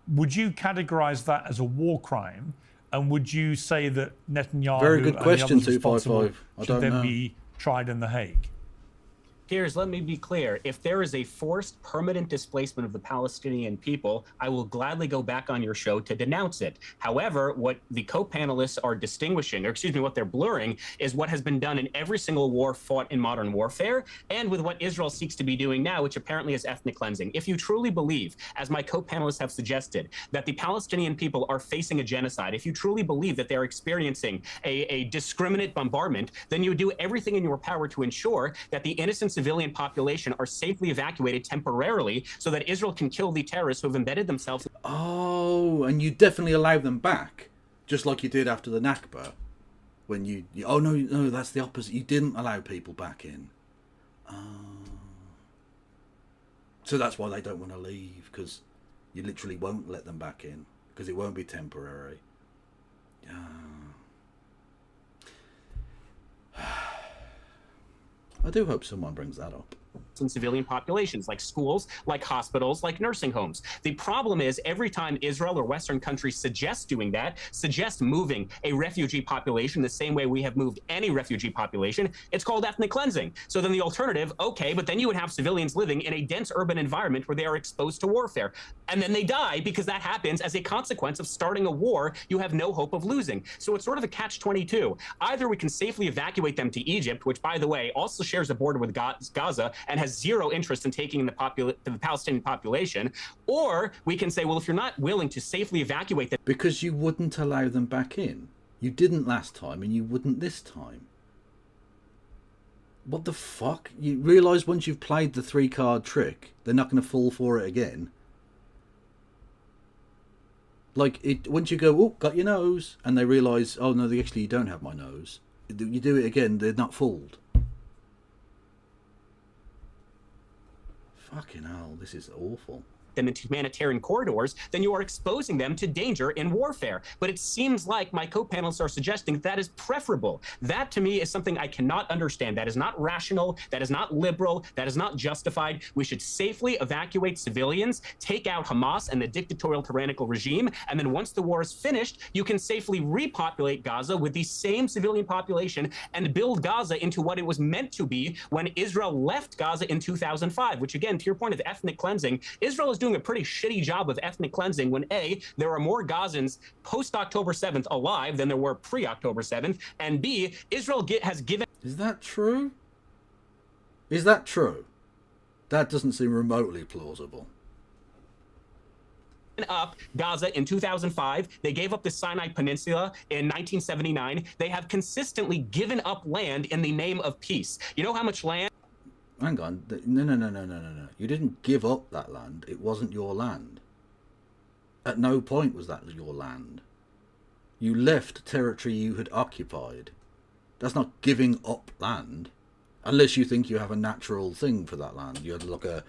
[SPEAKER 17] would you categorize that as a war crime? And would you say that Netanyahu
[SPEAKER 1] Very good question,
[SPEAKER 17] and the others responsible
[SPEAKER 1] 255. I
[SPEAKER 17] should
[SPEAKER 1] don't
[SPEAKER 17] then
[SPEAKER 1] know.
[SPEAKER 17] be tried in The Hague?
[SPEAKER 19] Piers, let me be clear. If there is a forced permanent displacement of the Palestinian people, I will gladly go back on your show to denounce it. However, what the co-panelists are distinguishing, or excuse me, what they're blurring, is what has been done in every single war fought in modern warfare, and with what Israel seeks to be doing now, which apparently is ethnic cleansing. If you truly believe, as my co-panelists have suggested, that the Palestinian people are facing a genocide, if you truly believe that they're experiencing a discriminate bombardment, then you would do everything in your power to ensure that the innocent civilian population are safely evacuated temporarily so that Israel can kill the terrorists who have embedded themselves.
[SPEAKER 1] Oh, and you definitely allow them back, just like you did after the Nakba, when you oh no, that's the opposite. You didn't allow people back in. So that's why they don't want to leave, because you literally won't let them back in, because it won't be temporary. I do hope someone brings that up.
[SPEAKER 19] In civilian populations, like schools, like hospitals, like nursing homes. The problem is every time Israel or Western countries suggest doing that, suggest moving a refugee population the same way we have moved any refugee population, it's called ethnic cleansing. So then the alternative, okay, but then you would have civilians living in a dense urban environment where they are exposed to warfare. And then they die because that happens as a consequence of starting a war you have no hope of losing. So it's sort of a catch-22. Either we can safely evacuate them to Egypt, which, by the way, also shares a border with Gaza and has zero interest in taking in the Palestinian population, or we can say, well, if you're not willing to safely evacuate them...
[SPEAKER 1] Because you wouldn't allow them back in. You didn't last time, and you wouldn't this time. What the fuck? You realise once you've played the 3-card trick, they're not going to fall for it again. Like, once you go, oh, got your nose, and they realise, oh no, actually you don't have my nose. You do it again, they're not fooled. Fucking hell, this is awful.
[SPEAKER 19] them into humanitarian corridors, then you are exposing them to danger in warfare. But it seems like my co-panelists are suggesting that is preferable. That, to me, is something I cannot understand. That is not rational. That is not liberal. That is not justified. We should safely evacuate civilians, take out Hamas and the dictatorial, tyrannical regime, and then once the war is finished, you can safely repopulate Gaza with the same civilian population and build Gaza into what it was meant to be when Israel left Gaza in 2005, which, again, to your point of ethnic cleansing, Israel is doing a pretty shitty job of ethnic cleansing when, A, there are more Gazans post-October 7th alive than there were pre-October 7th, and B, Israel has given...
[SPEAKER 1] Is that true? Is that true? That doesn't seem remotely plausible.
[SPEAKER 19] Up Gaza in 2005. They gave up the Sinai Peninsula in 1979. They have consistently given up land in the name of peace. You know how much land?
[SPEAKER 1] Hang on. No. You didn't give up that land. It wasn't your land. At no point was that your land. You left territory you had occupied. That's not giving up land. Unless you think you have a natural thing for that land. You had like a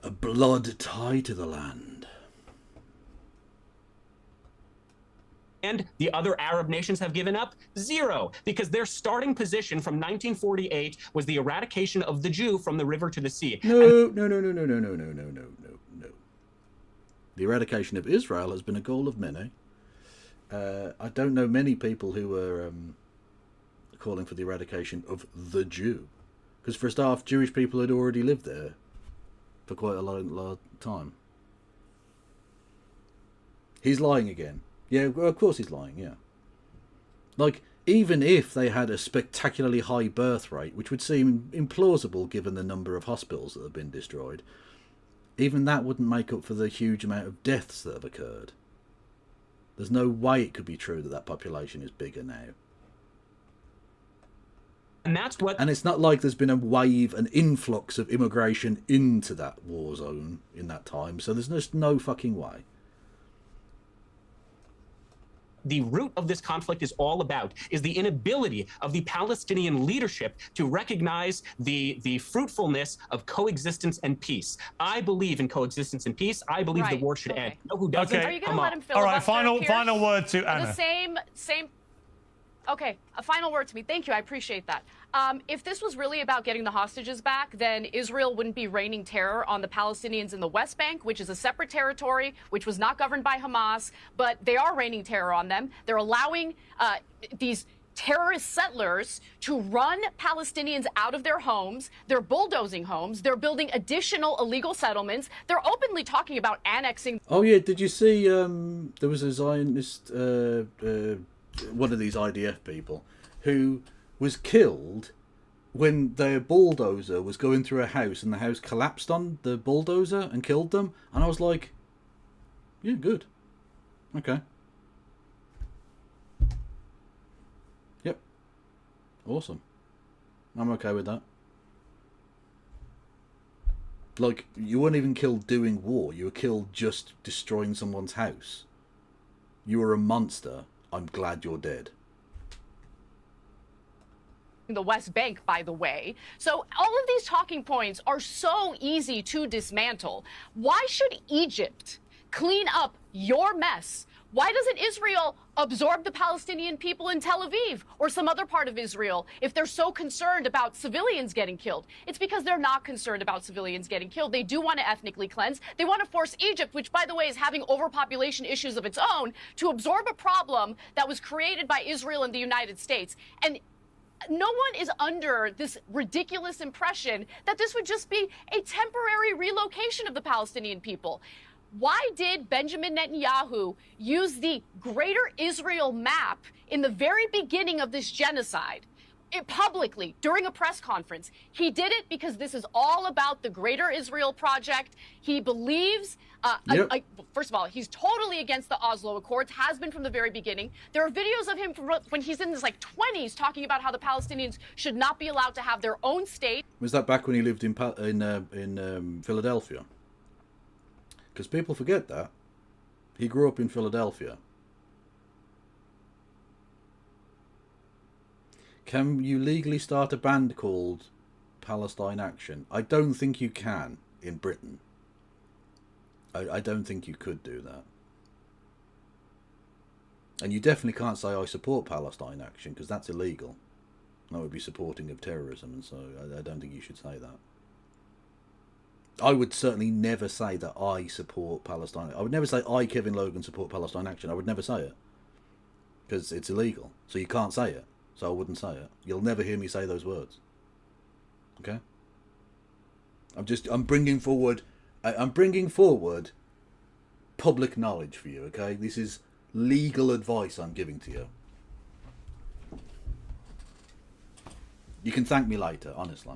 [SPEAKER 1] blood tie to the land.
[SPEAKER 19] And the other Arab nations have given up? Zero, because their starting position from 1948 was the eradication of the Jew from the river to the sea.
[SPEAKER 1] No. The eradication of Israel has been a goal of many. I don't know many people who are calling for the eradication of the Jew. Because for a start, Jewish people had already lived there for quite a long time. He's lying again. Yeah, of course he's lying, yeah. Like, even if they had a spectacularly high birth rate, which would seem implausible given the number of hospitals that have been destroyed, even that wouldn't make up for the huge amount of deaths that have occurred. There's no way it could be true that that population is bigger now.
[SPEAKER 19] And that's what...
[SPEAKER 1] And it's not like there's been a wave, an influx of immigration into that war zone in that time, so there's just no fucking way.
[SPEAKER 19] The root of this conflict is all about is the inability of the Palestinian leadership to recognize the fruitfulness of coexistence and peace. I believe in coexistence and peace. I believe the war should end. You know who doesn't?
[SPEAKER 17] Okay.
[SPEAKER 18] Are you going to let him filibuster?
[SPEAKER 17] All right, final word to Anna.
[SPEAKER 18] The same. Okay, a final word to me. Thank you. I appreciate that. If this was really about getting the hostages back, then Israel wouldn't be raining terror on the Palestinians in the West Bank, which is a separate territory, which was not governed by Hamas, but they are raining terror on them. They're allowing these terrorist settlers to run Palestinians out of their homes. They're bulldozing homes. They're building additional illegal settlements. They're openly talking about annexing.
[SPEAKER 1] Oh, yeah, did you see there was a Zionist... one of these IDF people who was killed when their bulldozer was going through a house and the house collapsed on the bulldozer and killed them. And I was like, yeah, good. Okay. Yep. Awesome. I'm okay with that. Like, you weren't even killed doing war. You were killed just destroying someone's house. You were a monster. I'm glad you're dead.
[SPEAKER 18] The West Bank, by the way. So all of these talking points are so easy to dismantle. Why should Egypt clean up your mess? Why doesn't Israel absorb the Palestinian people in Tel Aviv or some other part of Israel if they're so concerned about civilians getting killed? It's because they're not concerned about civilians getting killed. They do want to ethnically cleanse. They want to force Egypt, which, by the way, is having overpopulation issues of its own, to absorb a problem that was created by Israel and the United States. And no one is under this ridiculous impression that this would just be a temporary relocation of the Palestinian people. Why did Benjamin Netanyahu use the Greater Israel map in the very beginning of this genocide? Publicly, during a press conference. He did it because this is all about the Greater Israel Project. He believes, first of all, he's totally against the Oslo Accords, has been from the very beginning. There are videos of him from when he's in his 20s talking about how the Palestinians should not be allowed to have their own state.
[SPEAKER 1] Was that back when he lived in Philadelphia? Because people forget that. He grew up in Philadelphia. Can you legally start a band called Palestine Action? I don't think you can in Britain. I don't think you could do that. And you definitely can't say I support Palestine action, because that's illegal. That would be supporting of terrorism, and so I don't think you should say that. I would certainly never say that I support Palestine. I would never say I, Kevin Logan, support Palestine action. I would never say it. Because it's illegal. So you can't say it. So I wouldn't say it. You'll never hear me say those words. Okay? I'm bringing forward public knowledge for you, okay? This is legal advice I'm giving to you. You can thank me later, honestly.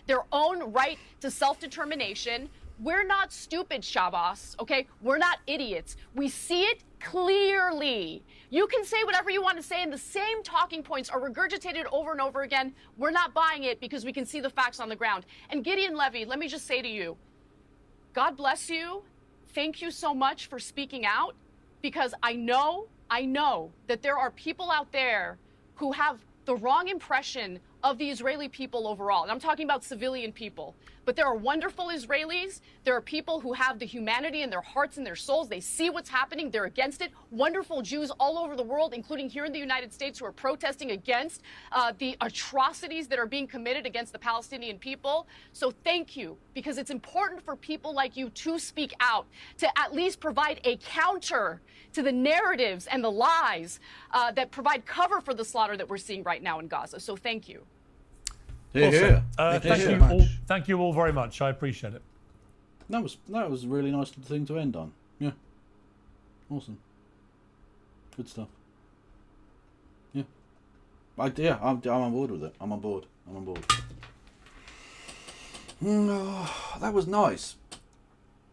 [SPEAKER 18] Their own right to self-determination. We're not stupid, Shabazz, okay? We're not idiots. We see it clearly. You can say whatever you want to say, and the same talking points are regurgitated over and over again. We're not buying it because we can see the facts on the ground. And Gideon Levy, let me just say to you, God bless you. Thank you so much for speaking out, because I know that there are people out there who have the wrong impression of the Israeli people overall. And I'm talking about civilian people. But there are wonderful Israelis. There are people who have the humanity in their hearts and their souls. They see what's happening. They're against it. Wonderful Jews all over the world, including here in the United States, who are protesting against the atrocities that are being committed against the Palestinian people. So thank you, because it's important for people like you to speak out, to at least provide a counter to the narratives and the lies that provide cover for the slaughter that we're seeing right now in Gaza. So thank you.
[SPEAKER 17] Awesome. Thank you all very much. I appreciate it.
[SPEAKER 1] That was a really nice thing to end on. Yeah. Awesome. Good stuff. Yeah. I'm on board with it. I'm on board. That was nice.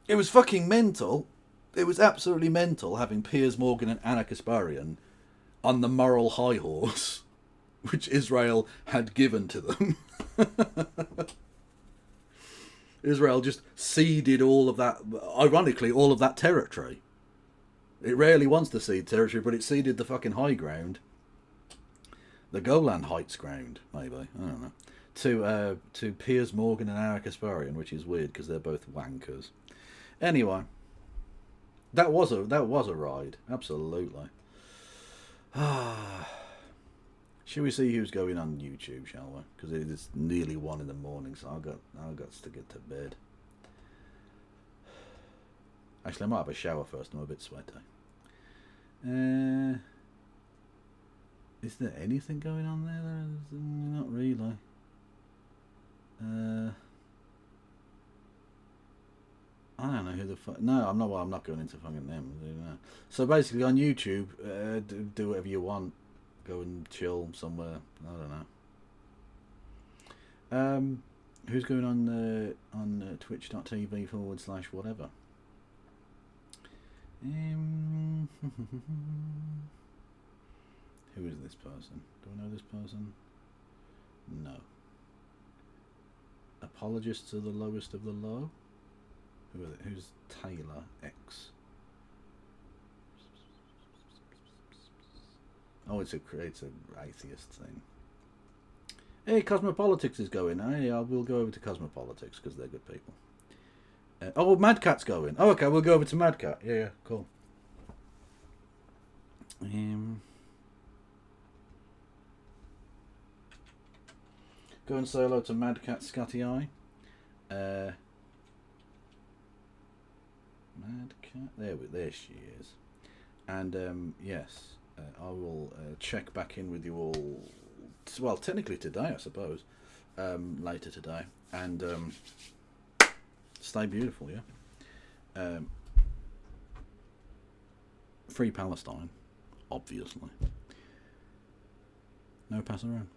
[SPEAKER 1] It was fucking mental. It was absolutely mental having Piers Morgan and Anna Kasparian on the moral high horse which Israel had given to them. Israel just ceded all of that, ironically, all of that territory. It rarely wants to cede territory, but it ceded the fucking high ground. The Golan Heights ground, maybe. I don't know. To Piers Morgan and Anna Kasparian, which is weird because they're both wankers. Anyway, that was a ride, absolutely. Shall we see who's going on YouTube, shall we? Because it is nearly 1 in the morning, so I've got to get to bed. Actually, I might have a shower first. I'm a bit sweaty. Is there anything going on there? Not really. I don't know who the fuck. No, I'm not. Well, I'm not going into fucking them. So basically, on YouTube, do whatever you want. Go and chill somewhere. I don't know. Who's going on twitch.tv/whatever? Who is this person? Do I know this person? No. Apologists to the lowest of the low? Who's Taylor X? Oh, it's a atheist thing. Hey, Cosmopolitics is going. Hey, we'll go over to Cosmopolitics because they're good people. Oh, Mad Cat's going. Oh, okay, we'll go over to Mad Cat. Yeah, cool. Go and say hello to Mad Cat Scotty Eye. Mad Cat. There she is. And yes. I will check back in with you all, well, technically today, I suppose, later today, and stay beautiful, yeah? Free Palestine, obviously. No pass around.